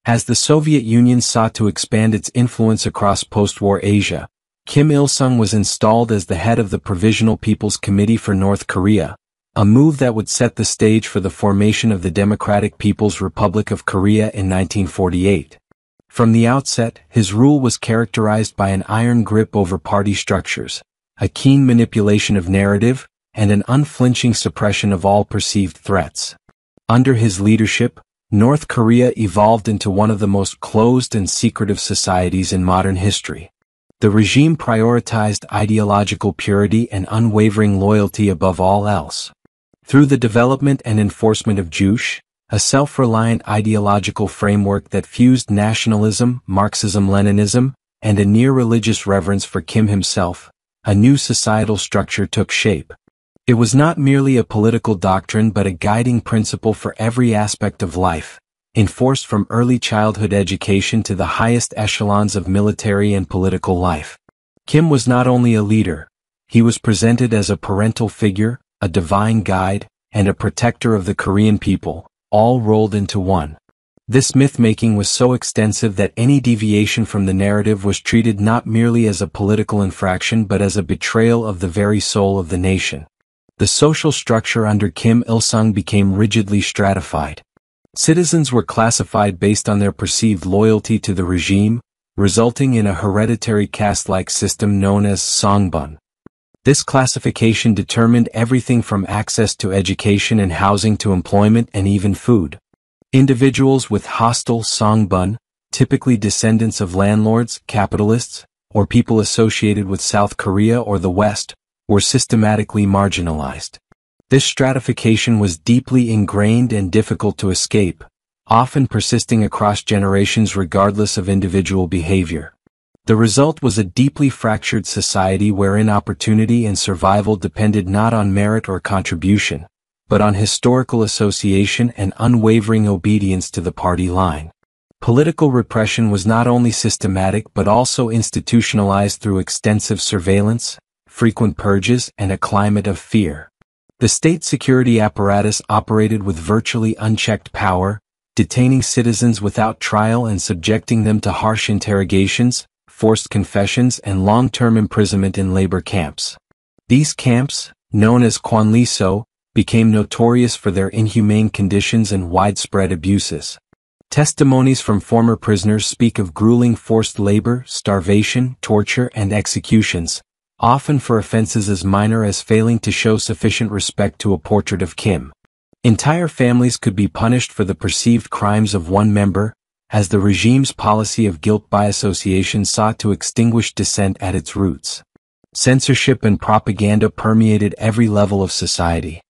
As the Soviet Union sought to expand its influence across post-war Asia, Kim Il-sung was installed as the head of the Provisional People's Committee for North Korea, a move that would set the stage for the formation of the Democratic People's Republic of Korea in 1948. From the outset, his rule was characterized by an iron grip over party structures, a keen manipulation of narrative, and an unflinching suppression of all perceived threats. Under his leadership, North Korea evolved into one of the most closed and secretive societies in modern history. The regime prioritized ideological purity and unwavering loyalty above all else. Through the development and enforcement of Juche, a self-reliant ideological framework that fused nationalism, Marxism-Leninism, and a near-religious reverence for Kim himself, a new societal structure took shape. It was not merely a political doctrine but a guiding principle for every aspect of life, enforced from early childhood education to the highest echelons of military and political life. Kim was not only a leader, he was presented as a parental figure, a divine guide, and a protector of the Korean people, all rolled into one. This myth-making was so extensive that any deviation from the narrative was treated not merely as a political infraction but as a betrayal of the very soul of the nation. The social structure under Kim Il-sung became rigidly stratified. Citizens were classified based on their perceived loyalty to the regime, resulting in a hereditary caste-like system known as songbun. This classification determined everything from access to education and housing to employment and even food. Individuals with hostile songbun, typically descendants of landlords, capitalists, or people associated with South Korea or the West, were systematically marginalized. This stratification was deeply ingrained and difficult to escape, often persisting across generations regardless of individual behavior. The result was a deeply fractured society wherein opportunity and survival depended not on merit or contribution, but on historical association and unwavering obedience to the party line. Political repression was not only systematic but also institutionalized through extensive surveillance, frequent purges, and a climate of fear. The state security apparatus operated with virtually unchecked power, detaining citizens without trial and subjecting them to harsh interrogations, forced confessions, and long-term imprisonment in labor camps. These camps, known as kwanliso, became notorious for their inhumane conditions and widespread abuses. Testimonies from former prisoners speak of grueling forced labor, starvation, torture, and executions, often for offenses as minor as failing to show sufficient respect to a portrait of Kim. Entire families could be punished for the perceived crimes of one member, as the regime's policy of guilt by association sought to extinguish dissent at its roots. Censorship and propaganda permeated every level of society.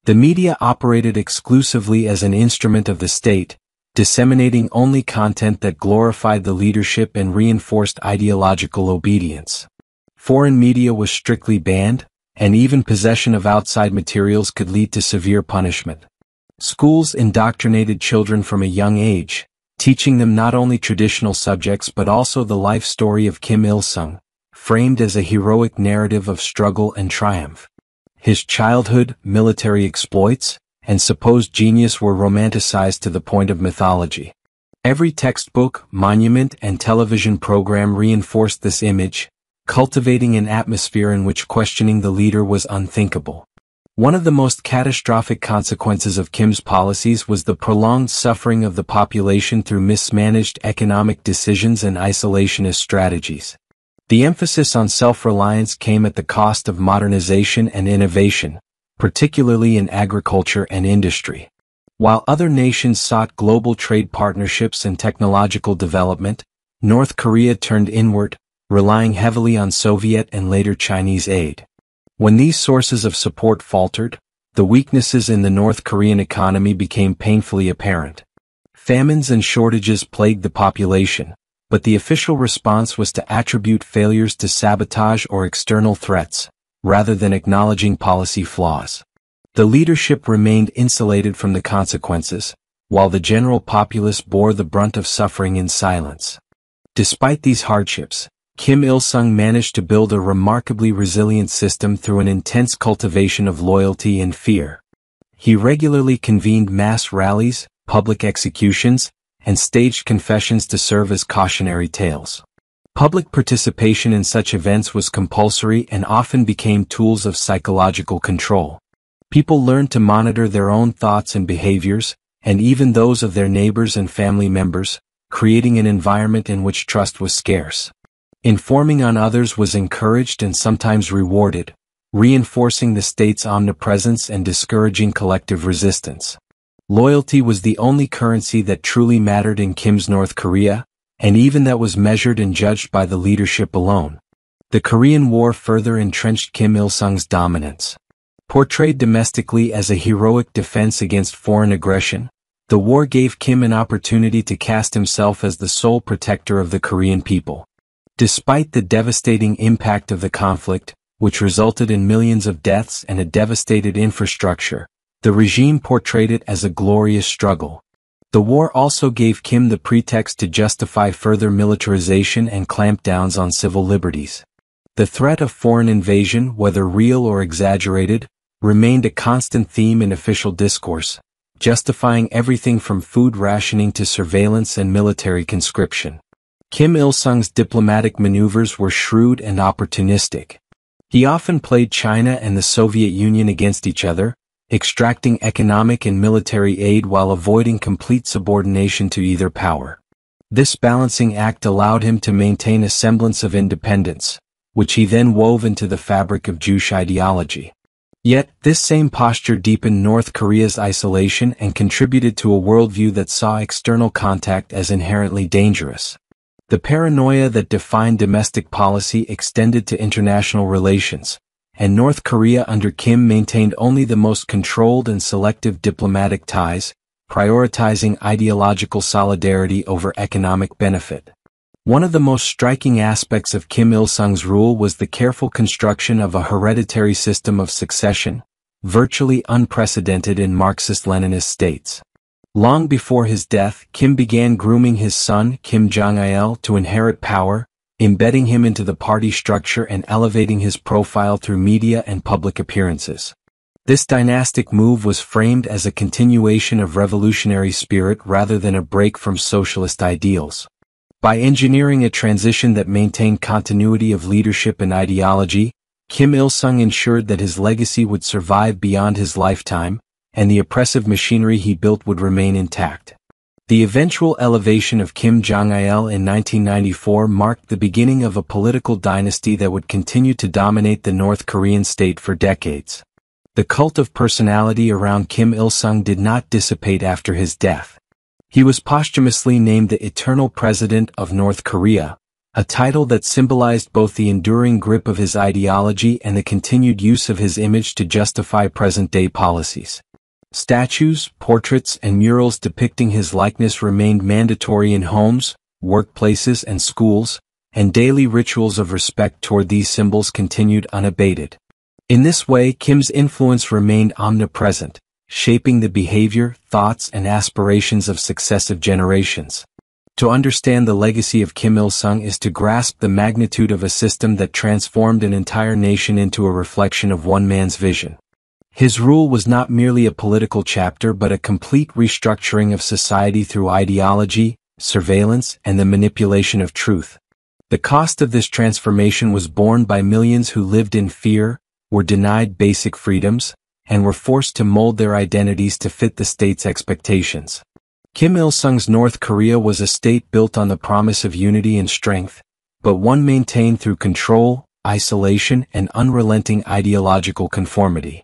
The media operated exclusively as an instrument of the state, disseminating only content that glorified the leadership and reinforced ideological obedience. Foreign media was strictly banned, and even possession of outside materials could lead to severe punishment. Schools indoctrinated children from a young age, teaching them not only traditional subjects but also the life story of Kim Il-sung, framed as a heroic narrative of struggle and triumph. His childhood, military exploits, and supposed genius were romanticized to the point of mythology. Every textbook, monument, and television program reinforced this image, cultivating an atmosphere in which questioning the leader was unthinkable. One of the most catastrophic consequences of Kim's policies was the prolonged suffering of the population through mismanaged economic decisions and isolationist strategies. The emphasis on self-reliance came at the cost of modernization and innovation, particularly in agriculture and industry. While other nations sought global trade partnerships and technological development, North Korea turned inward, relying heavily on Soviet and later Chinese aid. When these sources of support faltered, the weaknesses in the North Korean economy became painfully apparent. Famines and shortages plagued the population, but the official response was to attribute failures to sabotage or external threats, rather than acknowledging policy flaws. The leadership remained insulated from the consequences, while the general populace bore the brunt of suffering in silence. Despite these hardships, Kim Il-sung managed to build a remarkably resilient system through an intense cultivation of loyalty and fear. He regularly convened mass rallies, public executions, and staged confessions to serve as cautionary tales. Public participation in such events was compulsory and often became tools of psychological control. People learned to monitor their own thoughts and behaviors, and even those of their neighbors and family members, creating an environment in which trust was scarce. Informing on others was encouraged and sometimes rewarded, reinforcing the state's omnipresence and discouraging collective resistance. Loyalty was the only currency that truly mattered in Kim's North Korea, and even that was measured and judged by the leadership alone. The Korean War further entrenched Kim Il-sung's dominance. Portrayed domestically as a heroic defense against foreign aggression, the war gave Kim an opportunity to cast himself as the sole protector of the Korean people. Despite the devastating impact of the conflict, which resulted in millions of deaths and a devastated infrastructure, the regime portrayed it as a glorious struggle. The war also gave Kim the pretext to justify further militarization and clampdowns on civil liberties. The threat of foreign invasion, whether real or exaggerated, remained a constant theme in official discourse, justifying everything from food rationing to surveillance and military conscription. Kim Il-sung's diplomatic maneuvers were shrewd and opportunistic. He often played China and the Soviet Union against each other, extracting economic and military aid while avoiding complete subordination to either power. This balancing act allowed him to maintain a semblance of independence, which he then wove into the fabric of Jewish ideology. Yet, this same posture deepened North Korea's isolation and contributed to a worldview that saw external contact as inherently dangerous. The paranoia that defined domestic policy extended to international relations, and North Korea under Kim maintained only the most controlled and selective diplomatic ties, prioritizing ideological solidarity over economic benefit. One of the most striking aspects of Kim Il-sung's rule was the careful construction of a hereditary system of succession, virtually unprecedented in Marxist-Leninist states. Long before his death, Kim began grooming his son, Kim Jong-il, to inherit power, embedding him into the party structure and elevating his profile through media and public appearances. This dynastic move was framed as a continuation of revolutionary spirit rather than a break from socialist ideals. By engineering a transition that maintained continuity of leadership and ideology, Kim Il-sung ensured that his legacy would survive beyond his lifetime, and the oppressive machinery he built would remain intact. The eventual elevation of Kim Jong-il in 1994 marked the beginning of a political dynasty that would continue to dominate the North Korean state for decades. The cult of personality around Kim Il-sung did not dissipate after his death. He was posthumously named the Eternal President of North Korea, a title that symbolized both the enduring grip of his ideology and the continued use of his image to justify present-day policies. Statues, portraits, and murals depicting his likeness remained mandatory in homes, workplaces, and schools, and daily rituals of respect toward these symbols continued unabated. In this way, Kim's influence remained omnipresent, shaping the behavior, thoughts, and aspirations of successive generations. To understand the legacy of Kim Il-sung is to grasp the magnitude of a system that transformed an entire nation into a reflection of one man's vision. His rule was not merely a political chapter but a complete restructuring of society through ideology, surveillance, and the manipulation of truth. The cost of this transformation was borne by millions who lived in fear, were denied basic freedoms, and were forced to mold their identities to fit the state's expectations. Kim Il-sung's North Korea was a state built on the promise of unity and strength, but one maintained through control, isolation, and unrelenting ideological conformity.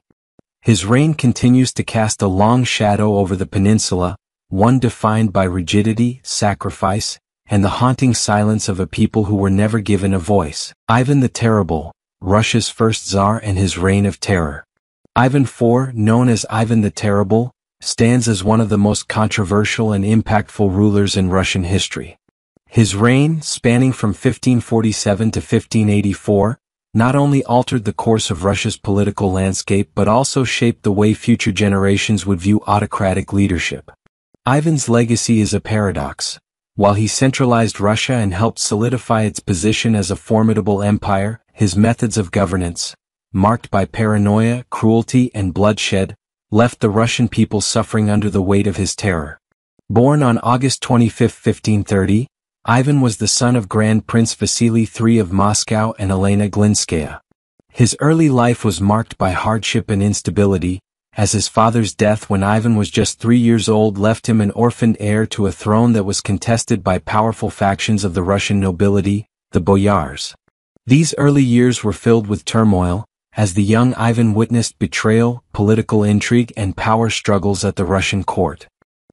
His reign continues to cast a long shadow over the peninsula, one defined by rigidity, sacrifice, and the haunting silence of a people who were never given a voice. Ivan the Terrible, Russia's first Tsar and his reign of terror. Ivan IV, known as Ivan the Terrible, stands as one of the most controversial and impactful rulers in Russian history. His reign, spanning from 1547 to 1584, not only altered the course of Russia's political landscape but also shaped the way future generations would view autocratic leadership. Ivan's legacy is a paradox. While he centralized Russia and helped solidify its position as a formidable empire, his methods of governance, marked by paranoia, cruelty, and bloodshed, left the Russian people suffering under the weight of his terror. Born on August 25, 1530, Ivan was the son of Grand Prince Vasily III of Moscow and Elena Glinskaya. His early life was marked by hardship and instability, as his father's death when Ivan was just 3 years old left him an orphaned heir to a throne that was contested by powerful factions of the Russian nobility, the boyars. These early years were filled with turmoil, as the young Ivan witnessed betrayal, political intrigue, and power struggles at the Russian court.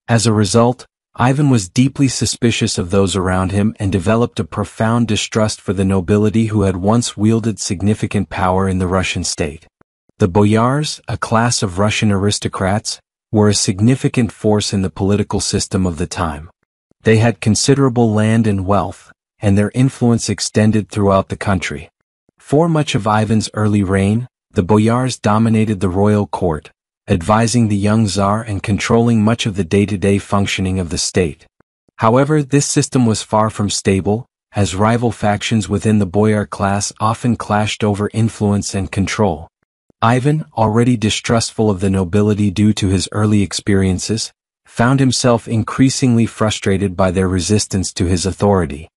As a result, Ivan was deeply suspicious of those around him and developed a profound distrust for the nobility who had once wielded significant power in the Russian state. The boyars, a class of Russian aristocrats, were a significant force in the political system of the time. They had considerable land and wealth, and their influence extended throughout the country. For much of Ivan's early reign, the boyars dominated the royal court, advising the young Tsar and controlling much of the day-to-day functioning of the state. However, this system was far from stable, as rival factions within the boyar class often clashed over influence and control. Ivan, already distrustful of the nobility due to his early experiences, found himself increasingly frustrated by their resistance to his authority.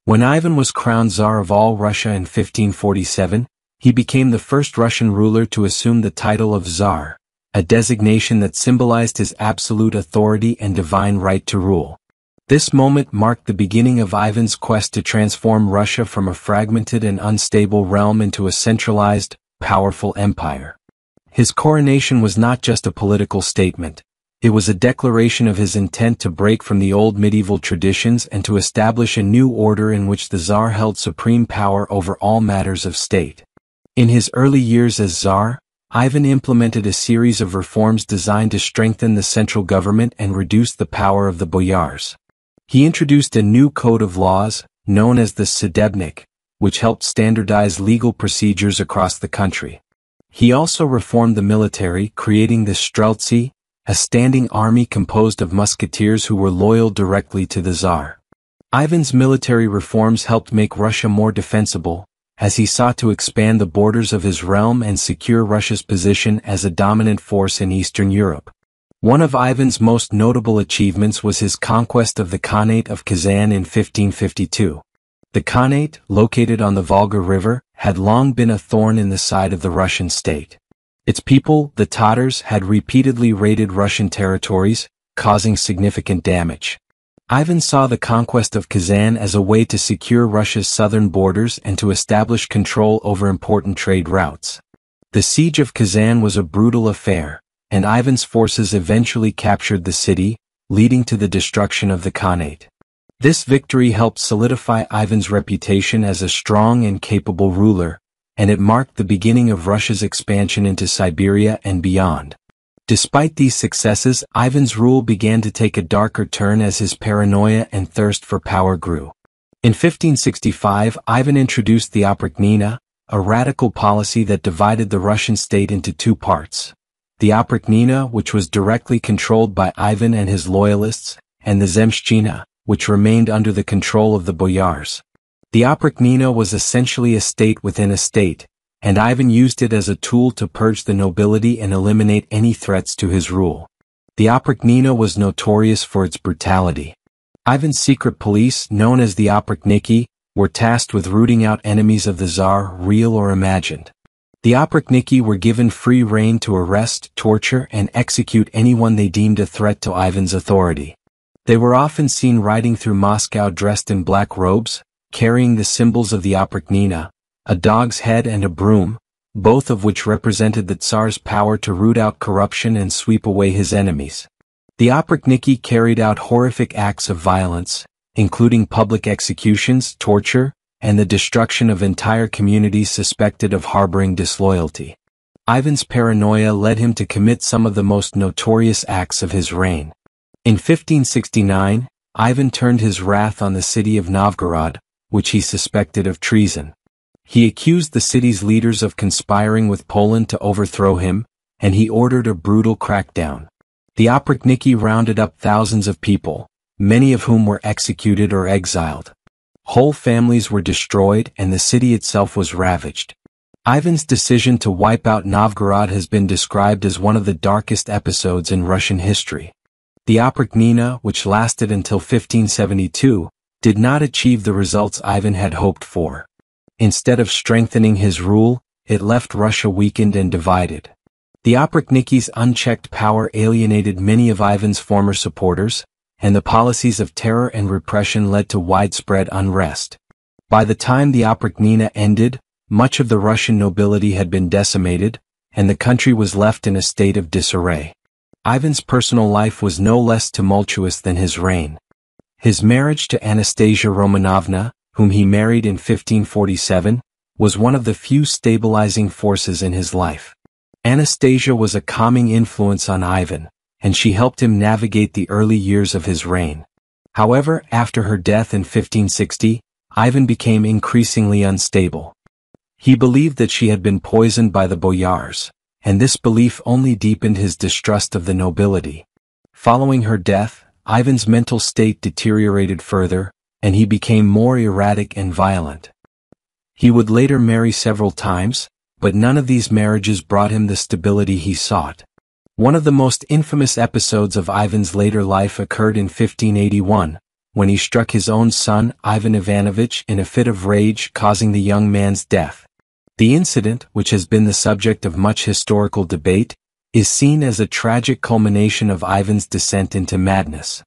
When Ivan was crowned Tsar of all Russia in 1547, he became the first Russian ruler to assume the title of Tsar, a designation that symbolized his absolute authority and divine right to rule. This moment marked the beginning of Ivan's quest to transform Russia from a fragmented and unstable realm into a centralized, powerful empire. His coronation was not just a political statement. It was a declaration of his intent to break from the old medieval traditions and to establish a new order in which the Tsar held supreme power over all matters of state. In his early years as Tsar, Ivan implemented a series of reforms designed to strengthen the central government and reduce the power of the boyars. He introduced a new code of laws, known as the Sudebnik, which helped standardize legal procedures across the country. He also reformed the military, creating the Streltsy, a standing army composed of musketeers who were loyal directly to the Tsar. Ivan's military reforms helped make Russia more defensible, as he sought to expand the borders of his realm and secure Russia's position as a dominant force in Eastern Europe. One of Ivan's most notable achievements was his conquest of the Khanate of Kazan in 1552. The Khanate, located on the Volga River, had long been a thorn in the side of the Russian state. Its people, the Tatars, had repeatedly raided Russian territories, causing significant damage. Ivan saw the conquest of Kazan as a way to secure Russia's southern borders and to establish control over important trade routes. The siege of Kazan was a brutal affair, and Ivan's forces eventually captured the city, leading to the destruction of the Khanate. This victory helped solidify Ivan's reputation as a strong and capable ruler, and it marked the beginning of Russia's expansion into Siberia and beyond. Despite these successes, Ivan's rule began to take a darker turn as his paranoia and thirst for power grew. In 1565, Ivan introduced the oprichnina, a radical policy that divided the Russian state into two parts. The oprichnina, which was directly controlled by Ivan and his loyalists, and the zemshchina, which remained under the control of the boyars. The oprichnina was essentially a state within a state, and Ivan used it as a tool to purge the nobility and eliminate any threats to his rule. The oprichnina was notorious for its brutality. Ivan's secret police, known as the oprichniki, were tasked with rooting out enemies of the Tsar, real or imagined. The oprichniki were given free rein to arrest, torture, and execute anyone they deemed a threat to Ivan's authority. They were often seen riding through Moscow dressed in black robes, carrying the symbols of the oprichnina, a dog's head and a broom, both of which represented the Tsar's power to root out corruption and sweep away his enemies. The oprichniki carried out horrific acts of violence, including public executions, torture, and the destruction of entire communities suspected of harboring disloyalty. Ivan's paranoia led him to commit some of the most notorious acts of his reign. In 1569, Ivan turned his wrath on the city of Novgorod, which he suspected of treason. He accused the city's leaders of conspiring with Poland to overthrow him, and he ordered a brutal crackdown. The oprichniki rounded up thousands of people, many of whom were executed or exiled. Whole families were destroyed and the city itself was ravaged. Ivan's decision to wipe out Novgorod has been described as one of the darkest episodes in Russian history. The oprichnina, which lasted until 1572, did not achieve the results Ivan had hoped for. Instead of strengthening his rule, it left Russia weakened and divided. The oprichniki's unchecked power alienated many of Ivan's former supporters, and the policies of terror and repression led to widespread unrest. By the time the oprichnina ended, much of the Russian nobility had been decimated, and the country was left in a state of disarray. Ivan's personal life was no less tumultuous than his reign. His marriage to Anastasia Romanovna, whom he married in 1547, was one of the few stabilizing forces in his life. Anastasia was a calming influence on Ivan, and she helped him navigate the early years of his reign. However, after her death in 1560, Ivan became increasingly unstable. He believed that she had been poisoned by the boyars, and this belief only deepened his distrust of the nobility. Following her death, Ivan's mental state deteriorated further, and he became more erratic and violent. He would later marry several times, but none of these marriages brought him the stability he sought. One of the most infamous episodes of Ivan's later life occurred in 1581, when he struck his own son, Ivan Ivanovich, in a fit of rage, causing the young man's death. The incident, which has been the subject of much historical debate, is seen as a tragic culmination of Ivan's descent into madness.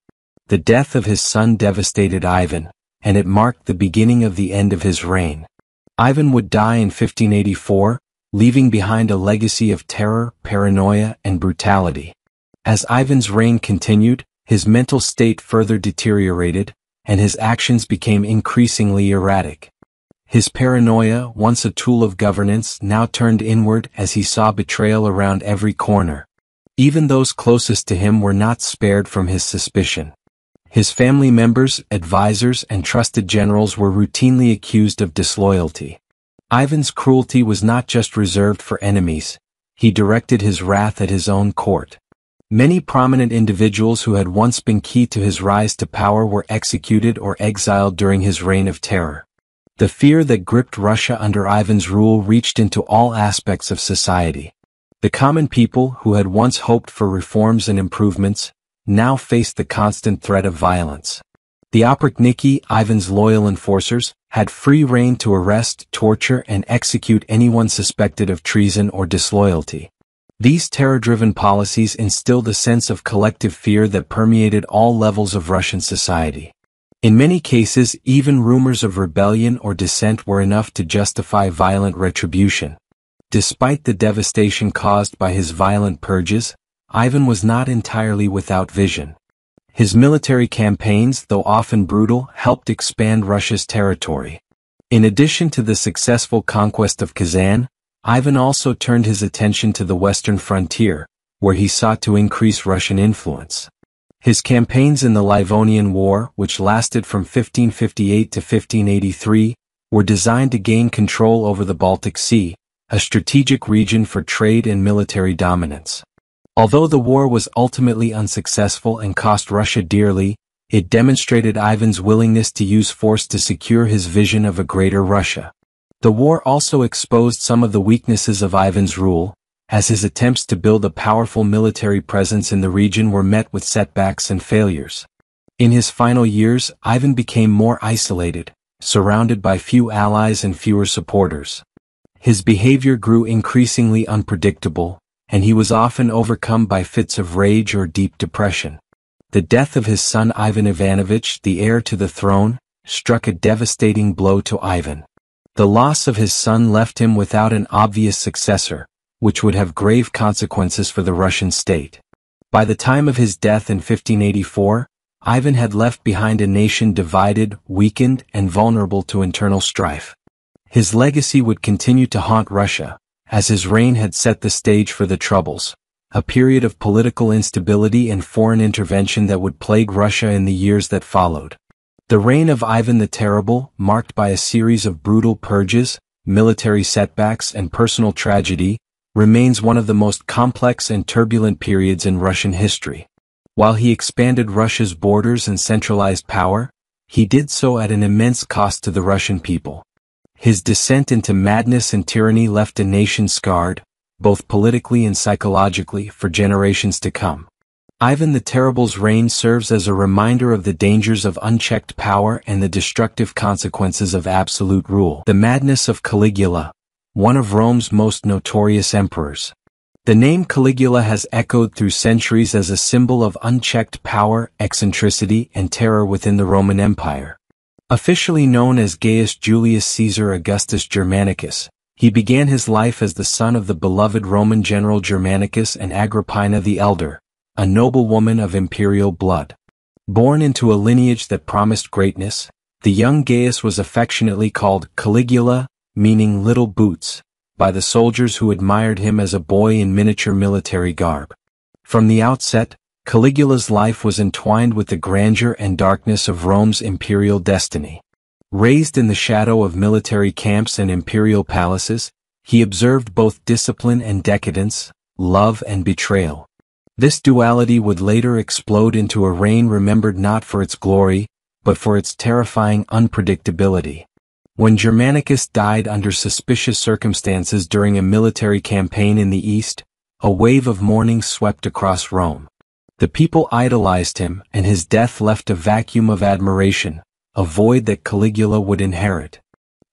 The death of his son devastated Ivan, and it marked the beginning of the end of his reign. Ivan would die in 1584, leaving behind a legacy of terror, paranoia, and brutality. As Ivan's reign continued, his mental state further deteriorated, and his actions became increasingly erratic. His paranoia, once a tool of governance, now turned inward as he saw betrayal around every corner. Even those closest to him were not spared from his suspicion. His family members, advisors, and trusted generals were routinely accused of disloyalty. Ivan's cruelty was not just reserved for enemies. He directed his wrath at his own court. Many prominent individuals who had once been key to his rise to power were executed or exiled during his reign of terror. The fear that gripped Russia under Ivan's rule reached into all aspects of society. The common people, who had once hoped for reforms and improvements, now faced the constant threat of violence. The oprichniki, Ivan's loyal enforcers, had free rein to arrest, torture, and execute anyone suspected of treason or disloyalty. These terror-driven policies instilled a sense of collective fear that permeated all levels of Russian society. In many cases, even rumors of rebellion or dissent were enough to justify violent retribution. Despite the devastation caused by his violent purges, Ivan was not entirely without vision. His military campaigns, though often brutal, helped expand Russia's territory. In addition to the successful conquest of Kazan, Ivan also turned his attention to the western frontier, where he sought to increase Russian influence. His campaigns in the Livonian War, which lasted from 1558 to 1583, were designed to gain control over the Baltic Sea, a strategic region for trade and military dominance. Although the war was ultimately unsuccessful and cost Russia dearly, it demonstrated Ivan's willingness to use force to secure his vision of a greater Russia. The war also exposed some of the weaknesses of Ivan's rule, as his attempts to build a powerful military presence in the region were met with setbacks and failures. In his final years, Ivan became more isolated, surrounded by few allies and fewer supporters. His behavior grew increasingly unpredictable, and he was often overcome by fits of rage or deep depression. The death of his son Ivan Ivanovich, the heir to the throne, struck a devastating blow to Ivan. The loss of his son left him without an obvious successor, which would have grave consequences for the Russian state. By the time of his death in 1584, Ivan had left behind a nation divided, weakened, and vulnerable to internal strife. His legacy would continue to haunt Russia, as his reign had set the stage for the Troubles, a period of political instability and foreign intervention that would plague Russia in the years that followed. The reign of Ivan the Terrible, marked by a series of brutal purges, military setbacks, and personal tragedy, remains one of the most complex and turbulent periods in Russian history. While he expanded Russia's borders and centralized power, he did so at an immense cost to the Russian people. His descent into madness and tyranny left a nation scarred, both politically and psychologically, for generations to come. Ivan the Terrible's reign serves as a reminder of the dangers of unchecked power and the destructive consequences of absolute rule. The madness of Caligula, one of Rome's most notorious emperors. The name Caligula has echoed through centuries as a symbol of unchecked power, eccentricity, and terror within the Roman Empire. Officially known as Gaius Julius Caesar Augustus Germanicus, he began his life as the son of the beloved Roman general Germanicus and Agrippina the Elder, a noblewoman of imperial blood. Born into a lineage that promised greatness, the young Gaius was affectionately called Caligula, meaning little boots, by the soldiers who admired him as a boy in miniature military garb. From the outset, Caligula's life was entwined with the grandeur and darkness of Rome's imperial destiny. Raised in the shadow of military camps and imperial palaces, he observed both discipline and decadence, love and betrayal. This duality would later explode into a reign remembered not for its glory, but for its terrifying unpredictability. When Germanicus died under suspicious circumstances during a military campaign in the East, a wave of mourning swept across Rome. The people idolized him, and his death left a vacuum of admiration, a void that Caligula would inherit.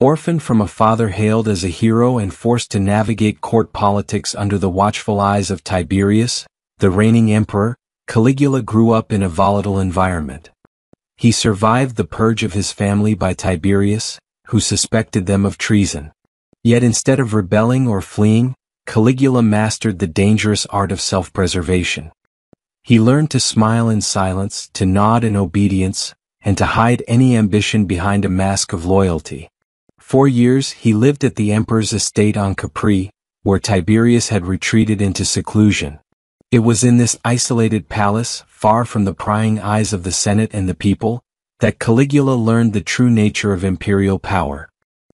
Orphaned from a father hailed as a hero and forced to navigate court politics under the watchful eyes of Tiberius, the reigning emperor, Caligula grew up in a volatile environment. He survived the purge of his family by Tiberius, who suspected them of treason. Yet instead of rebelling or fleeing, Caligula mastered the dangerous art of self-preservation. He learned to smile in silence, to nod in obedience, and to hide any ambition behind a mask of loyalty. For years he lived at the emperor's estate on Capri, where Tiberius had retreated into seclusion. It was in this isolated palace, far from the prying eyes of the Senate and the people, that Caligula learned the true nature of imperial power.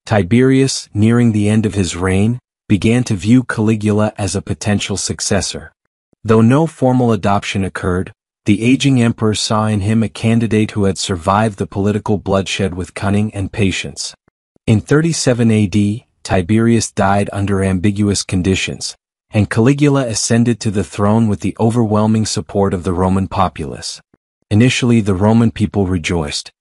Tiberius, nearing the end of his reign, began to view Caligula as a potential successor. Though no formal adoption occurred, the aging emperor saw in him a candidate who had survived the political bloodshed with cunning and patience. In 37 AD, Tiberius died under ambiguous conditions, and Caligula ascended to the throne with the overwhelming support of the Roman populace. Initially the Roman people rejoiced.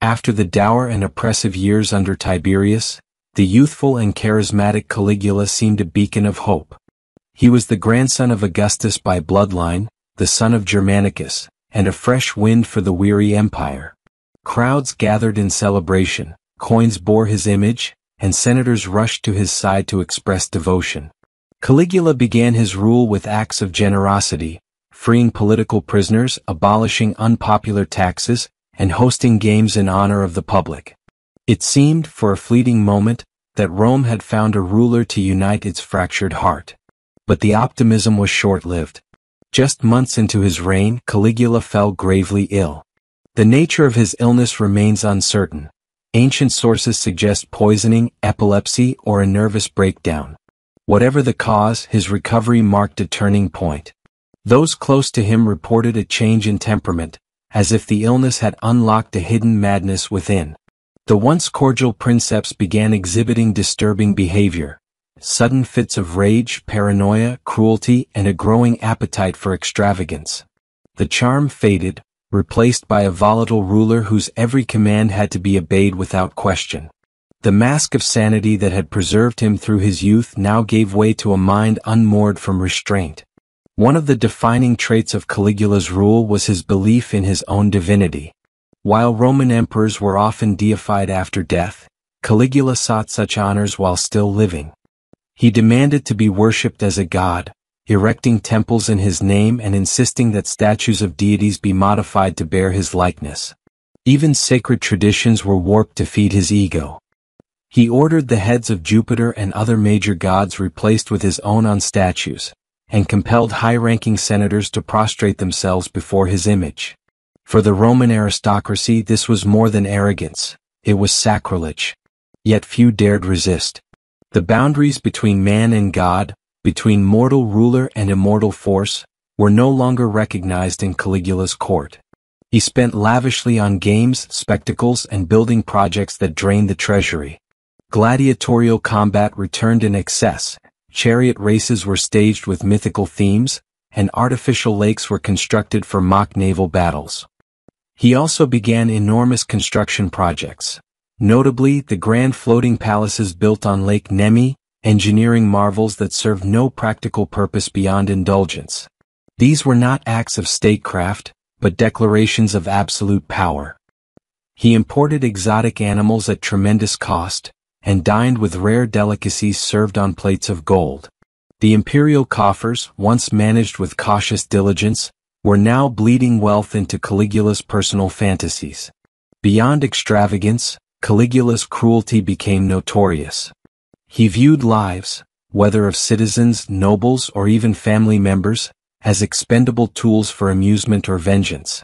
After the dour and oppressive years under Tiberius, the youthful and charismatic Caligula seemed a beacon of hope. He was the grandson of Augustus by bloodline, the son of Germanicus, and a fresh wind for the weary empire. Crowds gathered in celebration, coins bore his image, and senators rushed to his side to express devotion. Caligula began his rule with acts of generosity, freeing political prisoners, abolishing unpopular taxes, and hosting games in honor of the public. It seemed, for a fleeting moment, that Rome had found a ruler to unite its fractured heart. But the optimism was short-lived. Just months into his reign, Caligula fell gravely ill. The nature of his illness remains uncertain. Ancient sources suggest poisoning, epilepsy, or a nervous breakdown. Whatever the cause, his recovery marked a turning point. Those close to him reported a change in temperament, as if the illness had unlocked a hidden madness within. The once cordial princeps began exhibiting disturbing behavior. Sudden fits of rage, paranoia, cruelty, and a growing appetite for extravagance. The charm faded, replaced by a volatile ruler whose every command had to be obeyed without question. The mask of sanity that had preserved him through his youth now gave way to a mind unmoored from restraint. One of the defining traits of Caligula's rule was his belief in his own divinity. While Roman emperors were often deified after death, Caligula sought such honors while still living. He demanded to be worshipped as a god, erecting temples in his name and insisting that statues of deities be modified to bear his likeness. Even sacred traditions were warped to feed his ego. He ordered the heads of Jupiter and other major gods replaced with his own on statues, and compelled high-ranking senators to prostrate themselves before his image. For the Roman aristocracy, this was more than arrogance, it was sacrilege. Yet few dared resist. The boundaries between man and God, between mortal ruler and immortal force, were no longer recognized in Caligula's court. He spent lavishly on games, spectacles, and building projects that drained the treasury. Gladiatorial combat returned in excess, chariot races were staged with mythical themes, and artificial lakes were constructed for mock naval battles. He also began enormous construction projects. Notably, the grand floating palaces built on Lake Nemi, engineering marvels that served no practical purpose beyond indulgence. These were not acts of statecraft, but declarations of absolute power. He imported exotic animals at tremendous cost, and dined with rare delicacies served on plates of gold. The imperial coffers, once managed with cautious diligence, were now bleeding wealth into Caligula's personal fantasies. Beyond extravagance, Caligula's cruelty became notorious. He viewed lives, whether of citizens, nobles, or even family members, as expendable tools for amusement or vengeance.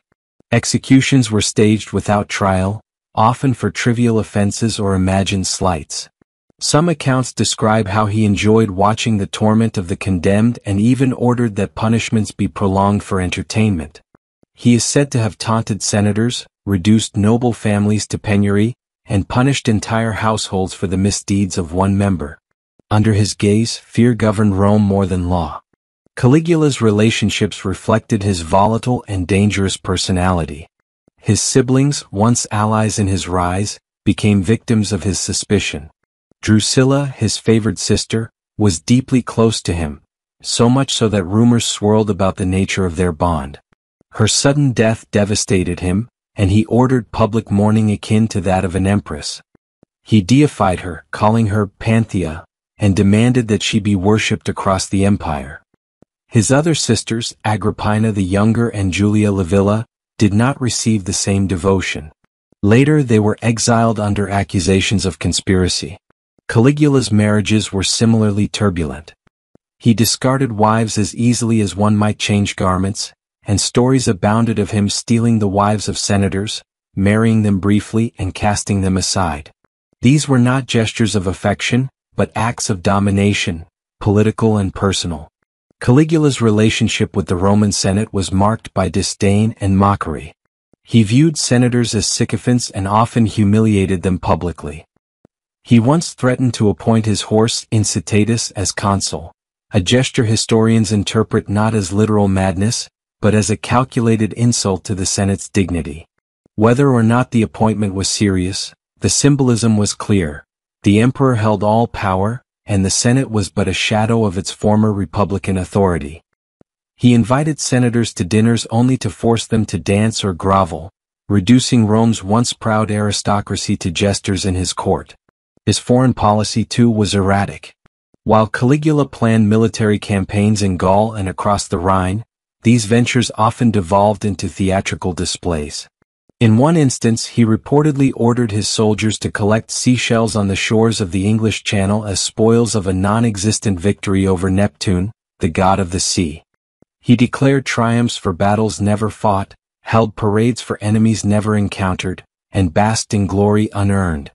Executions were staged without trial, often for trivial offenses or imagined slights. Some accounts describe how he enjoyed watching the torment of the condemned and even ordered that punishments be prolonged for entertainment. He is said to have taunted senators, reduced noble families to penury, and punished entire households for the misdeeds of one member. Under his gaze, fear governed Rome more than law. Caligula's relationships reflected his volatile and dangerous personality. His siblings, once allies in his rise, became victims of his suspicion. Drusilla, his favored sister, was deeply close to him, so much so that rumors swirled about the nature of their bond. Her sudden death devastated him, and he ordered public mourning akin to that of an empress. He deified her, calling her Panthea, and demanded that she be worshipped across the empire. His other sisters, Agrippina the Younger and Julia Livilla, did not receive the same devotion. Later they were exiled under accusations of conspiracy. Caligula's marriages were similarly turbulent. He discarded wives as easily as one might change garments, and stories abounded of him stealing the wives of senators, marrying them briefly and casting them aside. These were not gestures of affection, but acts of domination, political and personal. Caligula's relationship with the Roman Senate was marked by disdain and mockery. He viewed senators as sycophants and often humiliated them publicly. He once threatened to appoint his horse Incitatus as consul, a gesture historians interpret not as literal madness, but as a calculated insult to the Senate's dignity. Whether or not the appointment was serious, the symbolism was clear. The emperor held all power, and the Senate was but a shadow of its former republican authority. He invited senators to dinners only to force them to dance or grovel, reducing Rome's once proud aristocracy to jesters in his court. His foreign policy, too, was erratic. While Caligula planned military campaigns in Gaul and across the Rhine, these ventures often devolved into theatrical displays. In one instance, he reportedly ordered his soldiers to collect seashells on the shores of the English Channel as spoils of a non-existent victory over Neptune, the god of the sea. He declared triumphs for battles never fought, held parades for enemies never encountered, and basked in glory unearned.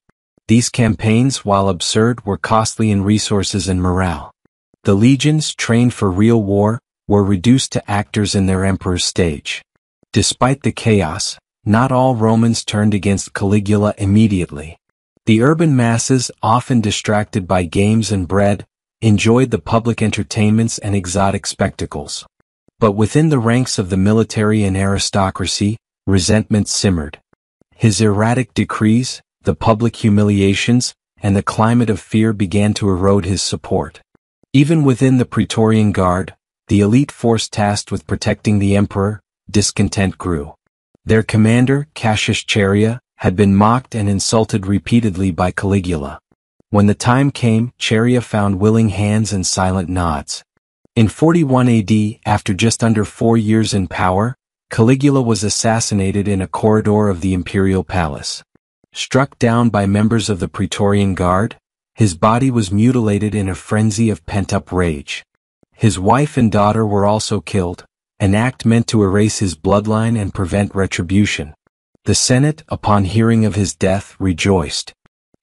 These campaigns, while absurd, were costly in resources and morale. The legions, trained for real war, were reduced to actors in their emperor's stage. Despite the chaos, not all Romans turned against Caligula immediately. The urban masses, often distracted by games and bread, enjoyed the public entertainments and exotic spectacles. But within the ranks of the military and aristocracy, resentment simmered. His erratic decrees, the public humiliations, and the climate of fear began to erode his support. Even within the Praetorian Guard, the elite force tasked with protecting the emperor, discontent grew. Their commander, Cassius Chaerea, had been mocked and insulted repeatedly by Caligula. When the time came, Chaerea found willing hands and silent nods. In 41 AD, after just under 4 years in power, Caligula was assassinated in a corridor of the imperial palace. Struck down by members of the Praetorian Guard, his body was mutilated in a frenzy of pent-up rage. His wife and daughter were also killed, an act meant to erase his bloodline and prevent retribution. The Senate, upon hearing of his death, rejoiced.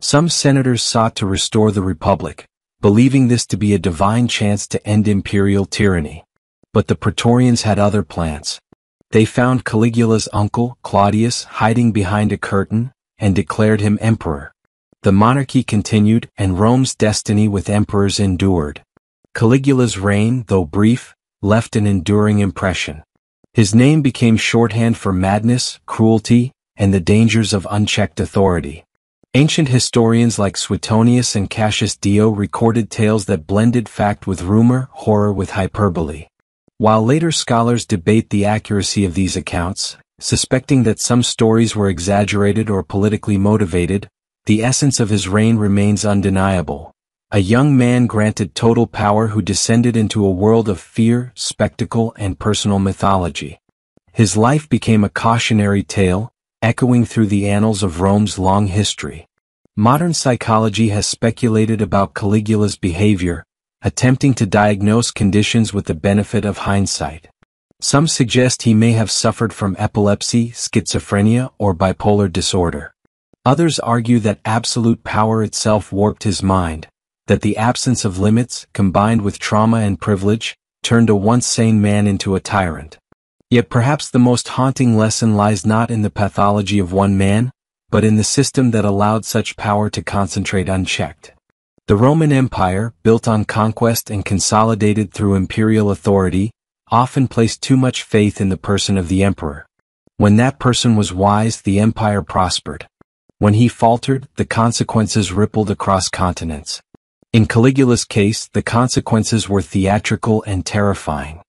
Some senators sought to restore the Republic, believing this to be a divine chance to end imperial tyranny. But the Praetorians had other plans. They found Caligula's uncle, Claudius, hiding behind a curtain, and declared him emperor. The monarchy continued, and Rome's destiny with emperors endured. Caligula's reign, though brief, left an enduring impression. His name became shorthand for madness, cruelty, and the dangers of unchecked authority. Ancient historians like Suetonius and Cassius Dio recorded tales that blended fact with rumor, horror with hyperbole. While later scholars debate the accuracy of these accounts, suspecting that some stories were exaggerated or politically motivated, the essence of his reign remains undeniable. A young man granted total power who descended into a world of fear, spectacle, and personal mythology. His life became a cautionary tale, echoing through the annals of Rome's long history. Modern psychology has speculated about Caligula's behavior, attempting to diagnose conditions with the benefit of hindsight. Some suggest he may have suffered from epilepsy, schizophrenia, or bipolar disorder. Others argue that absolute power itself warped his mind, that the absence of limits, combined with trauma and privilege, turned a once sane man into a tyrant. Yet perhaps the most haunting lesson lies not in the pathology of one man, but in the system that allowed such power to concentrate unchecked. The Roman Empire, built on conquest and consolidated through imperial authority, often placed too much faith in the person of the emperor. When that person was wise, the empire prospered. When he faltered, the consequences rippled across continents. In Caligula's case, the consequences were theatrical and terrifying.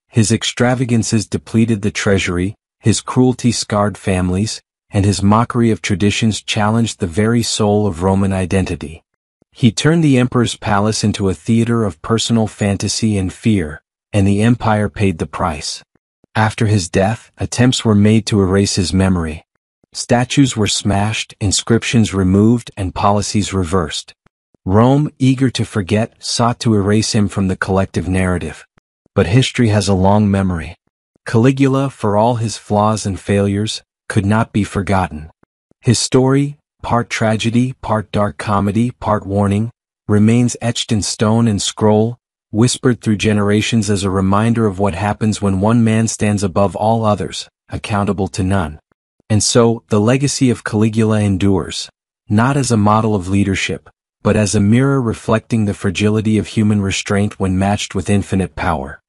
His extravagances depleted the treasury, his cruelty scarred families, and his mockery of traditions challenged the very soul of Roman identity. He turned the emperor's palace into a theater of personal fantasy and fear, and the empire paid the price. After his death, attempts were made to erase his memory. Statues were smashed, inscriptions removed, and policies reversed. Rome, eager to forget, sought to erase him from the collective narrative. But history has a long memory. Caligula, for all his flaws and failures, could not be forgotten. His story, part tragedy, part dark comedy, part warning, remains etched in stone and scroll, whispered through generations as a reminder of what happens when one man stands above all others, accountable to none. And so, the legacy of Caligula endures, not as a model of leadership, but as a mirror reflecting the fragility of human restraint when matched with infinite power.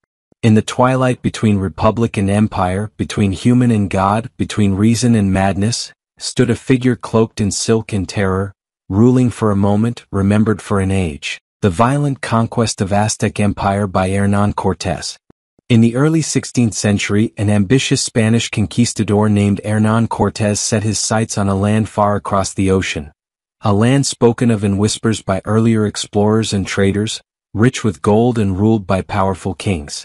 In the twilight between republic and empire, between human and God, between reason and madness, stood a figure cloaked in silk and terror, ruling for a moment, remembered for an age. The violent conquest of Aztec Empire by Hernán Cortés. In the early 16th century, an ambitious Spanish conquistador named Hernán Cortés set his sights on a land far across the ocean. A land spoken of in whispers by earlier explorers and traders, rich with gold and ruled by powerful kings.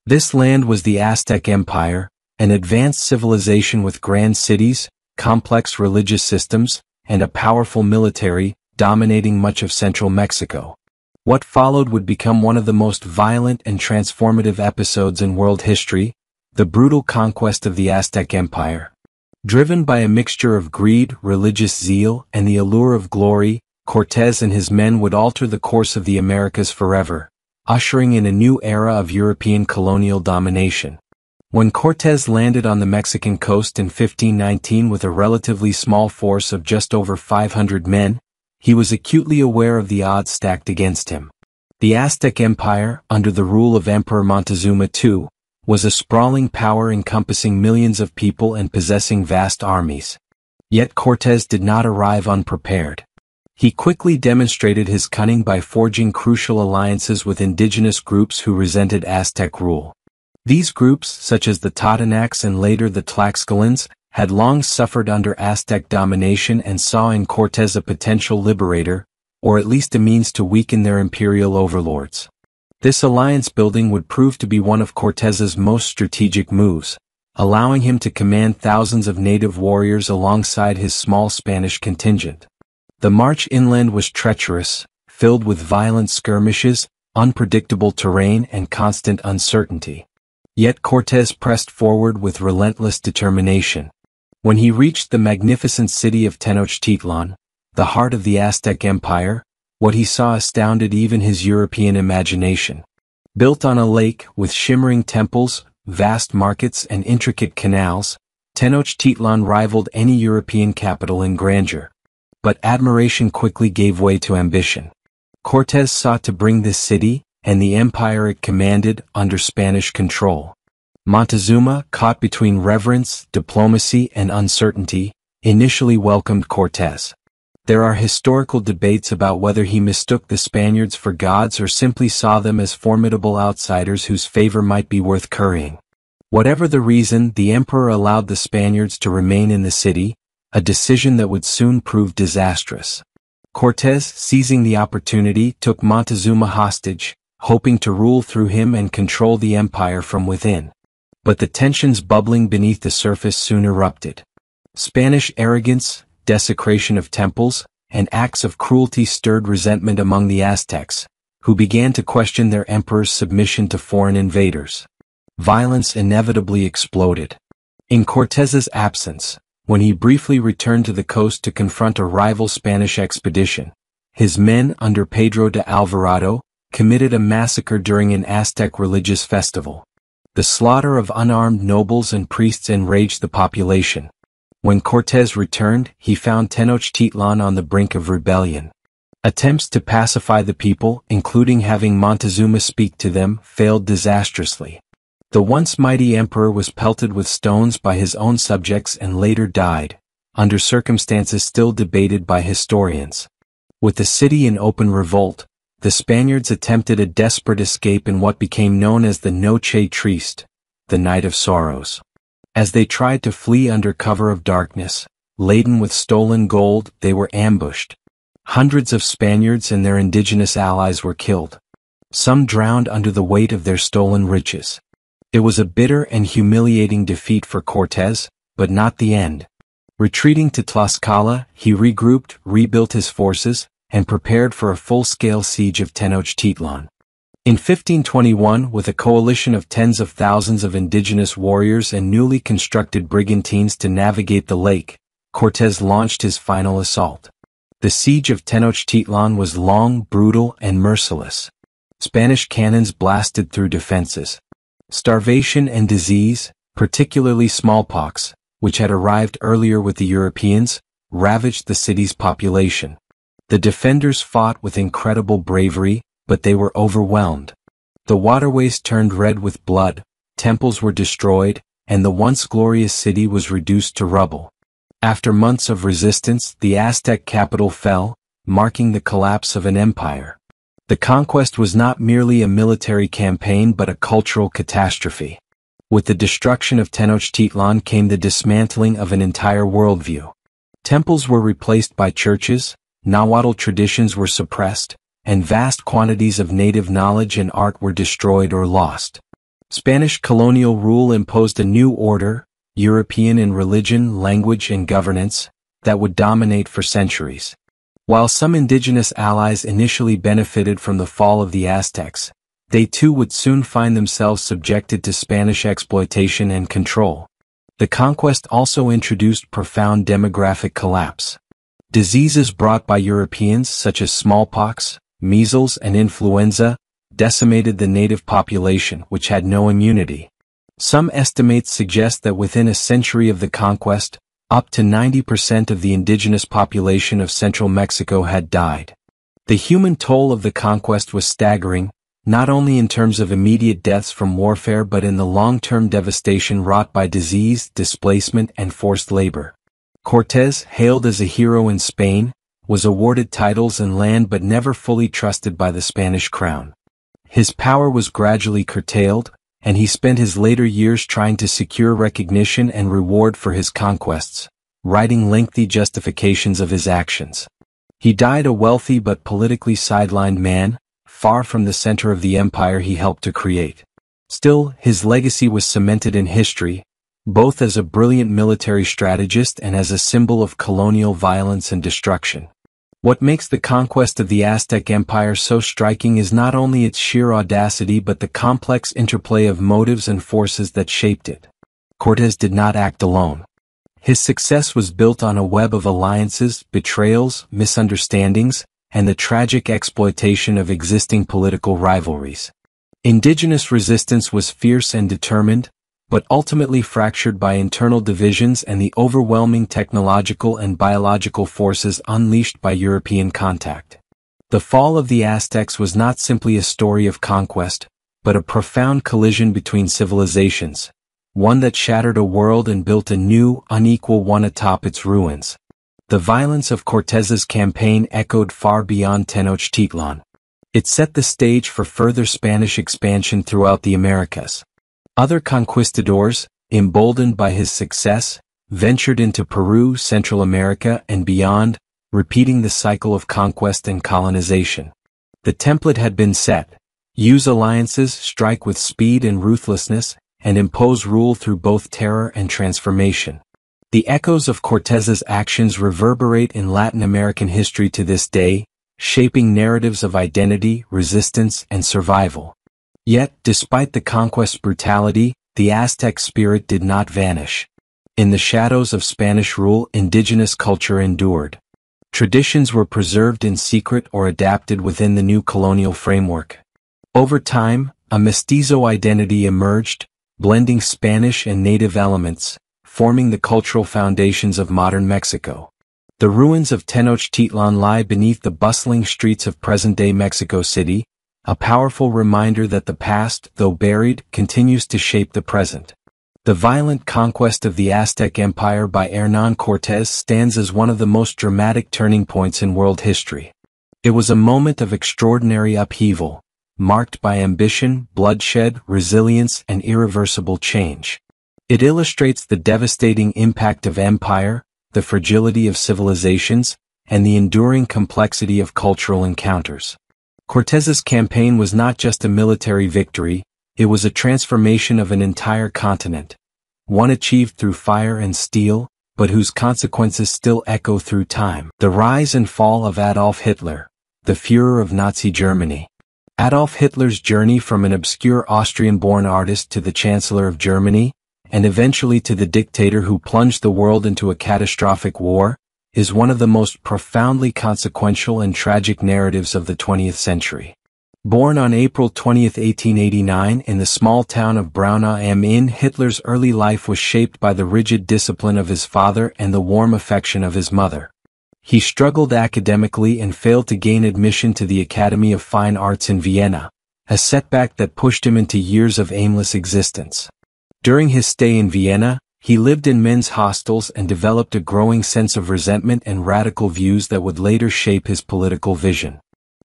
This land was the Aztec Empire, an advanced civilization with grand cities, complex religious systems, and a powerful military, dominating much of central Mexico. What followed would become one of the most violent and transformative episodes in world history, the brutal conquest of the Aztec Empire. Driven by a mixture of greed, religious zeal, and the allure of glory, Cortés and his men would alter the course of the Americas forever, ushering in a new era of European colonial domination. When Cortés landed on the Mexican coast in 1519 with a relatively small force of just over 500 men, he was acutely aware of the odds stacked against him. The Aztec Empire, under the rule of Emperor Montezuma II, was a sprawling power encompassing millions of people and possessing vast armies. Yet Cortés did not arrive unprepared. He quickly demonstrated his cunning by forging crucial alliances with indigenous groups who resented Aztec rule. These groups, such as the Totonacs and later the Tlaxcalans, had long suffered under Aztec domination and saw in Cortés a potential liberator, or at least a means to weaken their imperial overlords. This alliance building would prove to be one of Cortés's most strategic moves, allowing him to command thousands of native warriors alongside his small Spanish contingent. The march inland was treacherous, filled with violent skirmishes, unpredictable terrain and constant uncertainty. Yet Cortés pressed forward with relentless determination. When he reached the magnificent city of Tenochtitlan, the heart of the Aztec Empire, what he saw astounded even his European imagination. Built on a lake with shimmering temples, vast markets and intricate canals, Tenochtitlan rivaled any European capital in grandeur. But admiration quickly gave way to ambition. Cortés sought to bring this city, and the empire it commanded, under Spanish control. Montezuma, caught between reverence, diplomacy, and uncertainty, initially welcomed Cortés. There are historical debates about whether he mistook the Spaniards for gods or simply saw them as formidable outsiders whose favor might be worth currying. Whatever the reason, the emperor allowed the Spaniards to remain in the city, a decision that would soon prove disastrous. Cortés, seizing the opportunity, took Montezuma hostage, hoping to rule through him and control the empire from within. But the tensions bubbling beneath the surface soon erupted. Spanish arrogance, desecration of temples, and acts of cruelty stirred resentment among the Aztecs, who began to question their emperor's submission to foreign invaders. Violence inevitably exploded. In Cortés's absence, when he briefly returned to the coast to confront a rival Spanish expedition, his men under Pedro de Alvarado committed a massacre during an Aztec religious festival. The slaughter of unarmed nobles and priests enraged the population. When Cortés returned, he found Tenochtitlan on the brink of rebellion. Attempts to pacify the people, including having Montezuma speak to them, failed disastrously. The once mighty emperor was pelted with stones by his own subjects and later died, under circumstances still debated by historians. With the city in open revolt, the Spaniards attempted a desperate escape in what became known as the Noche Triste, the Night of Sorrows. As they tried to flee under cover of darkness, laden with stolen gold, they were ambushed. Hundreds of Spaniards and their indigenous allies were killed. Some drowned under the weight of their stolen riches. It was a bitter and humiliating defeat for Cortés, but not the end. Retreating to Tlaxcala, he regrouped, rebuilt his forces, and prepared for a full-scale siege of Tenochtitlan. In 1521, with a coalition of tens of thousands of indigenous warriors and newly constructed brigantines to navigate the lake, Cortés launched his final assault. The siege of Tenochtitlan was long, brutal, and merciless. Spanish cannons blasted through defenses. Starvation and disease, particularly smallpox, which had arrived earlier with the Europeans, ravaged the city's population. The defenders fought with incredible bravery, but they were overwhelmed. The waterways turned red with blood, temples were destroyed, and the once glorious city was reduced to rubble. After months of resistance, the Aztec capital fell, marking the collapse of an empire. The conquest was not merely a military campaign but a cultural catastrophe. With the destruction of Tenochtitlan came the dismantling of an entire worldview. Temples were replaced by churches, Nahuatl traditions were suppressed, and vast quantities of native knowledge and art were destroyed or lost. Spanish colonial rule imposed a new order, European in religion, language, and governance, that would dominate for centuries. While some indigenous allies initially benefited from the fall of the Aztecs, they too would soon find themselves subjected to Spanish exploitation and control. The conquest also introduced profound demographic collapse. Diseases brought by Europeans such as smallpox, measles, and influenza decimated the native population, which had no immunity. Some estimates suggest that within a century of the conquest, up to 90% of the indigenous population of central Mexico had died. The human toll of the conquest was staggering, not only in terms of immediate deaths from warfare but in the long-term devastation wrought by disease, displacement, and forced labor. Cortés, hailed as a hero in Spain, was awarded titles and land but never fully trusted by the Spanish crown. His power was gradually curtailed, and he spent his later years trying to secure recognition and reward for his conquests, writing lengthy justifications of his actions. He died a wealthy but politically sidelined man, far from the center of the empire he helped to create. Still, his legacy was cemented in history, both as a brilliant military strategist and as a symbol of colonial violence and destruction. What makes the conquest of the Aztec Empire so striking is not only its sheer audacity but the complex interplay of motives and forces that shaped it. Cortés did not act alone. His success was built on a web of alliances, betrayals, misunderstandings, and the tragic exploitation of existing political rivalries. Indigenous resistance was fierce and determined, but ultimately fractured by internal divisions and the overwhelming technological and biological forces unleashed by European contact. The fall of the Aztecs was not simply a story of conquest, but a profound collision between civilizations, one that shattered a world and built a new, unequal one atop its ruins. The violence of Cortés's campaign echoed far beyond Tenochtitlan. It set the stage for further Spanish expansion throughout the Americas. Other conquistadors, emboldened by his success, ventured into Peru, Central America, and beyond, repeating the cycle of conquest and colonization. The template had been set: use alliances, strike with speed and ruthlessness, and impose rule through both terror and transformation. The echoes of Cortés's actions reverberate in Latin American history to this day, shaping narratives of identity, resistance, and survival. Yet, despite the conquest's brutality, the Aztec spirit did not vanish. In the shadows of Spanish rule, indigenous culture endured. Traditions were preserved in secret or adapted within the new colonial framework. Over time, a mestizo identity emerged, blending Spanish and native elements, forming the cultural foundations of modern Mexico. The ruins of Tenochtitlan lie beneath the bustling streets of present-day Mexico City, a powerful reminder that the past, though buried, continues to shape the present. The violent conquest of the Aztec Empire by Hernán Cortés stands as one of the most dramatic turning points in world history. It was a moment of extraordinary upheaval, marked by ambition, bloodshed, resilience, and irreversible change. It illustrates the devastating impact of empire, the fragility of civilizations, and the enduring complexity of cultural encounters. Cortés's campaign was not just a military victory, it was a transformation of an entire continent, one achieved through fire and steel, but whose consequences still echo through time. The rise and fall of Adolf Hitler, the Führer of Nazi Germany. Adolf Hitler's journey from an obscure Austrian-born artist to the Chancellor of Germany, and eventually to the dictator who plunged the world into a catastrophic war, is one of the most profoundly consequential and tragic narratives of the 20th century. Born on April 20, 1889 in the small town of Braunau am Inn, Hitler's early life was shaped by the rigid discipline of his father and the warm affection of his mother. He struggled academically and failed to gain admission to the Academy of Fine Arts in Vienna, a setback that pushed him into years of aimless existence. During his stay in Vienna, he lived in men's hostels and developed a growing sense of resentment and radical views that would later shape his political vision.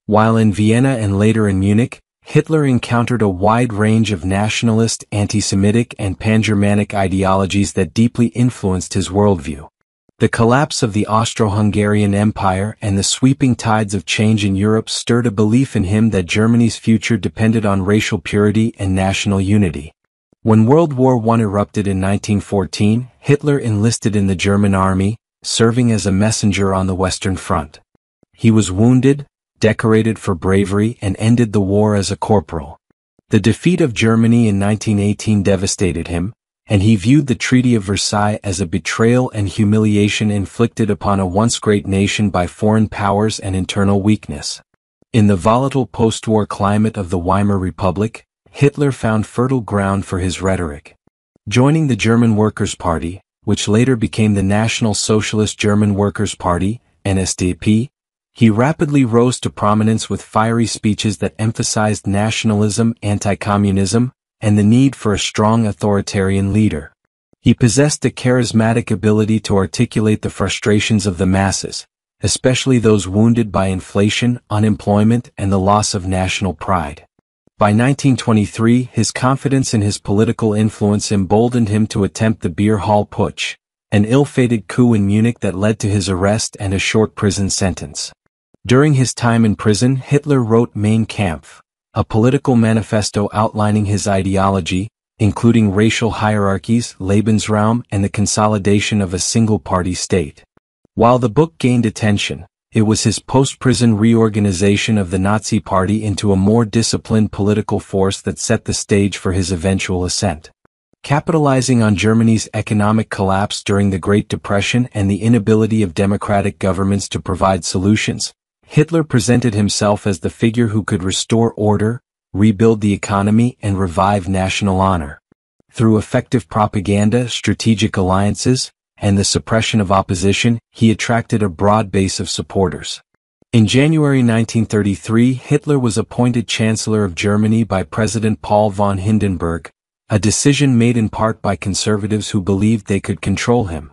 While in Vienna and later in Munich, Hitler encountered a wide range of nationalist, anti-Semitic, and pan-Germanic ideologies that deeply influenced his worldview. The collapse of the Austro-Hungarian Empire and the sweeping tides of change in Europe stirred a belief in him that Germany's future depended on racial purity and national unity. When World War I erupted in 1914, Hitler enlisted in the German army, serving as a messenger on the Western Front. He was wounded, decorated for bravery, and ended the war as a corporal. The defeat of Germany in 1918 devastated him, and he viewed the Treaty of Versailles as a betrayal and humiliation inflicted upon a once great nation by foreign powers and internal weakness. In the volatile post-war climate of the Weimar Republic, Hitler found fertile ground for his rhetoric. Joining the German Workers' Party, which later became the National Socialist German Workers' Party, NSDAP, he rapidly rose to prominence with fiery speeches that emphasized nationalism, anti-communism, and the need for a strong authoritarian leader. He possessed a charismatic ability to articulate the frustrations of the masses, especially those wounded by inflation, unemployment, and the loss of national pride. By 1923, his confidence in his political influence emboldened him to attempt the Beer Hall Putsch, an ill-fated coup in Munich that led to his arrest and a short prison sentence. During his time in prison, Hitler wrote Mein Kampf, a political manifesto outlining his ideology, including racial hierarchies, Lebensraum, and the consolidation of a single-party state. While the book gained attention, it was his post-prison reorganization of the Nazi Party into a more disciplined political force that set the stage for his eventual ascent. Capitalizing on Germany's economic collapse during the Great Depression and the inability of democratic governments to provide solutions, Hitler presented himself as the figure who could restore order, rebuild the economy, and revive national honor. Through effective propaganda, strategic alliances, and the suppression of opposition, he attracted a broad base of supporters. In January 1933, Hitler was appointed Chancellor of Germany by President Paul von Hindenburg, a decision made in part by conservatives who believed they could control him.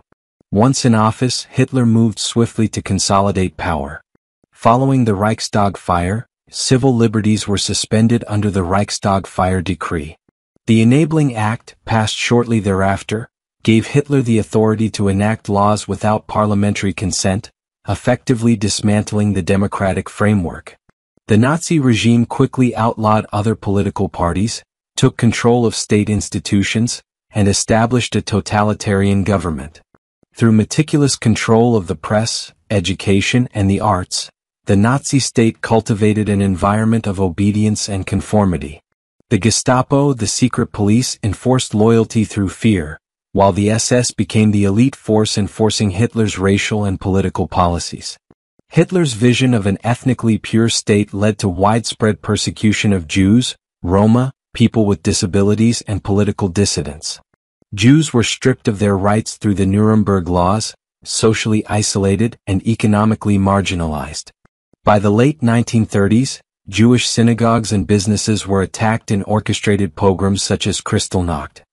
Once in office, Hitler moved swiftly to consolidate power. Following the Reichstag fire, civil liberties were suspended under the Reichstag fire decree. The Enabling Act, passed shortly thereafter, gave Hitler the authority to enact laws without parliamentary consent, effectively dismantling the democratic framework. The Nazi regime quickly outlawed other political parties, took control of state institutions, and established a totalitarian government. Through meticulous control of the press, education, and the arts, the Nazi state cultivated an environment of obedience and conformity. The Gestapo, the secret police, enforced loyalty through fear, while the SS became the elite force enforcing Hitler's racial and political policies. Hitler's vision of an ethnically pure state led to widespread persecution of Jews, Roma, people with disabilities, and political dissidents. Jews were stripped of their rights through the Nuremberg laws, socially isolated, and economically marginalized. By the late 1930s, Jewish synagogues and businesses were attacked in orchestrated pogroms such as Kristallnacht.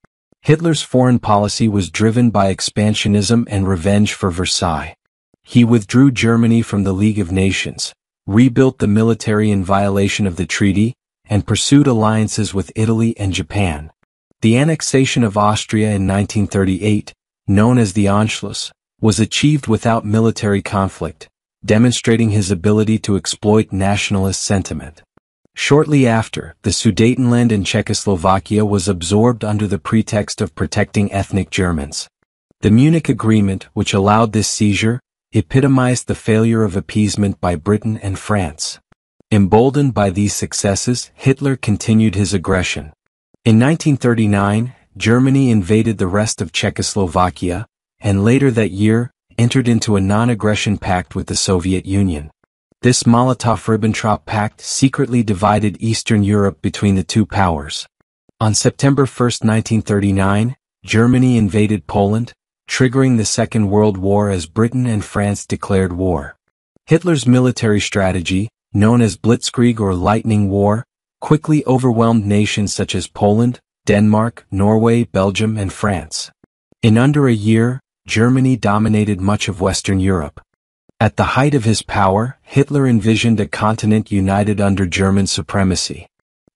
Hitler's foreign policy was driven by expansionism and revenge for Versailles. He withdrew Germany from the League of Nations, rebuilt the military in violation of the treaty, and pursued alliances with Italy and Japan. The annexation of Austria in 1938, known as the Anschluss, was achieved without military conflict, demonstrating his ability to exploit nationalist sentiment. Shortly after, the Sudetenland in Czechoslovakia was absorbed under the pretext of protecting ethnic Germans. The Munich Agreement, which allowed this seizure, epitomized the failure of appeasement by Britain and France. Emboldened by these successes, Hitler continued his aggression. In 1939, Germany invaded the rest of Czechoslovakia, and later that year, entered into a non-aggression pact with the Soviet Union. This Molotov-Ribbentrop Pact secretly divided Eastern Europe between the two powers. On September 1, 1939, Germany invaded Poland, triggering the Second World War as Britain and France declared war. Hitler's military strategy, known as Blitzkrieg or Lightning War, quickly overwhelmed nations such as Poland, Denmark, Norway, Belgium, and France. In under a year, Germany dominated much of Western Europe. At the height of his power, Hitler envisioned a continent united under German supremacy.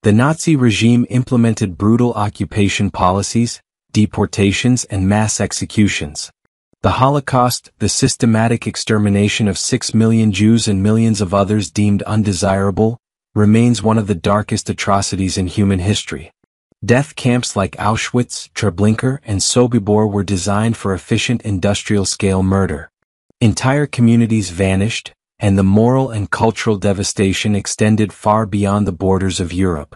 The Nazi regime implemented brutal occupation policies, deportations, and mass executions. The Holocaust, the systematic extermination of 6 million Jews and millions of others deemed undesirable, remains one of the darkest atrocities in human history. Death camps like Auschwitz, Treblinka, and Sobibor were designed for efficient industrial-scale murder. Entire communities vanished, and the moral and cultural devastation extended far beyond the borders of Europe.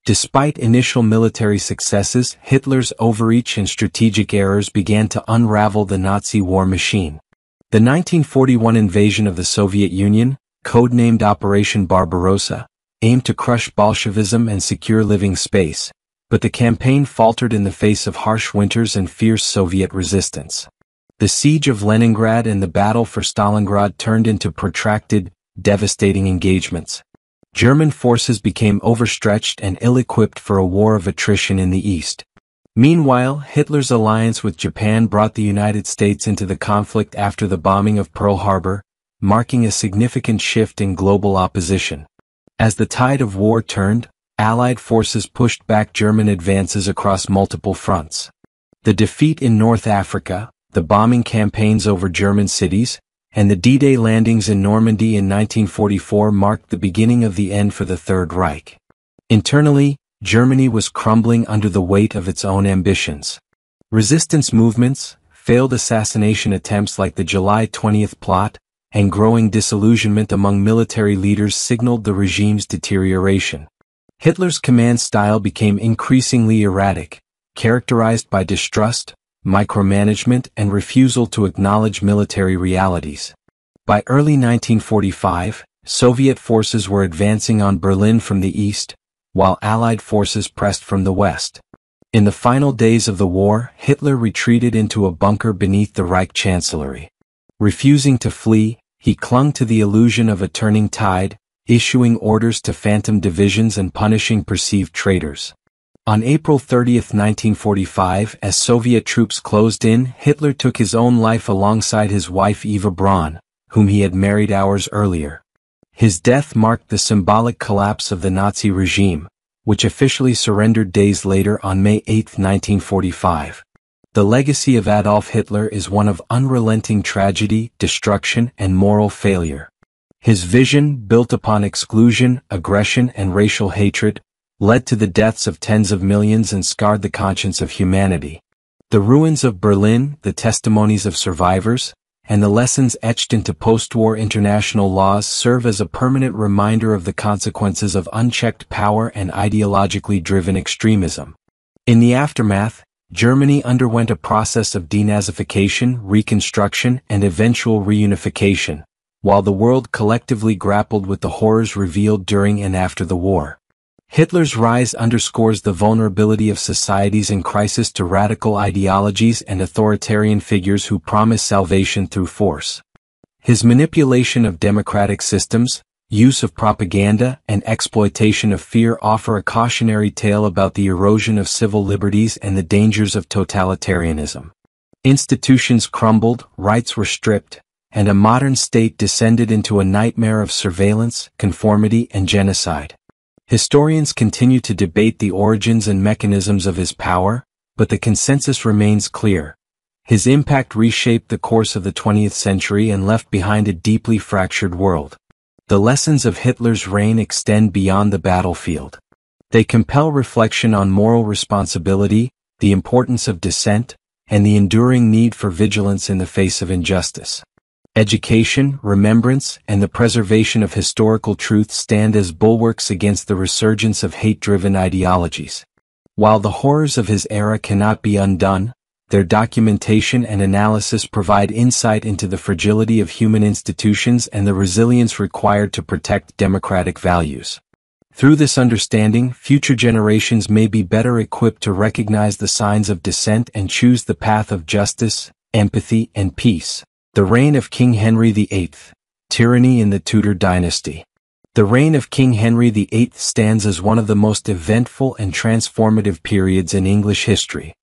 Despite initial military successes, Hitler's overreach and strategic errors began to unravel the Nazi war machine. The 1941 invasion of the Soviet Union, codenamed Operation Barbarossa, aimed to crush Bolshevism and secure living space, but the campaign faltered in the face of harsh winters and fierce Soviet resistance. The siege of Leningrad and the battle for Stalingrad turned into protracted, devastating engagements. German forces became overstretched and ill-equipped for a war of attrition in the East. Meanwhile, Hitler's alliance with Japan brought the United States into the conflict after the bombing of Pearl Harbor, marking a significant shift in global opposition. As the tide of war turned, Allied forces pushed back German advances across multiple fronts. The defeat in North Africa, the bombing campaigns over German cities, and the D-Day landings in Normandy in 1944 marked the beginning of the end for the Third Reich. Internally, Germany was crumbling under the weight of its own ambitions. Resistance movements, failed assassination attempts like the July 20th plot, and growing disillusionment among military leaders signaled the regime's deterioration. Hitler's command style became increasingly erratic, characterized by distrust, micromanagement, and refusal to acknowledge military realities. By early 1945, Soviet forces were advancing on Berlin from the east, while Allied forces pressed from the west. In the final days of the war, Hitler retreated into a bunker beneath the Reich Chancellery. Refusing to flee, he clung to the illusion of a turning tide, issuing orders to phantom divisions and punishing perceived traitors. On April 30, 1945, as Soviet troops closed in, Hitler took his own life alongside his wife Eva Braun, whom he had married hours earlier. His death marked the symbolic collapse of the Nazi regime, which officially surrendered days later on May 8, 1945. The legacy of Adolf Hitler is one of unrelenting tragedy, destruction, and moral failure. His vision, built upon exclusion, aggression, and racial hatred, led to the deaths of tens of millions and scarred the conscience of humanity. The ruins of Berlin, the testimonies of survivors, and the lessons etched into post-war international laws serve as a permanent reminder of the consequences of unchecked power and ideologically driven extremism. In the aftermath, Germany underwent a process of denazification, reconstruction, and eventual reunification, while the world collectively grappled with the horrors revealed during and after the war. Hitler's rise underscores the vulnerability of societies in crisis to radical ideologies and authoritarian figures who promise salvation through force. His manipulation of democratic systems, use of propaganda, and exploitation of fear offer a cautionary tale about the erosion of civil liberties and the dangers of totalitarianism. Institutions crumbled, rights were stripped, and a modern state descended into a nightmare of surveillance, conformity, and genocide. Historians continue to debate the origins and mechanisms of his power, but the consensus remains clear. His impact reshaped the course of the 20th century and left behind a deeply fractured world. The lessons of Hitler's reign extend beyond the battlefield. They compel reflection on moral responsibility, the importance of dissent, and the enduring need for vigilance in the face of injustice. Education, remembrance, and the preservation of historical truth stand as bulwarks against the resurgence of hate-driven ideologies. While the horrors of his era cannot be undone, their documentation and analysis provide insight into the fragility of human institutions and the resilience required to protect democratic values. Through this understanding, future generations may be better equipped to recognize the signs of dissent and choose the path of justice, empathy, and peace. The reign of King Henry VIII, tyranny in the Tudor dynasty. The reign of King Henry VIII stands as one of the most eventful and transformative periods in English history.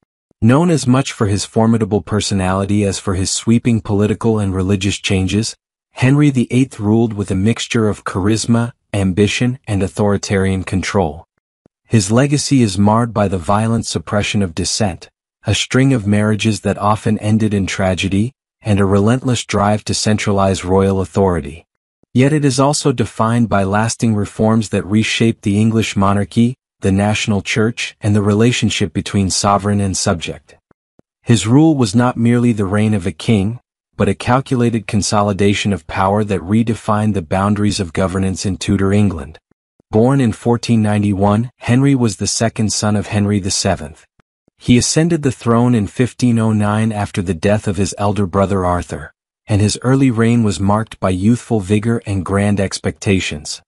Known as much for his formidable personality as for his sweeping political and religious changes, Henry VIII ruled with a mixture of charisma, ambition, and authoritarian control. His legacy is marred by the violent suppression of dissent, a string of marriages that often ended in tragedy, and a relentless drive to centralize royal authority. Yet it is also defined by lasting reforms that reshaped the English monarchy, the national church, and the relationship between sovereign and subject. His rule was not merely the reign of a king, but a calculated consolidation of power that redefined the boundaries of governance in Tudor England. Born in 1491, Henry was the second son of Henry VII. He ascended the throne in 1509 after the death of his elder brother Arthur, and his early reign was marked by youthful vigor and grand expectations.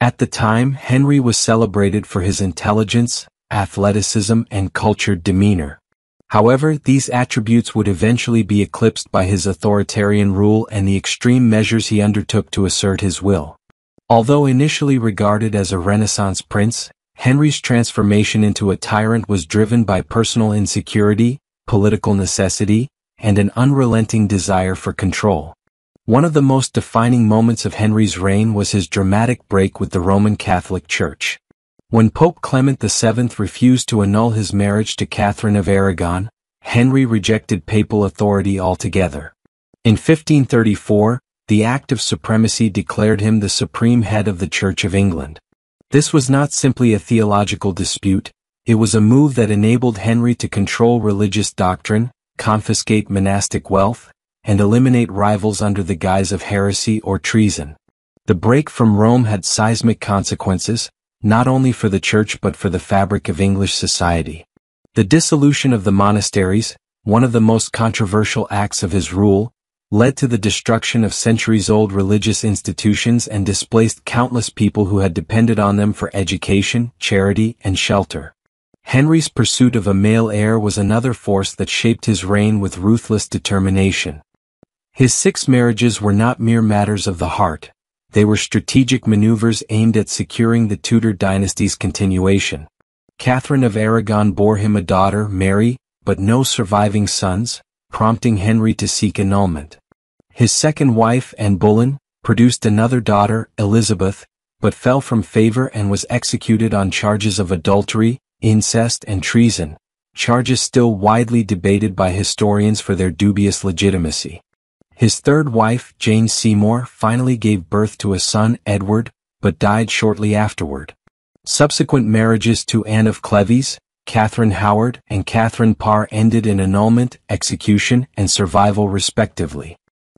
At the time, Henry was celebrated for his intelligence, athleticism, and cultured demeanor. However, these attributes would eventually be eclipsed by his authoritarian rule and the extreme measures he undertook to assert his will. Although initially regarded as a Renaissance prince, Henry's transformation into a tyrant was driven by personal insecurity, political necessity, and an unrelenting desire for control. One of the most defining moments of Henry's reign was his dramatic break with the Roman Catholic Church. When Pope Clement VII refused to annul his marriage to Catherine of Aragon, Henry rejected papal authority altogether. In 1534, the Act of Supremacy declared him the supreme head of the Church of England. This was not simply a theological dispute, it was a move that enabled Henry to control religious doctrine, confiscate monastic wealth, and eliminate rivals under the guise of heresy or treason. The break from Rome had seismic consequences, not only for the Church but for the fabric of English society. The dissolution of the monasteries, one of the most controversial acts of his rule, led to the destruction of centuries-old religious institutions and displaced countless people who had depended on them for education, charity, and shelter. Henry's pursuit of a male heir was another force that shaped his reign with ruthless determination. His 6 marriages were not mere matters of the heart, they were strategic maneuvers aimed at securing the Tudor dynasty's continuation. Catherine of Aragon bore him a daughter, Mary, but no surviving sons, prompting Henry to seek annulment. His second wife, Anne Boleyn, produced another daughter, Elizabeth, but fell from favor and was executed on charges of adultery, incest, and treason, charges still widely debated by historians for their dubious legitimacy. His third wife, Jane Seymour, finally gave birth to a son, Edward, but died shortly afterward. Subsequent marriages to Anne of Cleves, Catherine Howard, and Catherine Parr ended in annulment, execution, and survival respectively.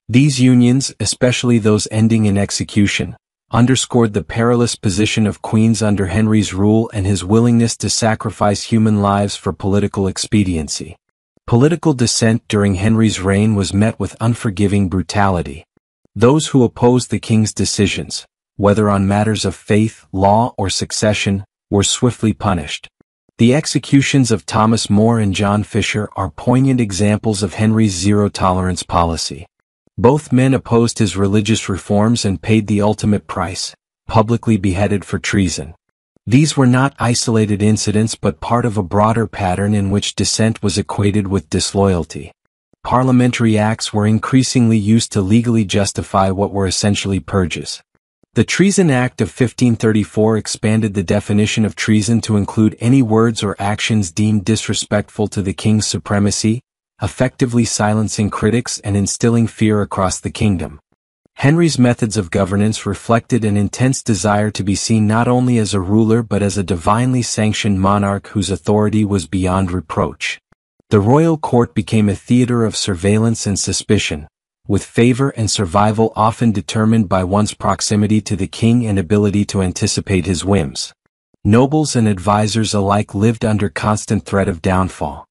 These unions, especially those ending in execution, underscored the perilous position of queens under Henry's rule and his willingness to sacrifice human lives for political expediency. Political dissent during Henry's reign was met with unforgiving brutality. Those who opposed the king's decisions, whether on matters of faith, law, or succession, were swiftly punished. The executions of Thomas More and John Fisher are poignant examples of Henry's zero-tolerance policy. Both men opposed his religious reforms and paid the ultimate price, publicly beheaded for treason. These were not isolated incidents but part of a broader pattern in which dissent was equated with disloyalty. Parliamentary acts were increasingly used to legally justify what were essentially purges. The Treason Act of 1534 expanded the definition of treason to include any words or actions deemed disrespectful to the king's supremacy, effectively silencing critics and instilling fear across the kingdom. Henry's methods of governance reflected an intense desire to be seen not only as a ruler but as a divinely sanctioned monarch whose authority was beyond reproach. The royal court became a theater of surveillance and suspicion, with favor and survival often determined by one's proximity to the king and ability to anticipate his whims. Nobles and advisors alike lived under constant threat of downfall.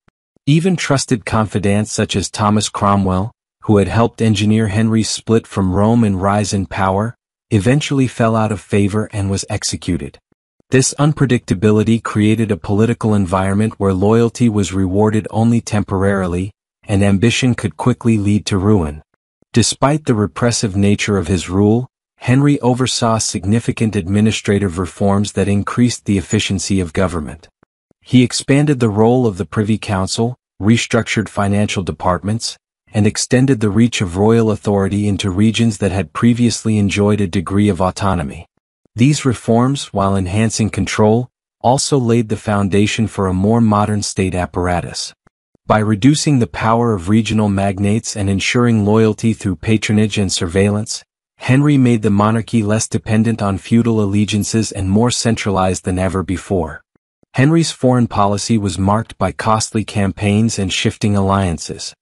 Even trusted confidants such as Thomas Cromwell, who had helped engineer Henry's split from Rome and rise in power, eventually fell out of favor and was executed. This unpredictability created a political environment where loyalty was rewarded only temporarily, and ambition could quickly lead to ruin. Despite the repressive nature of his rule, Henry oversaw significant administrative reforms that increased the efficiency of government. He expanded the role of the Privy Council, restructured financial departments, and extended the reach of royal authority into regions that had previously enjoyed a degree of autonomy. These reforms, while enhancing control, also laid the foundation for a more modern state apparatus. By reducing the power of regional magnates and ensuring loyalty through patronage and surveillance, Henry made the monarchy less dependent on feudal allegiances and more centralized than ever before. Henry's foreign policy was marked by costly campaigns and shifting alliances.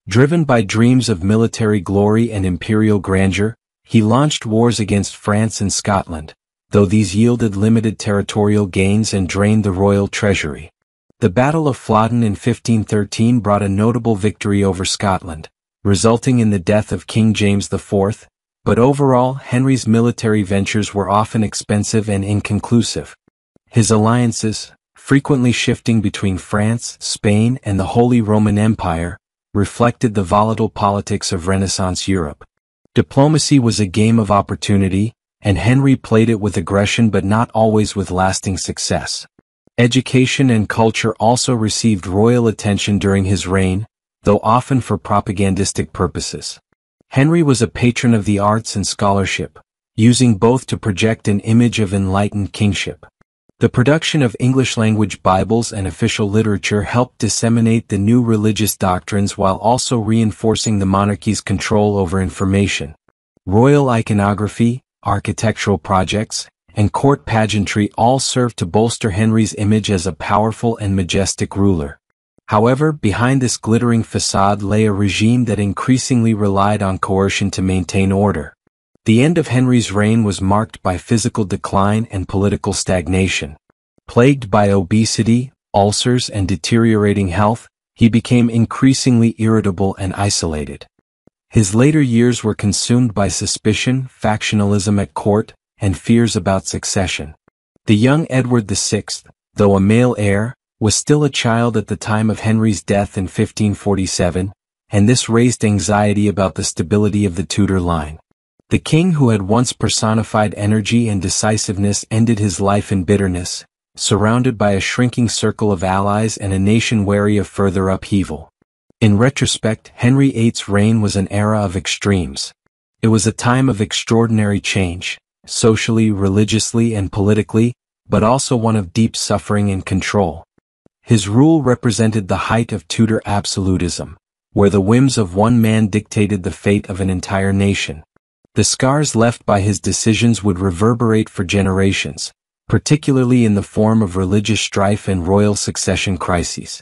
Driven by dreams of military glory and imperial grandeur, he launched wars against France and Scotland, though these yielded limited territorial gains and drained the royal treasury. The Battle of Flodden in 1513 brought a notable victory over Scotland, resulting in the death of King James IV, but overall Henry's military ventures were often expensive and inconclusive. His alliances, frequently shifting between France, Spain, and the Holy Roman Empire, reflected the volatile politics of Renaissance Europe. Diplomacy was a game of opportunity, and Henry played it with aggression but not always with lasting success. Education and culture also received royal attention during his reign, though often for propagandistic purposes. Henry was a patron of the arts and scholarship, using both to project an image of enlightened kingship. The production of English-language Bibles and official literature helped disseminate the new religious doctrines while also reinforcing the monarchy's control over information. Royal iconography, architectural projects, and court pageantry all served to bolster Henry's image as a powerful and majestic ruler. However, behind this glittering facade lay a regime that increasingly relied on coercion to maintain order. The end of Henry's reign was marked by physical decline and political stagnation. Plagued by obesity, ulcers, and deteriorating health, he became increasingly irritable and isolated. His later years were consumed by suspicion, factionalism at court, and fears about succession. The young Edward VI, though a male heir, was still a child at the time of Henry's death in 1547, and this raised anxiety about the stability of the Tudor line. The king who had once personified energy and decisiveness ended his life in bitterness, surrounded by a shrinking circle of allies and a nation wary of further upheaval. In retrospect, Henry VIII's reign was an era of extremes. It was a time of extraordinary change, socially, religiously, and politically, but also one of deep suffering and control. His rule represented the height of Tudor absolutism, where the whims of one man dictated the fate of an entire nation. The scars left by his decisions would reverberate for generations, particularly in the form of religious strife and royal succession crises.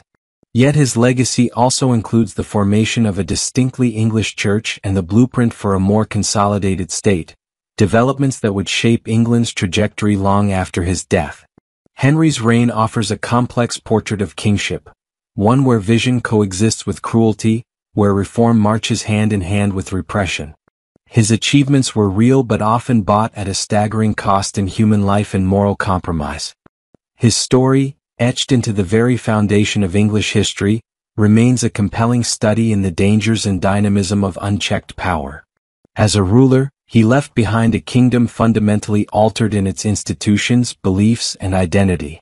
Yet his legacy also includes the formation of a distinctly English church and the blueprint for a more consolidated state, developments that would shape England's trajectory long after his death. Henry's reign offers a complex portrait of kingship, one where vision coexists with cruelty, where reform marches hand in hand with repression. His achievements were real but often bought at a staggering cost in human life and moral compromise. His story, etched into the very foundation of English history, remains a compelling study in the dangers and dynamism of unchecked power. As a ruler, he left behind a kingdom fundamentally altered in its institutions, beliefs, and identity.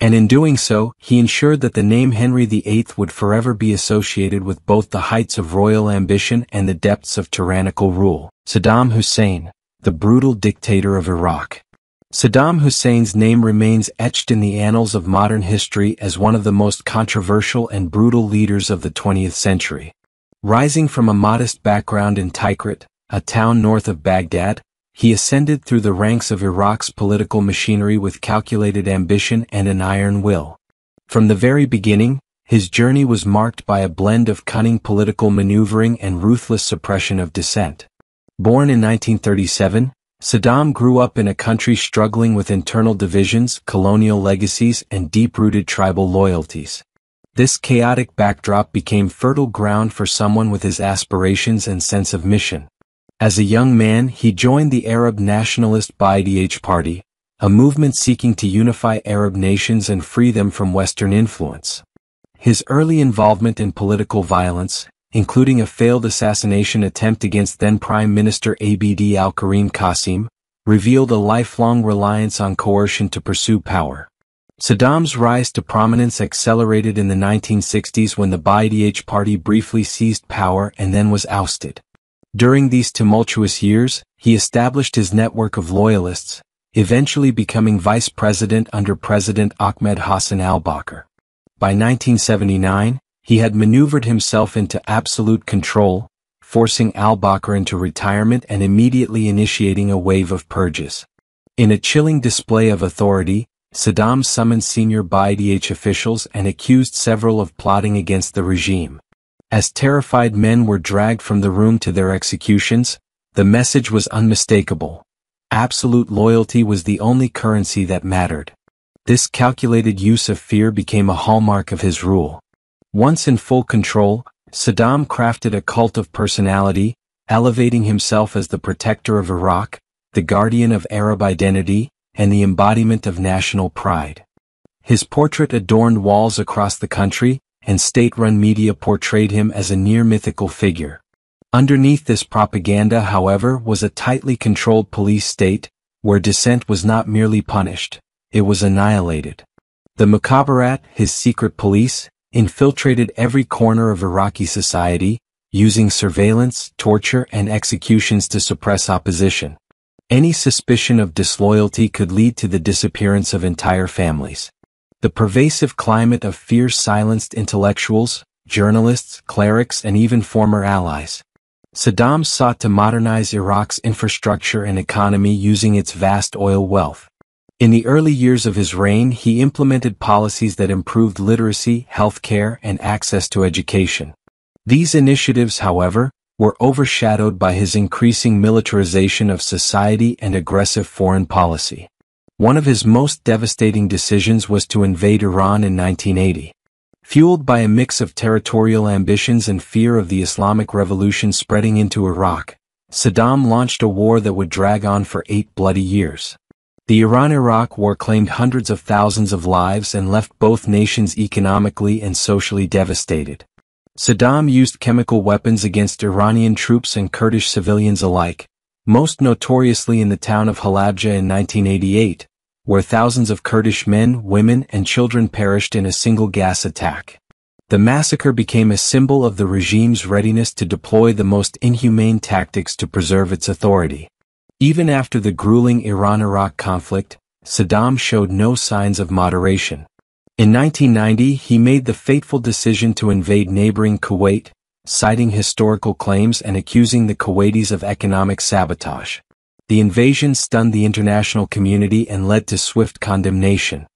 And in doing so, he ensured that the name Henry VIII would forever be associated with both the heights of royal ambition and the depths of tyrannical rule. Saddam Hussein, the brutal dictator of Iraq. Saddam Hussein's name remains etched in the annals of modern history as one of the most controversial and brutal leaders of the 20th century. Rising from a modest background in Tikrit, a town north of Baghdad, he ascended through the ranks of Iraq's political machinery with calculated ambition and an iron will. From the very beginning, his journey was marked by a blend of cunning political maneuvering and ruthless suppression of dissent. Born in 1937, Saddam grew up in a country struggling with internal divisions, colonial legacies, and deep-rooted tribal loyalties. This chaotic backdrop became fertile ground for someone with his aspirations and sense of mission. As a young man, he joined the Arab nationalist Ba'ath Party, a movement seeking to unify Arab nations and free them from Western influence. His early involvement in political violence, including a failed assassination attempt against then Prime Minister Abd al-Karim Qasim, revealed a lifelong reliance on coercion to pursue power. Saddam's rise to prominence accelerated in the 1960s when the Ba'ath Party briefly seized power and then was ousted. During these tumultuous years, he established his network of loyalists, eventually becoming vice president under President Ahmed Hassan al-Bakr. By 1979, he had maneuvered himself into absolute control, forcing al-Bakr into retirement and immediately initiating a wave of purges. In a chilling display of authority, Saddam summoned senior Ba'ath officials and accused several of plotting against the regime. As terrified men were dragged from the room to their executions, the message was unmistakable. Absolute loyalty was the only currency that mattered. This calculated use of fear became a hallmark of his rule. Once in full control, Saddam crafted a cult of personality, elevating himself as the protector of Iraq, the guardian of Arab identity, and the embodiment of national pride. His portrait adorned walls across the country, and state-run media portrayed him as a near-mythical figure. Underneath this propaganda, however, was a tightly controlled police state, where dissent was not merely punished, it was annihilated. The Mukhabarat, his secret police, infiltrated every corner of Iraqi society, using surveillance, torture, and executions to suppress opposition. Any suspicion of disloyalty could lead to the disappearance of entire families. The pervasive climate of fear silenced intellectuals, journalists, clerics, and even former allies. Saddam sought to modernize Iraq's infrastructure and economy using its vast oil wealth. In the early years of his reign, he implemented policies that improved literacy, healthcare, and access to education. These initiatives, however, were overshadowed by his increasing militarization of society and aggressive foreign policy. One of his most devastating decisions was to invade Iran in 1980. Fueled by a mix of territorial ambitions and fear of the Islamic Revolution spreading into Iraq, Saddam launched a war that would drag on for 8 bloody years. The Iran-Iraq War claimed hundreds of thousands of lives and left both nations economically and socially devastated. Saddam used chemical weapons against Iranian troops and Kurdish civilians alike, most notoriously in the town of Halabja in 1988, where thousands of Kurdish men, women, and children perished in a single gas attack. The massacre became a symbol of the regime's readiness to deploy the most inhumane tactics to preserve its authority. Even after the grueling Iran-Iraq conflict, Saddam showed no signs of moderation. In 1990, he made the fateful decision to invade neighboring Kuwait, citing historical claims and accusing the Kuwaitis of economic sabotage. The invasion stunned the international community and led to swift condemnation.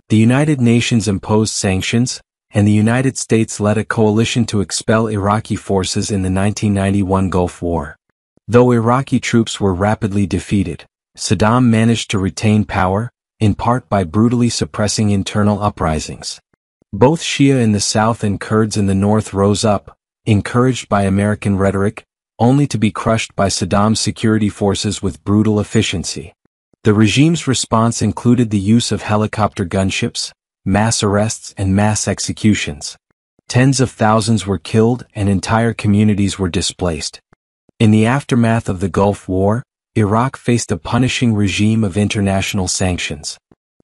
The United Nations imposed sanctions, and the United States led a coalition to expel Iraqi forces in the 1991 Gulf War. Though Iraqi troops were rapidly defeated, Saddam managed to retain power, in part by brutally suppressing internal uprisings. Both Shia in the south and Kurds in the north rose up, encouraged by American rhetoric, only to be crushed by Saddam's security forces with brutal efficiency. The regime's response included the use of helicopter gunships, mass arrests, and mass executions. Tens of thousands were killed and entire communities were displaced. In the aftermath of the Gulf War, Iraq faced a punishing regime of international sanctions.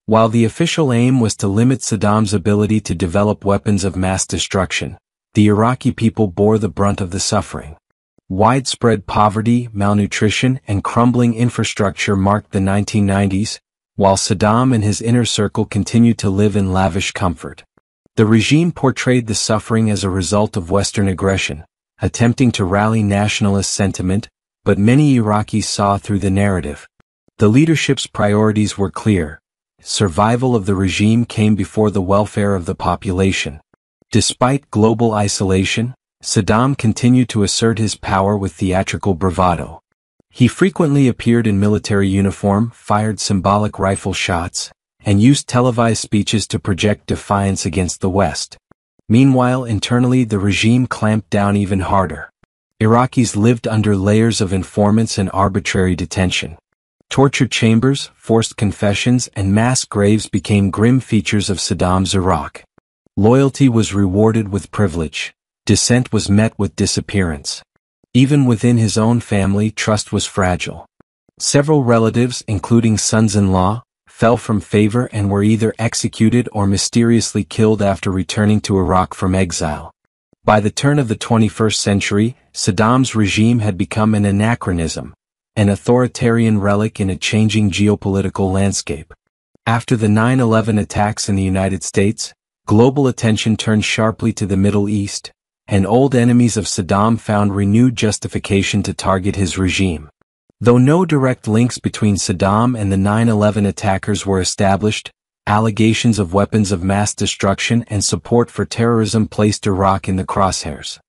While the official aim was to limit Saddam's ability to develop weapons of mass destruction, the Iraqi people bore the brunt of the suffering. Widespread poverty, malnutrition, and crumbling infrastructure marked the 1990s, while Saddam and his inner circle continued to live in lavish comfort. The regime portrayed the suffering as a result of Western aggression, attempting to rally nationalist sentiment, but many Iraqis saw through the narrative. The leadership's priorities were clear. Survival of the regime came before the welfare of the population. Despite global isolation, Saddam continued to assert his power with theatrical bravado. He frequently appeared in military uniform, fired symbolic rifle shots, and used televised speeches to project defiance against the West. Meanwhile, internally the regime clamped down even harder. Iraqis lived under layers of informants and arbitrary detention. Torture chambers, forced confessions, and mass graves became grim features of Saddam's Iraq. Loyalty was rewarded with privilege. Dissent was met with disappearance. Even within his own family, trust was fragile. Several relatives, including sons-in-law, fell from favor and were either executed or mysteriously killed after returning to Iraq from exile. By the turn of the 21st century, Saddam's regime had become an anachronism, an authoritarian relic in a changing geopolitical landscape. After the 9/11 attacks in the United States, global attention turned sharply to the Middle East, and old enemies of Saddam found renewed justification to target his regime. Though no direct links between Saddam and the 9/11 attackers were established, allegations of weapons of mass destruction and support for terrorism placed Iraq in the crosshairs.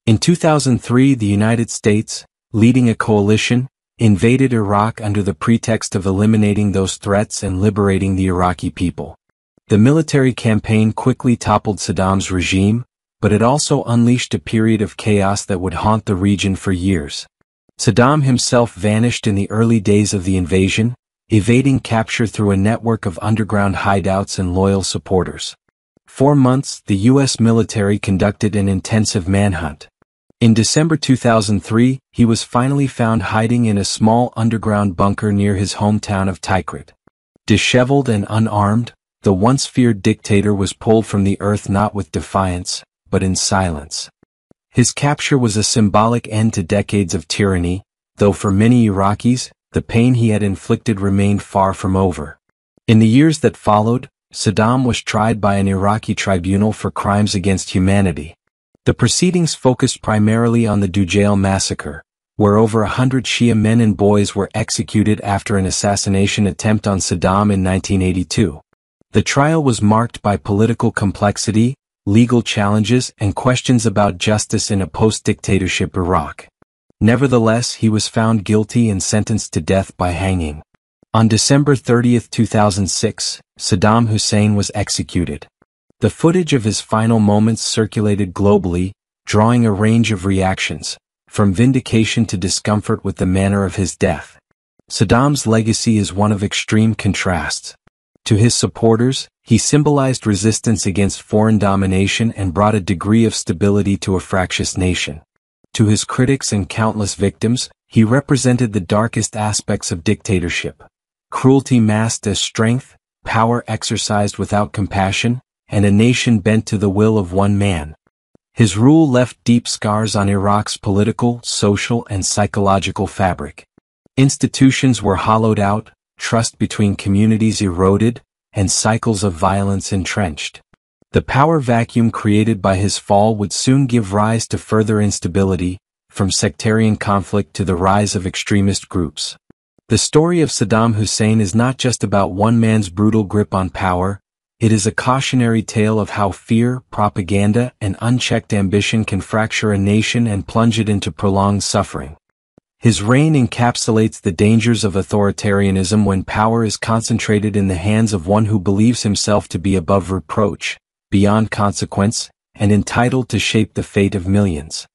In 2003, the United States, leading a coalition, invaded Iraq under the pretext of eliminating those threats and liberating the Iraqi people. The military campaign quickly toppled Saddam's regime, but it also unleashed a period of chaos that would haunt the region for years. Saddam himself vanished in the early days of the invasion, evading capture through a network of underground hideouts and loyal supporters. For months, the U.S. military conducted an intensive manhunt. In December 2003, he was finally found hiding in a small underground bunker near his hometown of Tikrit. Disheveled and unarmed, the once feared dictator was pulled from the earth not with defiance, but in silence. His capture was a symbolic end to decades of tyranny, though for many Iraqis, the pain he had inflicted remained far from over. In the years that followed, Saddam was tried by an Iraqi tribunal for crimes against humanity. The proceedings focused primarily on the Dujail massacre, where over 100 Shia men and boys were executed after an assassination attempt on Saddam in 1982. The trial was marked by political complexity, legal challenges, and questions about justice in a post-dictatorship Iraq. Nevertheless, he was found guilty and sentenced to death by hanging. On December 30, 2006, Saddam Hussein was executed. The footage of his final moments circulated globally, drawing a range of reactions, from vindication to discomfort with the manner of his death. Saddam's legacy is one of extreme contrasts. To his supporters, he symbolized resistance against foreign domination and brought a degree of stability to a fractious nation. To his critics and countless victims, he represented the darkest aspects of dictatorship: cruelty masked as strength, power exercised without compassion, and a nation bent to the will of one man. His rule left deep scars on Iraq's political, social, and psychological fabric. Institutions were hollowed out, trust between communities eroded, and cycles of violence entrenched. The power vacuum created by his fall would soon give rise to further instability, from sectarian conflict to the rise of extremist groups. The story of Saddam Hussein is not just about one man's brutal grip on power. It is a cautionary tale of how fear, propaganda, and unchecked ambition can fracture a nation and plunge it into prolonged suffering. His reign encapsulates the dangers of authoritarianism when power is concentrated in the hands of one who believes himself to be above reproach, beyond consequence, and entitled to shape the fate of millions.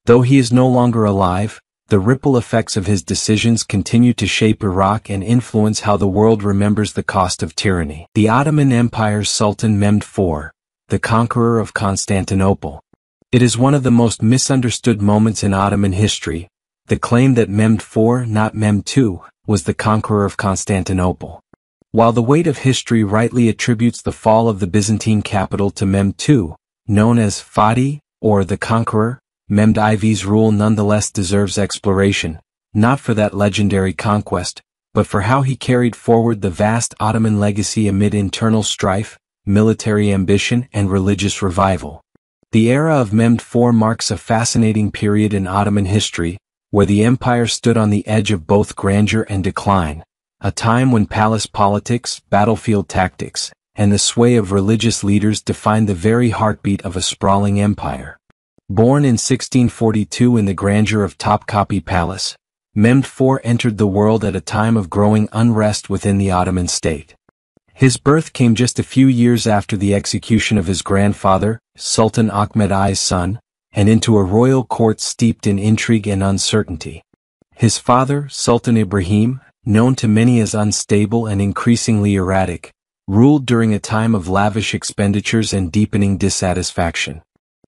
Though he is no longer alive, the ripple effects of his decisions continue to shape Iraq and influence how the world remembers the cost of tyranny. The Ottoman Empire's Sultan Mehmed IV, the conqueror of Constantinople. It is one of the most misunderstood moments in Ottoman history, the claim that Mehmed IV, not Mehmed II, was the conqueror of Constantinople. While the weight of history rightly attributes the fall of the Byzantine capital to Mehmed II, known as Fatih, or the Conqueror, Mehmed IV's rule nonetheless deserves exploration, not for that legendary conquest, but for how he carried forward the vast Ottoman legacy amid internal strife, military ambition, and religious revival. The era of Mehmed IV marks a fascinating period in Ottoman history, where the empire stood on the edge of both grandeur and decline, a time when palace politics, battlefield tactics, and the sway of religious leaders defined the very heartbeat of a sprawling empire. Born in 1642 in the grandeur of Topkapi Palace, Mehmed IV entered the world at a time of growing unrest within the Ottoman state. His birth came just a few years after the execution of his grandfather, Sultan Ahmed I's son, and into a royal court steeped in intrigue and uncertainty. His father, Sultan Ibrahim, known to many as unstable and increasingly erratic, ruled during a time of lavish expenditures and deepening dissatisfaction.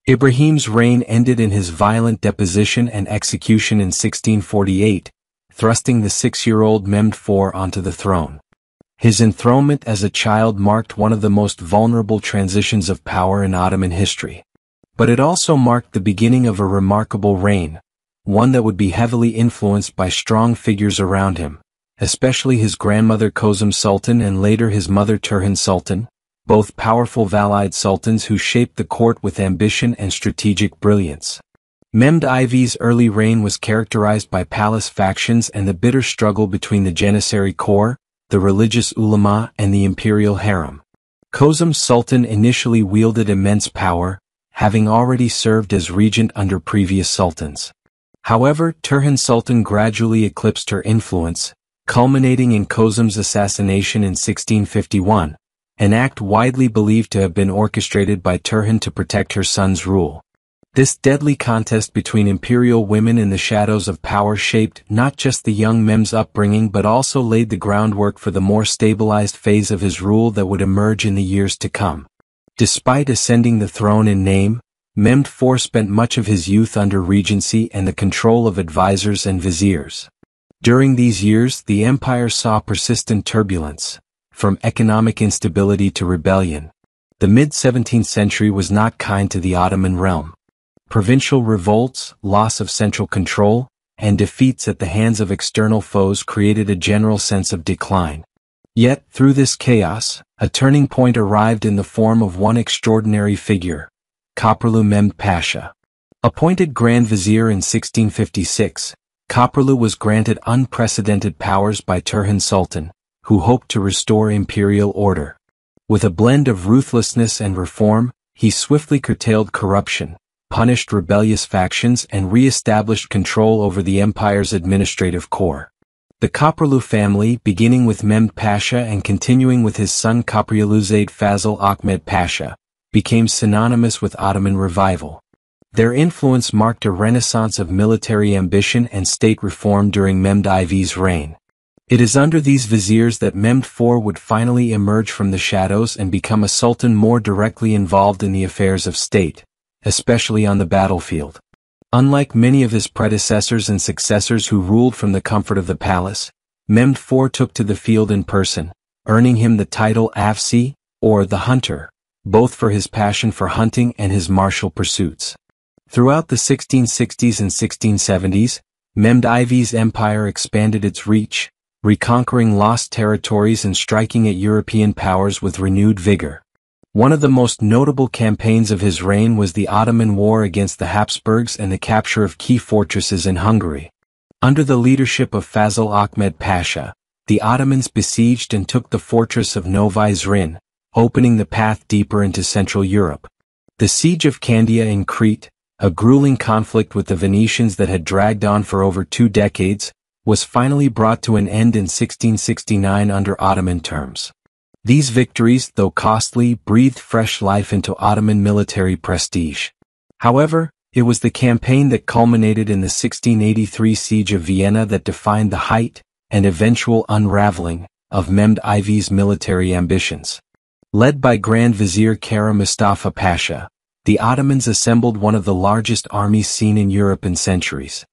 Ibrahim's reign ended in his violent deposition and execution in 1648, thrusting the 6-year-old Mehmed IV onto the throne. His enthronement as a child marked one of the most vulnerable transitions of power in Ottoman history. But it also marked the beginning of a remarkable reign, one that would be heavily influenced by strong figures around him, especially his grandmother Kozum Sultan and later his mother Turhan Sultan, both powerful Valide sultans who shaped the court with ambition and strategic brilliance. Mehmed IV's early reign was characterized by palace factions and the bitter struggle between the Janissary corps, the religious ulama, and the imperial harem. Kozum Sultan initially wielded immense power, having already served as regent under previous sultans. However, Turhan Sultan gradually eclipsed her influence, culminating in Kozum's assassination in 1651, an act widely believed to have been orchestrated by Turhan to protect her son's rule. This deadly contest between imperial women in the shadows of power shaped not just the young Mehmed's upbringing but also laid the groundwork for the more stabilized phase of his rule that would emerge in the years to come. Despite ascending the throne in name, Mehmed IV spent much of his youth under regency and the control of advisors and viziers. During these years, the empire saw persistent turbulence, from economic instability to rebellion. The mid-17th century was not kind to the Ottoman realm. Provincial revolts, loss of central control, and defeats at the hands of external foes created a general sense of decline. Yet, through this chaos, a turning point arrived in the form of one extraordinary figure, Köprülü Mehmed Pasha. Appointed Grand Vizier in 1656, Köprülü was granted unprecedented powers by Turhan Sultan, who hoped to restore imperial order. With a blend of ruthlessness and reform, he swiftly curtailed corruption, punished rebellious factions and re-established control over the empire's administrative core. The Köprülü family, beginning with Mehmed Pasha and continuing with his son Köprülüzade Fazıl Ahmed Pasha, became synonymous with Ottoman revival. Their influence marked a renaissance of military ambition and state reform during Mehmed IV's reign. It is under these viziers that Mehmed IV would finally emerge from the shadows and become a sultan more directly involved in the affairs of state, especially on the battlefield. Unlike many of his predecessors and successors who ruled from the comfort of the palace, Mehmed IV took to the field in person, earning him the title Afsi, or the Hunter, both for his passion for hunting and his martial pursuits. Throughout the 1660s and 1670s, Mehmed IV's empire expanded its reach, reconquering lost territories and striking at European powers with renewed vigor. One of the most notable campaigns of his reign was the Ottoman War against the Habsburgs and the capture of key fortresses in Hungary. Under the leadership of Fazıl Ahmed Pasha, the Ottomans besieged and took the fortress of Novi Zrin, opening the path deeper into Central Europe. The siege of Candia in Crete, a grueling conflict with the Venetians that had dragged on for over 2 decades, was finally brought to an end in 1669 under Ottoman terms. These victories, though costly, breathed fresh life into Ottoman military prestige. However, it was the campaign that culminated in the 1683 siege of Vienna that defined the height and eventual unraveling of Mehmed IV's military ambitions. Led by Grand Vizier Kara Mustafa Pasha, the Ottomans assembled one of the largest armies seen in Europe in centuries.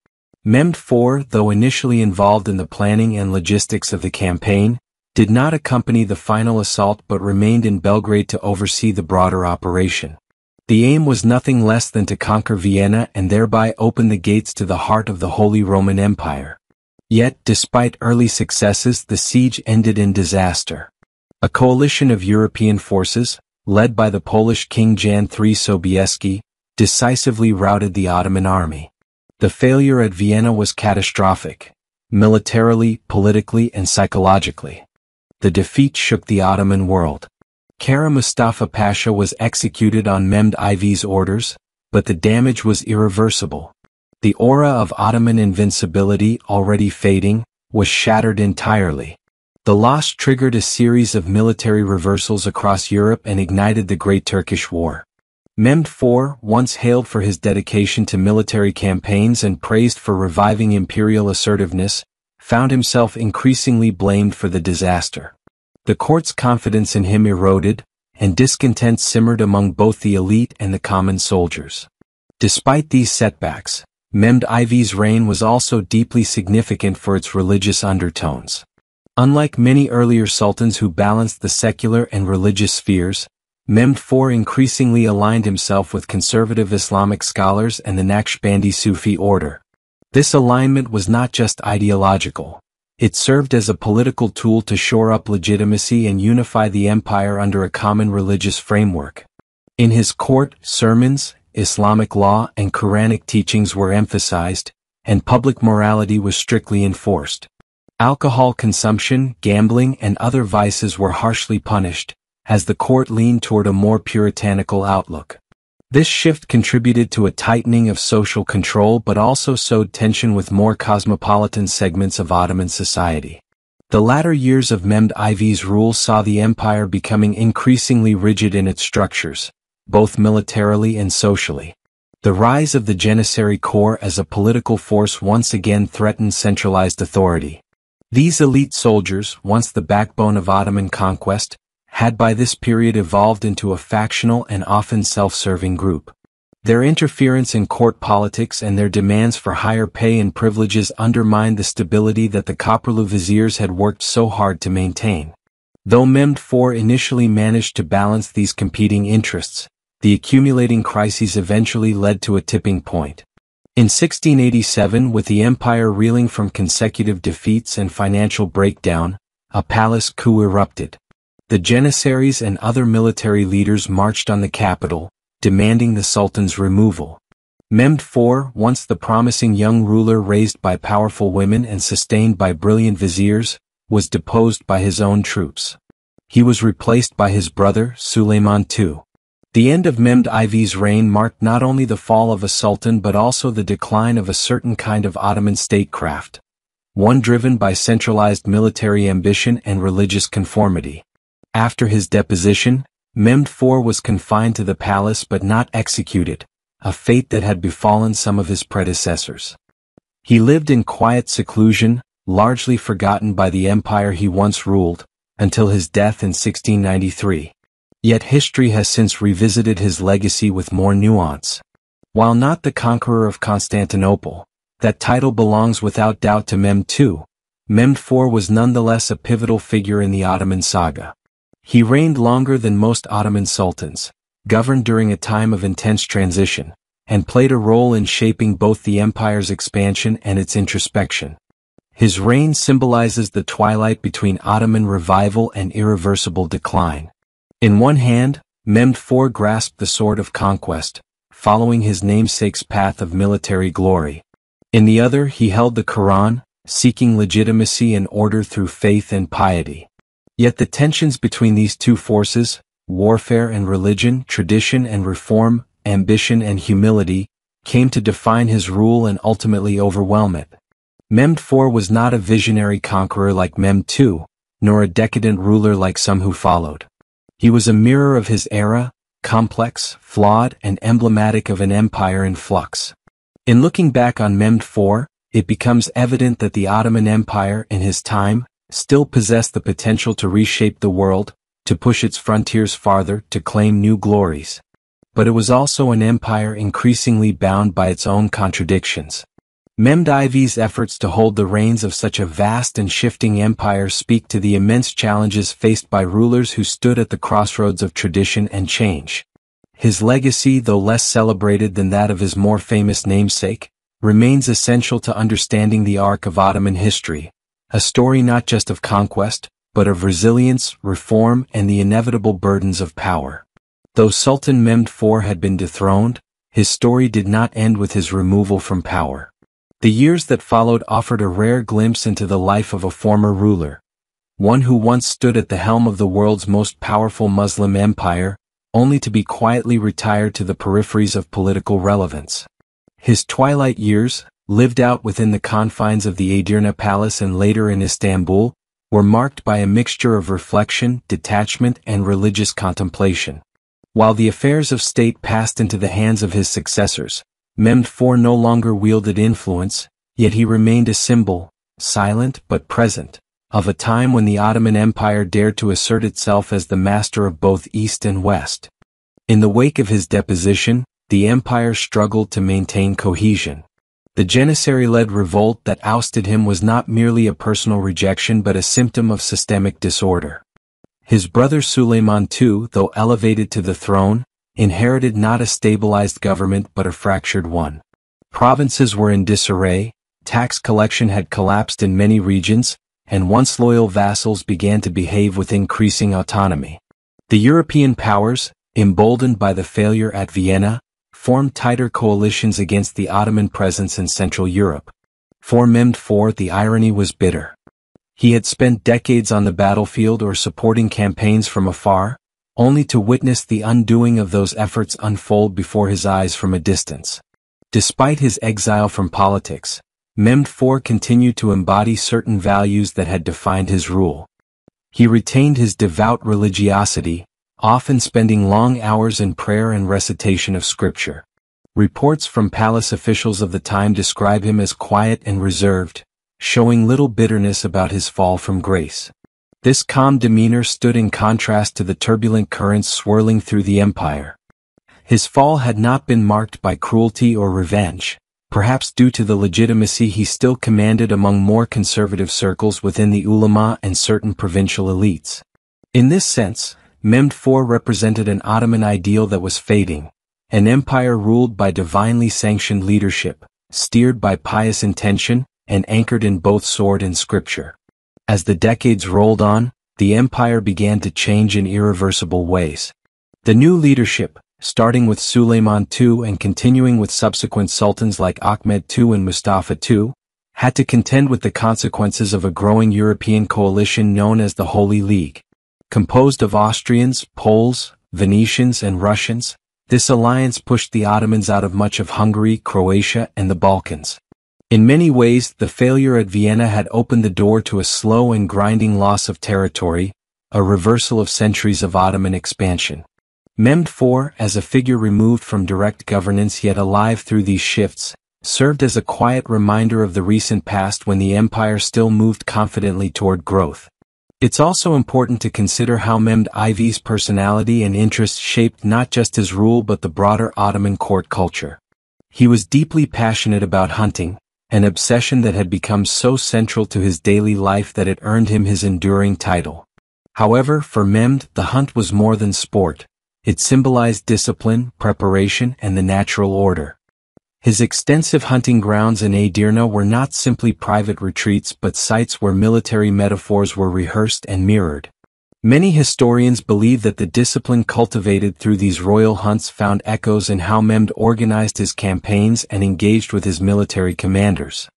Mehmed IV, though initially involved in the planning and logistics of the campaign, did not accompany the final assault but remained in Belgrade to oversee the broader operation. The aim was nothing less than to conquer Vienna and thereby open the gates to the heart of the Holy Roman Empire. Yet, despite early successes, the siege ended in disaster. A coalition of European forces, led by the Polish King Jan III Sobieski, decisively routed the Ottoman army. The failure at Vienna was catastrophic, militarily, politically, and psychologically. The defeat shook the Ottoman world. Kara Mustafa Pasha was executed on Mehmed IV's orders, but the damage was irreversible. The aura of Ottoman invincibility, already fading, was shattered entirely. The loss triggered a series of military reversals across Europe and ignited the Great Turkish War. Mehmed IV, once hailed for his dedication to military campaigns and praised for reviving imperial assertiveness, found himself increasingly blamed for the disaster. The court's confidence in him eroded, and discontent simmered among both the elite and the common soldiers. Despite these setbacks, Mehmed IV's reign was also deeply significant for its religious undertones. Unlike many earlier sultans who balanced the secular and religious spheres, Mehmed IV increasingly aligned himself with conservative Islamic scholars and the Naqshbandi Sufi order. This alignment was not just ideological. It served as a political tool to shore up legitimacy and unify the empire under a common religious framework. In his court, sermons, Islamic law and Quranic teachings were emphasized, and public morality was strictly enforced. Alcohol consumption, gambling, and other vices were harshly punished, as the court leaned toward a more puritanical outlook. This shift contributed to a tightening of social control but also sowed tension with more cosmopolitan segments of Ottoman society. The latter years of Mehmed IV's rule saw the empire becoming increasingly rigid in its structures, both militarily and socially. The rise of the Janissary Corps as a political force once again threatened centralized authority. These elite soldiers, once the backbone of Ottoman conquest, had by this period evolved into a factional and often self-serving group. Their interference in court politics and their demands for higher pay and privileges undermined the stability that the Koprulu viziers had worked so hard to maintain. Though Mehmed IV initially managed to balance these competing interests, the accumulating crises eventually led to a tipping point. In 1687, with the empire reeling from consecutive defeats and financial breakdown, a palace coup erupted. The Janissaries and other military leaders marched on the capital, demanding the Sultan's removal. Mehmed IV, once the promising young ruler raised by powerful women and sustained by brilliant viziers, was deposed by his own troops. He was replaced by his brother, Suleiman II. The end of Mehmed IV's reign marked not only the fall of a sultan but also the decline of a certain kind of Ottoman statecraft, one driven by centralized military ambition and religious conformity. After his deposition, Mehmed IV was confined to the palace but not executed, a fate that had befallen some of his predecessors. He lived in quiet seclusion, largely forgotten by the empire he once ruled, until his death in 1693. Yet history has since revisited his legacy with more nuance. While not the conqueror of Constantinople, that title belongs without doubt to Mehmed II. Mehmed IV was nonetheless a pivotal figure in the Ottoman saga. He reigned longer than most Ottoman sultans, governed during a time of intense transition, and played a role in shaping both the empire's expansion and its introspection. His reign symbolizes the twilight between Ottoman revival and irreversible decline. In one hand, Mehmed IV grasped the sword of conquest, following his namesake's path of military glory. In the other, he held the Quran, seeking legitimacy and order through faith and piety. Yet the tensions between these two forces, warfare and religion, tradition and reform, ambition and humility, came to define his rule and ultimately overwhelm it. Mehmed IV was not a visionary conqueror like Mehmed II, nor a decadent ruler like some who followed. He was a mirror of his era, complex, flawed, and emblematic of an empire in flux. In looking back on Mehmed IV, it becomes evident that the Ottoman Empire in his time still possessed the potential to reshape the world, to push its frontiers farther, to claim new glories. But it was also an empire increasingly bound by its own contradictions. Mehmed IV's efforts to hold the reins of such a vast and shifting empire speak to the immense challenges faced by rulers who stood at the crossroads of tradition and change. His legacy, though less celebrated than that of his more famous namesake, remains essential to understanding the arc of Ottoman history, a story not just of conquest, but of resilience, reform, and the inevitable burdens of power. Though Sultan Mehmed IV had been dethroned, his story did not end with his removal from power. The years that followed offered a rare glimpse into the life of a former ruler, one who once stood at the helm of the world's most powerful Muslim empire, only to be quietly retired to the peripheries of political relevance. His twilight years, lived out within the confines of the Edirne Palace and later in Istanbul, were marked by a mixture of reflection, detachment, and religious contemplation. While the affairs of state passed into the hands of his successors, Mehmed IV no longer wielded influence, yet he remained a symbol, silent but present, of a time when the Ottoman Empire dared to assert itself as the master of both East and West. In the wake of his deposition, the empire struggled to maintain cohesion. The Janissary-led revolt that ousted him was not merely a personal rejection but a symptom of systemic disorder. His brother Suleiman II, though elevated to the throne, inherited not a stabilized government but a fractured one. Provinces were in disarray, tax collection had collapsed in many regions, and once loyal vassals began to behave with increasing autonomy. The European powers, emboldened by the failure at Vienna, formed tighter coalitions against the Ottoman presence in Central Europe. For Mehmed IV, the irony was bitter. He had spent decades on the battlefield or supporting campaigns from afar, only to witness the undoing of those efforts unfold before his eyes from a distance. Despite his exile from politics, Mehmed IV continued to embody certain values that had defined his rule. He retained his devout religiosity, often spending long hours in prayer and recitation of scripture. Reports from palace officials of the time describe him as quiet and reserved, showing little bitterness about his fall from grace. This calm demeanor stood in contrast to the turbulent currents swirling through the empire. His fall had not been marked by cruelty or revenge, perhaps due to the legitimacy he still commanded among more conservative circles within the ulama and certain provincial elites. In this sense, Mehmed IV represented an Ottoman ideal that was fading, an empire ruled by divinely sanctioned leadership, steered by pious intention, and anchored in both sword and scripture. As the decades rolled on, the empire began to change in irreversible ways. The new leadership, starting with Suleiman II and continuing with subsequent sultans like Ahmed II and Mustafa II, had to contend with the consequences of a growing European coalition known as the Holy League. Composed of Austrians, Poles, Venetians and Russians, this alliance pushed the Ottomans out of much of Hungary, Croatia and the Balkans. In many ways, the failure at Vienna had opened the door to a slow and grinding loss of territory, a reversal of centuries of Ottoman expansion. Mehmed IV, as a figure removed from direct governance yet alive through these shifts, served as a quiet reminder of the recent past when the empire still moved confidently toward growth. It's also important to consider how Mehmed IV's personality and interests shaped not just his rule but the broader Ottoman court culture. He was deeply passionate about hunting, an obsession that had become so central to his daily life that it earned him his enduring title. However, for Mehmed, the hunt was more than sport. It symbolized discipline, preparation, and the natural order. His extensive hunting grounds in Edirne were not simply private retreats but sites where military metaphors were rehearsed and mirrored. Many historians believe that the discipline cultivated through these royal hunts found echoes in how Mehmed organized his campaigns and engaged with his military commanders.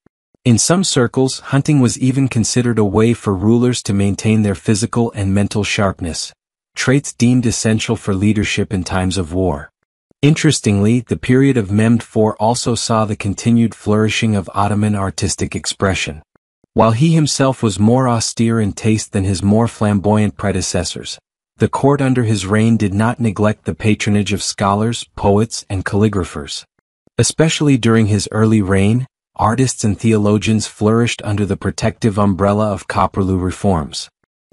In some circles, hunting was even considered a way for rulers to maintain their physical and mental sharpness, traits deemed essential for leadership in times of war. Interestingly, the period of Mehmed IV also saw the continued flourishing of Ottoman artistic expression. While he himself was more austere in taste than his more flamboyant predecessors, the court under his reign did not neglect the patronage of scholars, poets, and calligraphers. Especially during his early reign, artists and theologians flourished under the protective umbrella of Copperlew reforms.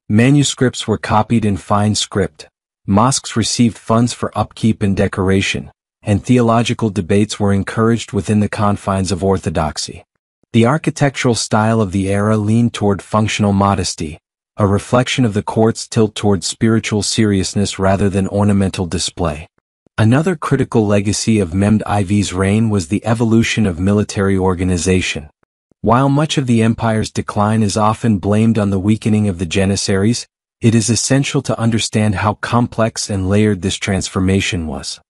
Manuscripts were copied in fine script, mosques received funds for upkeep and decoration, and theological debates were encouraged within the confines of orthodoxy. The architectural style of the era leaned toward functional modesty, a reflection of the court's tilt toward spiritual seriousness rather than ornamental display. Another critical legacy of Mehmed IV's reign was the evolution of military organization. While much of the empire's decline is often blamed on the weakening of the Janissaries, it is essential to understand how complex and layered this transformation was.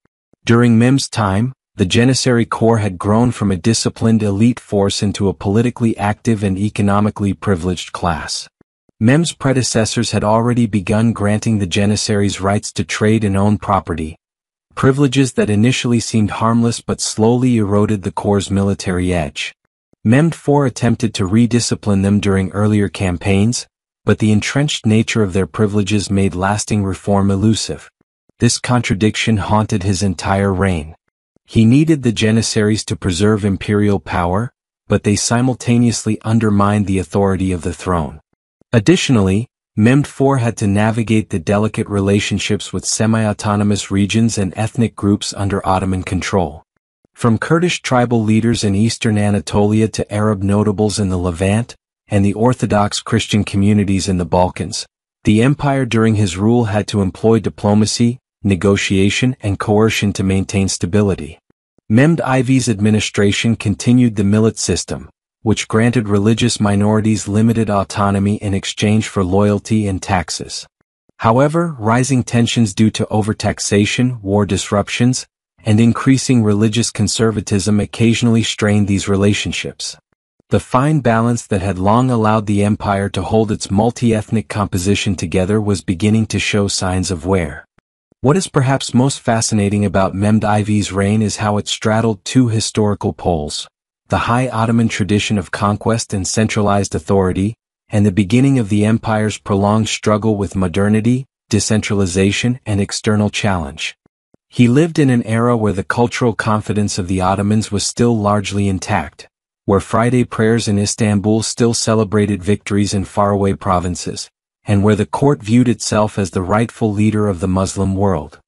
During Mehmed's time, the Janissary Corps had grown from a disciplined elite force into a politically active and economically privileged class. Mehmed's predecessors had already begun granting the Janissaries rights to trade and own property, privileges that initially seemed harmless but slowly eroded the Corps' military edge. Mehmed IV attempted to rediscipline them during earlier campaigns, but the entrenched nature of their privileges made lasting reform elusive. This contradiction haunted his entire reign. He needed the Janissaries to preserve imperial power, but they simultaneously undermined the authority of the throne. Additionally, Mehmed IV had to navigate the delicate relationships with semi-autonomous regions and ethnic groups under Ottoman control. From Kurdish tribal leaders in eastern Anatolia to Arab notables in the Levant, and the Orthodox Christian communities in the Balkans, the empire during his rule had to employ diplomacy, negotiation, and coercion to maintain stability. Mehmed IV's administration continued the millet system, which granted religious minorities limited autonomy in exchange for loyalty and taxes. However, rising tensions due to overtaxation, war disruptions, and increasing religious conservatism occasionally strained these relationships. The fine balance that had long allowed the empire to hold its multi-ethnic composition together was beginning to show signs of wear. What is perhaps most fascinating about Mehmed IV's reign is how it straddled two historical poles: the high Ottoman tradition of conquest and centralized authority, and the beginning of the empire's prolonged struggle with modernity, decentralization, and external challenge. He lived in an era where the cultural confidence of the Ottomans was still largely intact, where Friday prayers in Istanbul still celebrated victories in faraway provinces, and where the court viewed itself as the rightful leader of the Muslim world.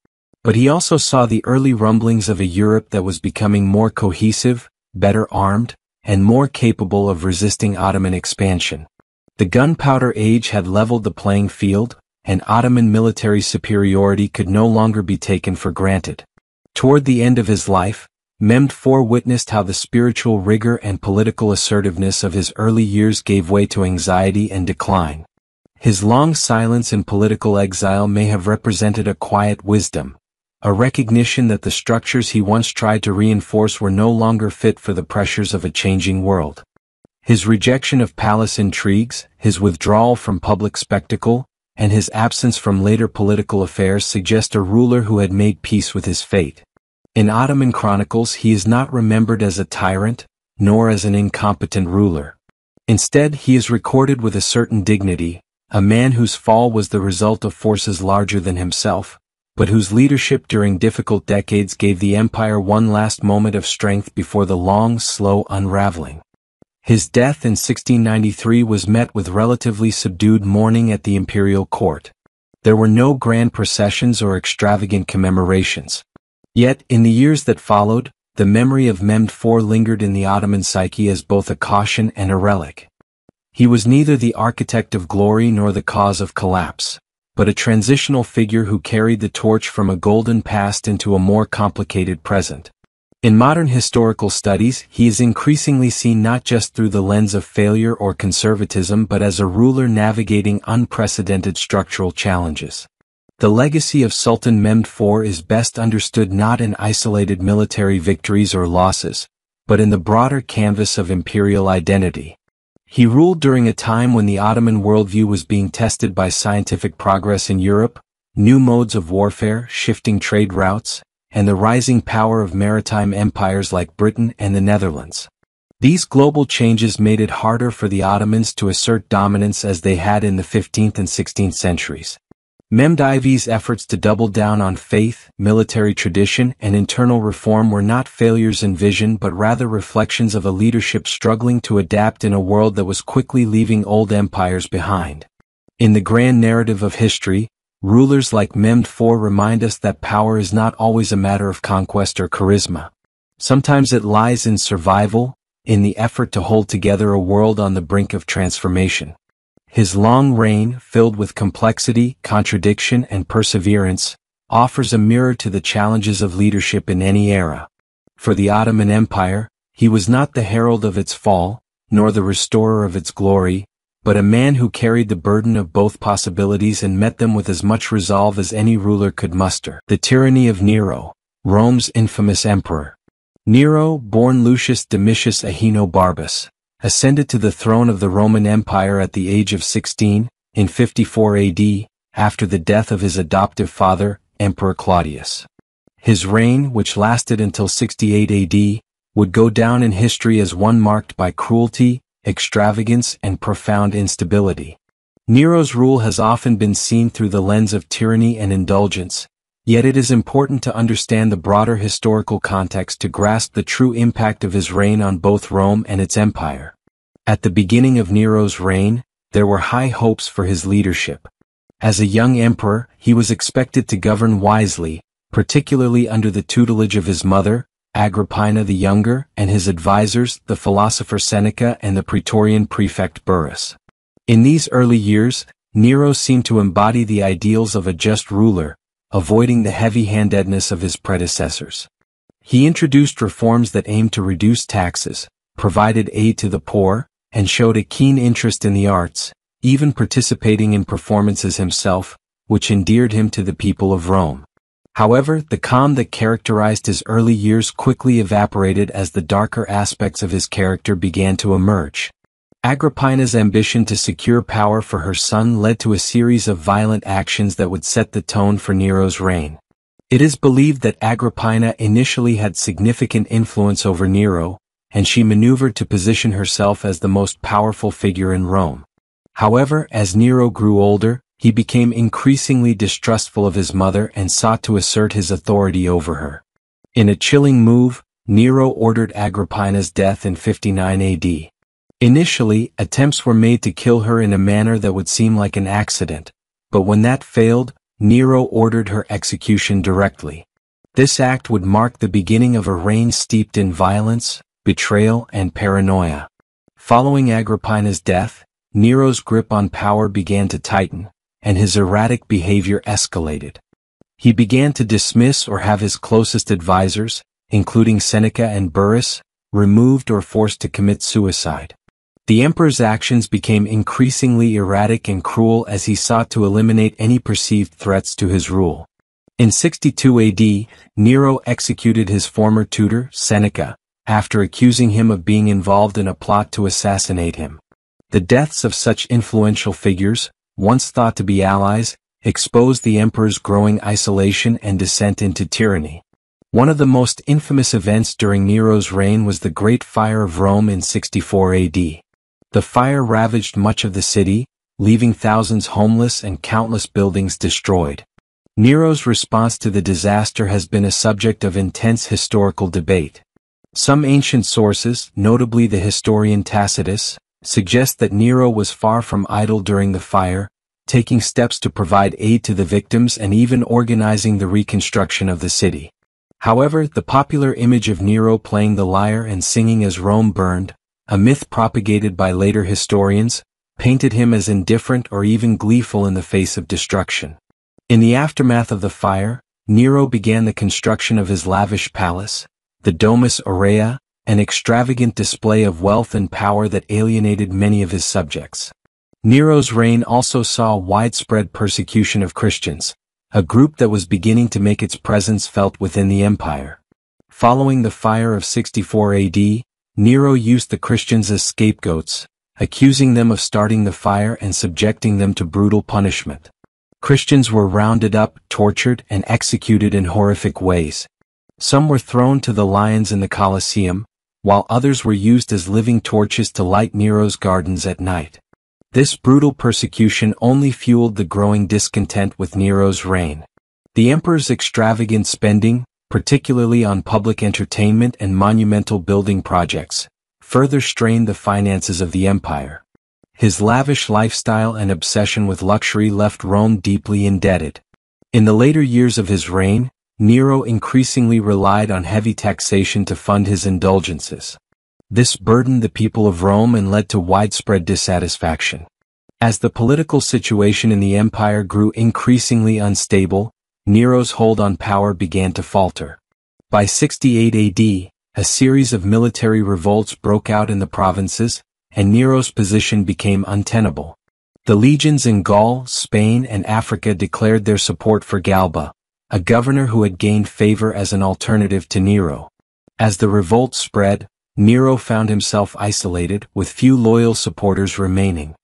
But he also saw the early rumblings of a Europe that was becoming more cohesive, better armed, and more capable of resisting Ottoman expansion. The gunpowder age had leveled the playing field, and Ottoman military superiority could no longer be taken for granted. Toward the end of his life, Mehmed IV witnessed how the spiritual rigor and political assertiveness of his early years gave way to anxiety and decline. His long silence and political exile may have represented a quiet wisdom, a recognition that the structures he once tried to reinforce were no longer fit for the pressures of a changing world. His rejection of palace intrigues, his withdrawal from public spectacle, and his absence from later political affairs suggest a ruler who had made peace with his fate. In Ottoman chronicles, he is not remembered as a tyrant, nor as an incompetent ruler. Instead, he is recorded with a certain dignity, a man whose fall was the result of forces larger than himself, but whose leadership during difficult decades gave the empire one last moment of strength before the long, slow unraveling. His death in 1693 was met with relatively subdued mourning at the imperial court. There were no grand processions or extravagant commemorations. Yet, in the years that followed, the memory of Mehmed IV lingered in the Ottoman psyche as both a caution and a relic. He was neither the architect of glory nor the cause of collapse, but a transitional figure who carried the torch from a golden past into a more complicated present. In modern historical studies, he is increasingly seen not just through the lens of failure or conservatism but as a ruler navigating unprecedented structural challenges. The legacy of Sultan Mehmed IV is best understood not in isolated military victories or losses, but in the broader canvas of imperial identity. He ruled during a time when the Ottoman worldview was being tested by scientific progress in Europe, new modes of warfare, shifting trade routes, and the rising power of maritime empires like Britain and the Netherlands. These global changes made it harder for the Ottomans to assert dominance as they had in the 15th and 16th centuries. Mehmed IV's efforts to double down on faith, military tradition, and internal reform were not failures in vision but rather reflections of a leadership struggling to adapt in a world that was quickly leaving old empires behind. In the grand narrative of history, rulers like Mehmed IV remind us that power is not always a matter of conquest or charisma. Sometimes it lies in survival, in the effort to hold together a world on the brink of transformation. His long reign, filled with complexity, contradiction, and perseverance, offers a mirror to the challenges of leadership in any era. For the Ottoman Empire, he was not the herald of its fall, nor the restorer of its glory, but a man who carried the burden of both possibilities and met them with as much resolve as any ruler could muster. The tyranny of Nero, Rome's infamous emperor. Nero, born Lucius Domitius Ahenobarbus, ascended to the throne of the Roman Empire at the age of 16, in 54 AD, after the death of his adoptive father, Emperor Claudius. His reign, which lasted until 68 AD, would go down in history as one marked by cruelty, extravagance, and profound instability. Nero's rule has often been seen through the lens of tyranny and indulgence, yet it is important to understand the broader historical context to grasp the true impact of his reign on both Rome and its empire. At the beginning of Nero's reign, there were high hopes for his leadership. As a young emperor, he was expected to govern wisely, particularly under the tutelage of his mother, Agrippina the Younger, and his advisors, the philosopher Seneca and the Praetorian prefect Burrus. In these early years, Nero seemed to embody the ideals of a just ruler, avoiding the heavy-handedness of his predecessors. He introduced reforms that aimed to reduce taxes, provided aid to the poor, and showed a keen interest in the arts, even participating in performances himself, which endeared him to the people of Rome. However, the calm that characterized his early years quickly evaporated as the darker aspects of his character began to emerge. Agrippina's ambition to secure power for her son led to a series of violent actions that would set the tone for Nero's reign. It is believed that Agrippina initially had significant influence over Nero, and she maneuvered to position herself as the most powerful figure in Rome. However, as Nero grew older, he became increasingly distrustful of his mother and sought to assert his authority over her. In a chilling move, Nero ordered Agrippina's death in 59 AD. Initially, attempts were made to kill her in a manner that would seem like an accident, but when that failed, Nero ordered her execution directly. This act would mark the beginning of a reign steeped in violence, betrayal, and paranoia. Following Agrippina's death, Nero's grip on power began to tighten, and his erratic behavior escalated. He began to dismiss or have his closest advisors, including Seneca and Burrus, removed or forced to commit suicide. The emperor's actions became increasingly erratic and cruel as he sought to eliminate any perceived threats to his rule. In 62 AD, Nero executed his former tutor, Seneca, after accusing him of being involved in a plot to assassinate him. The deaths of such influential figures, once thought to be allies, exposed the emperor's growing isolation and descent into tyranny. One of the most infamous events during Nero's reign was the Great Fire of Rome in 64 AD. The fire ravaged much of the city, leaving thousands homeless and countless buildings destroyed. Nero's response to the disaster has been a subject of intense historical debate. Some ancient sources, notably the historian Tacitus, suggest that Nero was far from idle during the fire, taking steps to provide aid to the victims and even organizing the reconstruction of the city. However, the popular image of Nero playing the lyre and singing as Rome burned, a myth propagated by later historians, painted him as indifferent or even gleeful in the face of destruction. In the aftermath of the fire, Nero began the construction of his lavish palace, the Domus Aurea, an extravagant display of wealth and power that alienated many of his subjects. Nero's reign also saw widespread persecution of Christians, a group that was beginning to make its presence felt within the empire. Following the fire of 64 AD, Nero used the Christians as scapegoats, accusing them of starting the fire and subjecting them to brutal punishment. Christians were rounded up, tortured, and executed in horrific ways. Some were thrown to the lions in the Colosseum, while others were used as living torches to light Nero's gardens at night. This brutal persecution only fueled the growing discontent with Nero's reign. The emperor's extravagant spending, particularly on public entertainment and monumental building projects, further strained the finances of the empire. His lavish lifestyle and obsession with luxury left Rome deeply indebted. In the later years of his reign, Nero increasingly relied on heavy taxation to fund his indulgences. This burdened the people of Rome and led to widespread dissatisfaction. As the political situation in the empire grew increasingly unstable, Nero's hold on power began to falter. By 68 AD, a series of military revolts broke out in the provinces, and Nero's position became untenable. The legions in Gaul, Spain, and Africa declared their support for Galba, a governor who had gained favor as an alternative to Nero. As the revolt spread, Nero found himself isolated, with few loyal supporters remaining.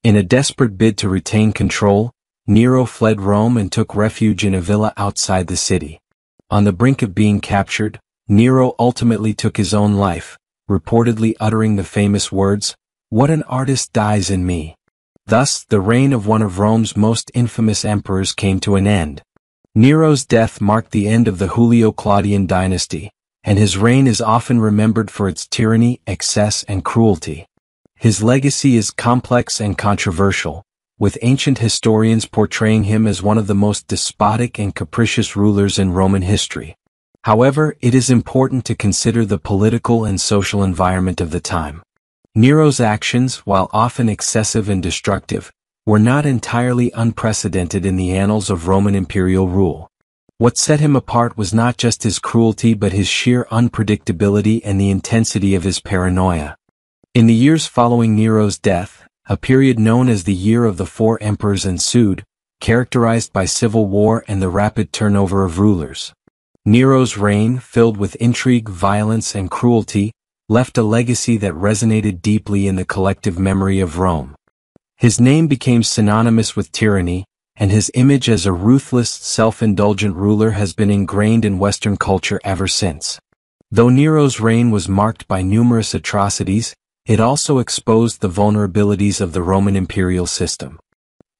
In a desperate bid to retain control, Nero fled Rome and took refuge in a villa outside the city. On the brink of being captured, Nero ultimately took his own life, reportedly uttering the famous words, "What an artist dies in me." Thus, the reign of one of Rome's most infamous emperors came to an end. Nero's death marked the end of the Julio-Claudian dynasty, and his reign is often remembered for its tyranny, excess, and cruelty. His legacy is complex and controversial, with ancient historians portraying him as one of the most despotic and capricious rulers in Roman history. However, it is important to consider the political and social environment of the time. Nero's actions, while often excessive and destructive, were not entirely unprecedented in the annals of Roman imperial rule. What set him apart was not just his cruelty but his sheer unpredictability and the intensity of his paranoia. In the years following Nero's death, a period known as the Year of the Four Emperors ensued, characterized by civil war and the rapid turnover of rulers. Nero's reign, filled with intrigue, violence, and cruelty, left a legacy that resonated deeply in the collective memory of Rome. His name became synonymous with tyranny, and his image as a ruthless, self-indulgent ruler has been ingrained in Western culture ever since. Though Nero's reign was marked by numerous atrocities, it also exposed the vulnerabilities of the Roman imperial system.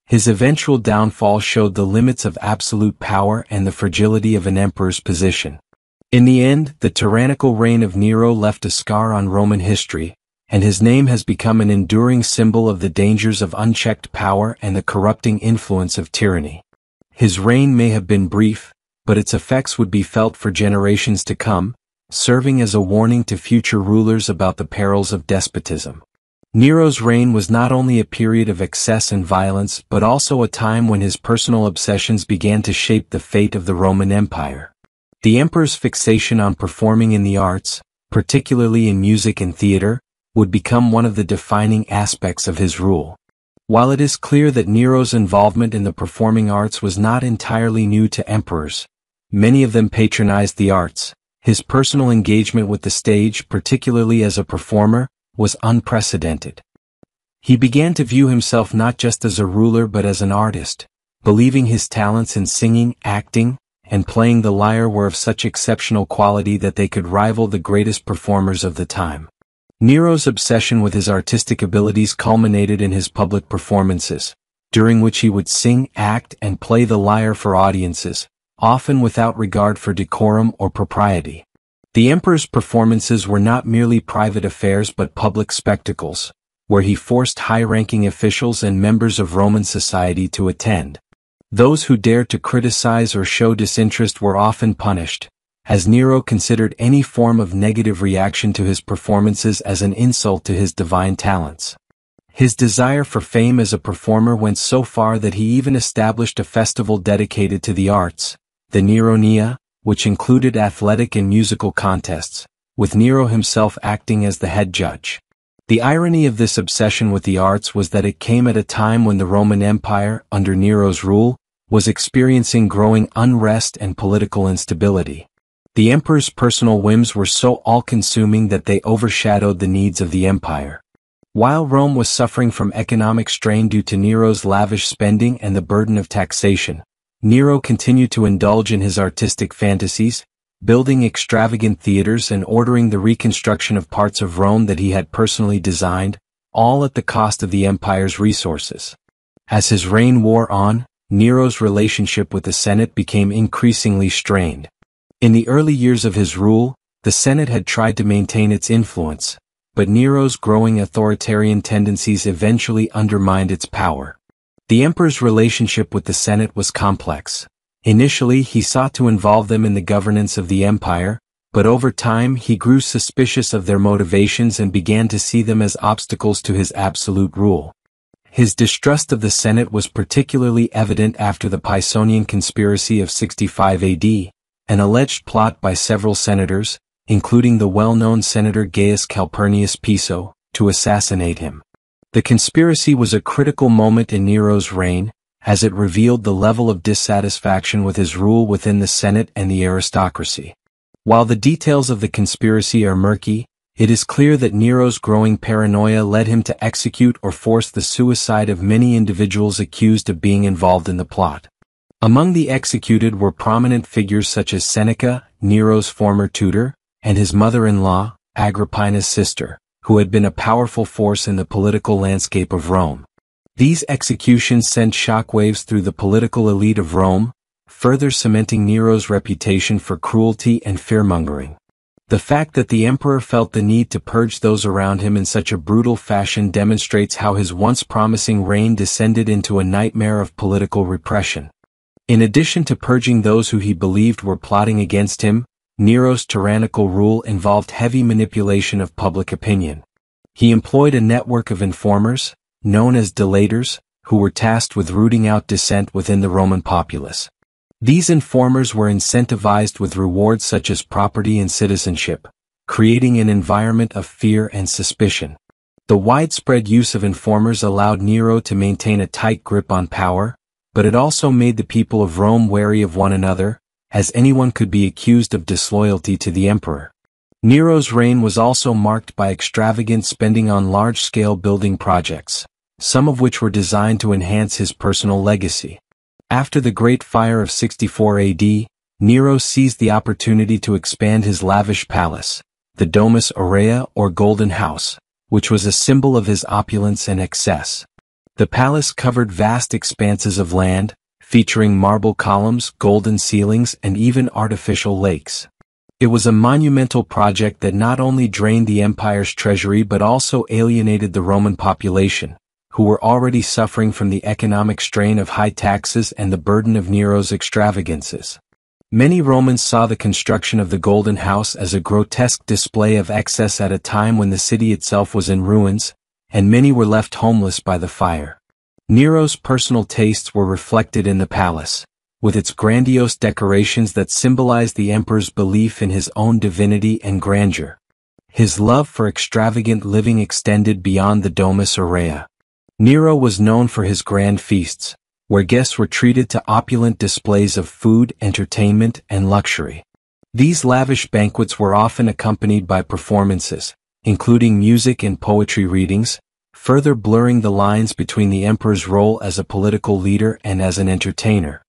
His eventual downfall showed the limits of absolute power and the fragility of an emperor's position. In the end, the tyrannical reign of Nero left a scar on Roman history, and his name has become an enduring symbol of the dangers of unchecked power and the corrupting influence of tyranny. His reign may have been brief, but its effects would be felt for generations to come, serving as a warning to future rulers about the perils of despotism. Nero's reign was not only a period of excess and violence but also a time when his personal obsessions began to shape the fate of the Roman Empire. The emperor's fixation on performing in the arts, particularly in music and theater, would become one of the defining aspects of his rule. While it is clear that Nero's involvement in the performing arts was not entirely new to emperors, many of them patronized the arts, his personal engagement with the stage, particularly as a performer, was unprecedented. He began to view himself not just as a ruler but as an artist, believing his talents in singing, acting, and playing the lyre were of such exceptional quality that they could rival the greatest performers of the time. Nero's obsession with his artistic abilities culminated in his public performances, during which he would sing, act, and play the lyre for audiences, often without regard for decorum or propriety. The emperor's performances were not merely private affairs but public spectacles, where he forced high-ranking officials and members of Roman society to attend. Those who dared to criticize or show disinterest were often punished, as Nero considered any form of negative reaction to his performances as an insult to his divine talents. His desire for fame as a performer went so far that he even established a festival dedicated to the arts, the Neronia, which included athletic and musical contests, with Nero himself acting as the head judge. The irony of this obsession with the arts was that it came at a time when the Roman Empire, under Nero's rule, was experiencing growing unrest and political instability. The emperor's personal whims were so all-consuming that they overshadowed the needs of the empire. While Rome was suffering from economic strain due to Nero's lavish spending and the burden of taxation, Nero continued to indulge in his artistic fantasies, building extravagant theaters and ordering the reconstruction of parts of Rome that he had personally designed, all at the cost of the empire's resources. As his reign wore on, Nero's relationship with the Senate became increasingly strained. In the early years of his rule, the Senate had tried to maintain its influence, but Nero's growing authoritarian tendencies eventually undermined its power. The emperor's relationship with the Senate was complex. Initially, he sought to involve them in the governance of the empire, but over time he grew suspicious of their motivations and began to see them as obstacles to his absolute rule. His distrust of the Senate was particularly evident after the Pisonian conspiracy of 65 AD, an alleged plot by several senators, including the well-known senator Gaius Calpurnius Piso, to assassinate him. The conspiracy was a critical moment in Nero's reign, as it revealed the level of dissatisfaction with his rule within the Senate and the aristocracy. While the details of the conspiracy are murky, it is clear that Nero's growing paranoia led him to execute or force the suicide of many individuals accused of being involved in the plot. Among the executed were prominent figures such as Seneca, Nero's former tutor, and his mother-in-law, Agrippina's sister, who had been a powerful force in the political landscape of Rome. These executions sent shockwaves through the political elite of Rome, further cementing Nero's reputation for cruelty and fearmongering. The fact that the emperor felt the need to purge those around him in such a brutal fashion demonstrates how his once promising reign descended into a nightmare of political repression. In addition to purging those who he believed were plotting against him, Nero's tyrannical rule involved heavy manipulation of public opinion. He employed a network of informers, known as Dictators, who were tasked with rooting out dissent within the Roman populace. These informers were incentivized with rewards such as property and citizenship, creating an environment of fear and suspicion. The widespread use of informers allowed Nero to maintain a tight grip on power, but it also made the people of Rome wary of one another, as anyone could be accused of disloyalty to the emperor. Nero's reign was also marked by extravagant spending on large-scale building projects, some of which were designed to enhance his personal legacy. After the Great Fire of 64 AD, Nero seized the opportunity to expand his lavish palace, the Domus Aurea or Golden House, which was a symbol of his opulence and excess. The palace covered vast expanses of land, featuring marble columns, golden ceilings, and even artificial lakes. It was a monumental project that not only drained the empire's treasury but also alienated the Roman population, who were already suffering from the economic strain of high taxes and the burden of Nero's extravagances. Many Romans saw the construction of the Golden House as a grotesque display of excess at a time when the city itself was in ruins, and many were left homeless by the fire. Nero's personal tastes were reflected in the palace, with its grandiose decorations that symbolized the emperor's belief in his own divinity and grandeur. His love for extravagant living extended beyond the Domus Aurea. Nero was known for his grand feasts, where guests were treated to opulent displays of food, entertainment, and luxury. These lavish banquets were often accompanied by performances, including music and poetry readings, further blurring the lines between the emperor's role as a political leader and as an entertainer.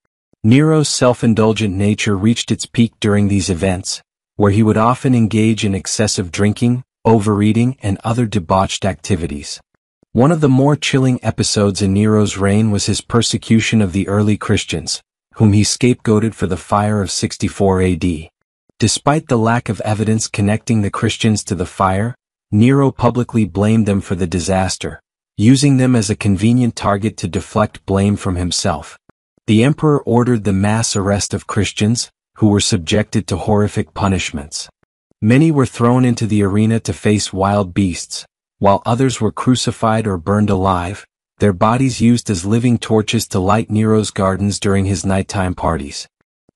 Nero's self-indulgent nature reached its peak during these events, where he would often engage in excessive drinking, overeating, and other debauched activities. One of the more chilling episodes in Nero's reign was his persecution of the early Christians, whom he scapegoated for the fire of 64 AD. Despite the lack of evidence connecting the Christians to the fire, Nero publicly blamed them for the disaster, using them as a convenient target to deflect blame from himself. The emperor ordered the mass arrest of Christians, who were subjected to horrific punishments. Many were thrown into the arena to face wild beasts, while others were crucified or burned alive, their bodies used as living torches to light Nero's gardens during his nighttime parties.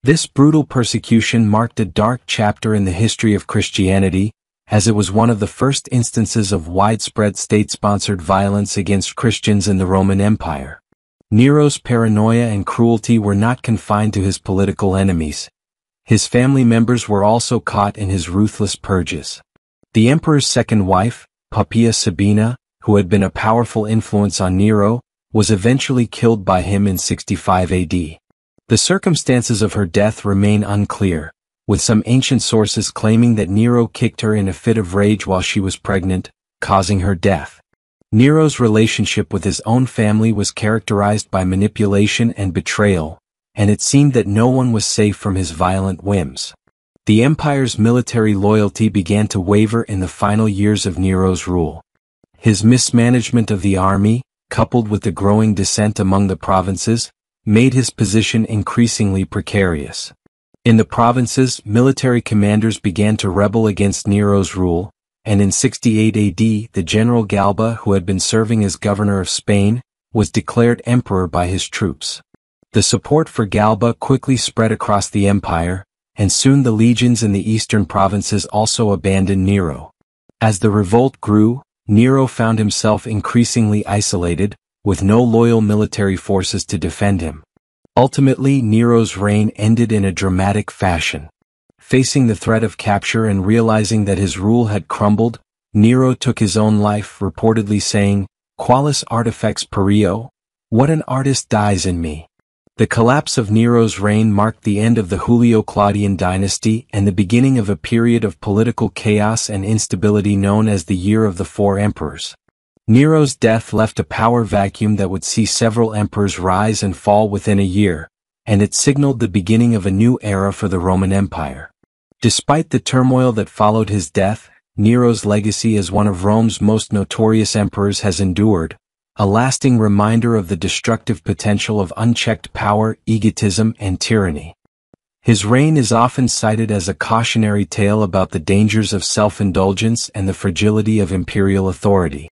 This brutal persecution marked a dark chapter in the history of Christianity, as it was one of the first instances of widespread state-sponsored violence against Christians in the Roman Empire. Nero's paranoia and cruelty were not confined to his political enemies. His family members were also caught in his ruthless purges. The emperor's second wife, Poppaea Sabina, who had been a powerful influence on Nero, was eventually killed by him in 65 AD. The circumstances of her death remain unclear, with some ancient sources claiming that Nero kicked her in a fit of rage while she was pregnant, causing her death. Nero's relationship with his own family was characterized by manipulation and betrayal, and it seemed that no one was safe from his violent whims. The empire's military loyalty began to waver in the final years of Nero's rule. His mismanagement of the army, coupled with the growing dissent among the provinces, made his position increasingly precarious. In the provinces, military commanders began to rebel against Nero's rule, and in 68 AD the general Galba, who had been serving as governor of Spain, was declared emperor by his troops. The support for Galba quickly spread across the empire, and soon the legions in the eastern provinces also abandoned Nero. As the revolt grew, Nero found himself increasingly isolated, with no loyal military forces to defend him. Ultimately, Nero's reign ended in a dramatic fashion. Facing the threat of capture and realizing that his rule had crumbled, Nero took his own life, reportedly saying, "Qualis artifex perio? What an artist dies in me." The collapse of Nero's reign marked the end of the Julio-Claudian dynasty and the beginning of a period of political chaos and instability known as the Year of the Four Emperors. Nero's death left a power vacuum that would see several emperors rise and fall within a year, and it signaled the beginning of a new era for the Roman Empire. Despite the turmoil that followed his death, Nero's legacy as one of Rome's most notorious emperors has endured, a lasting reminder of the destructive potential of unchecked power, egotism, and tyranny. His reign is often cited as a cautionary tale about the dangers of self-indulgence and the fragility of imperial authority.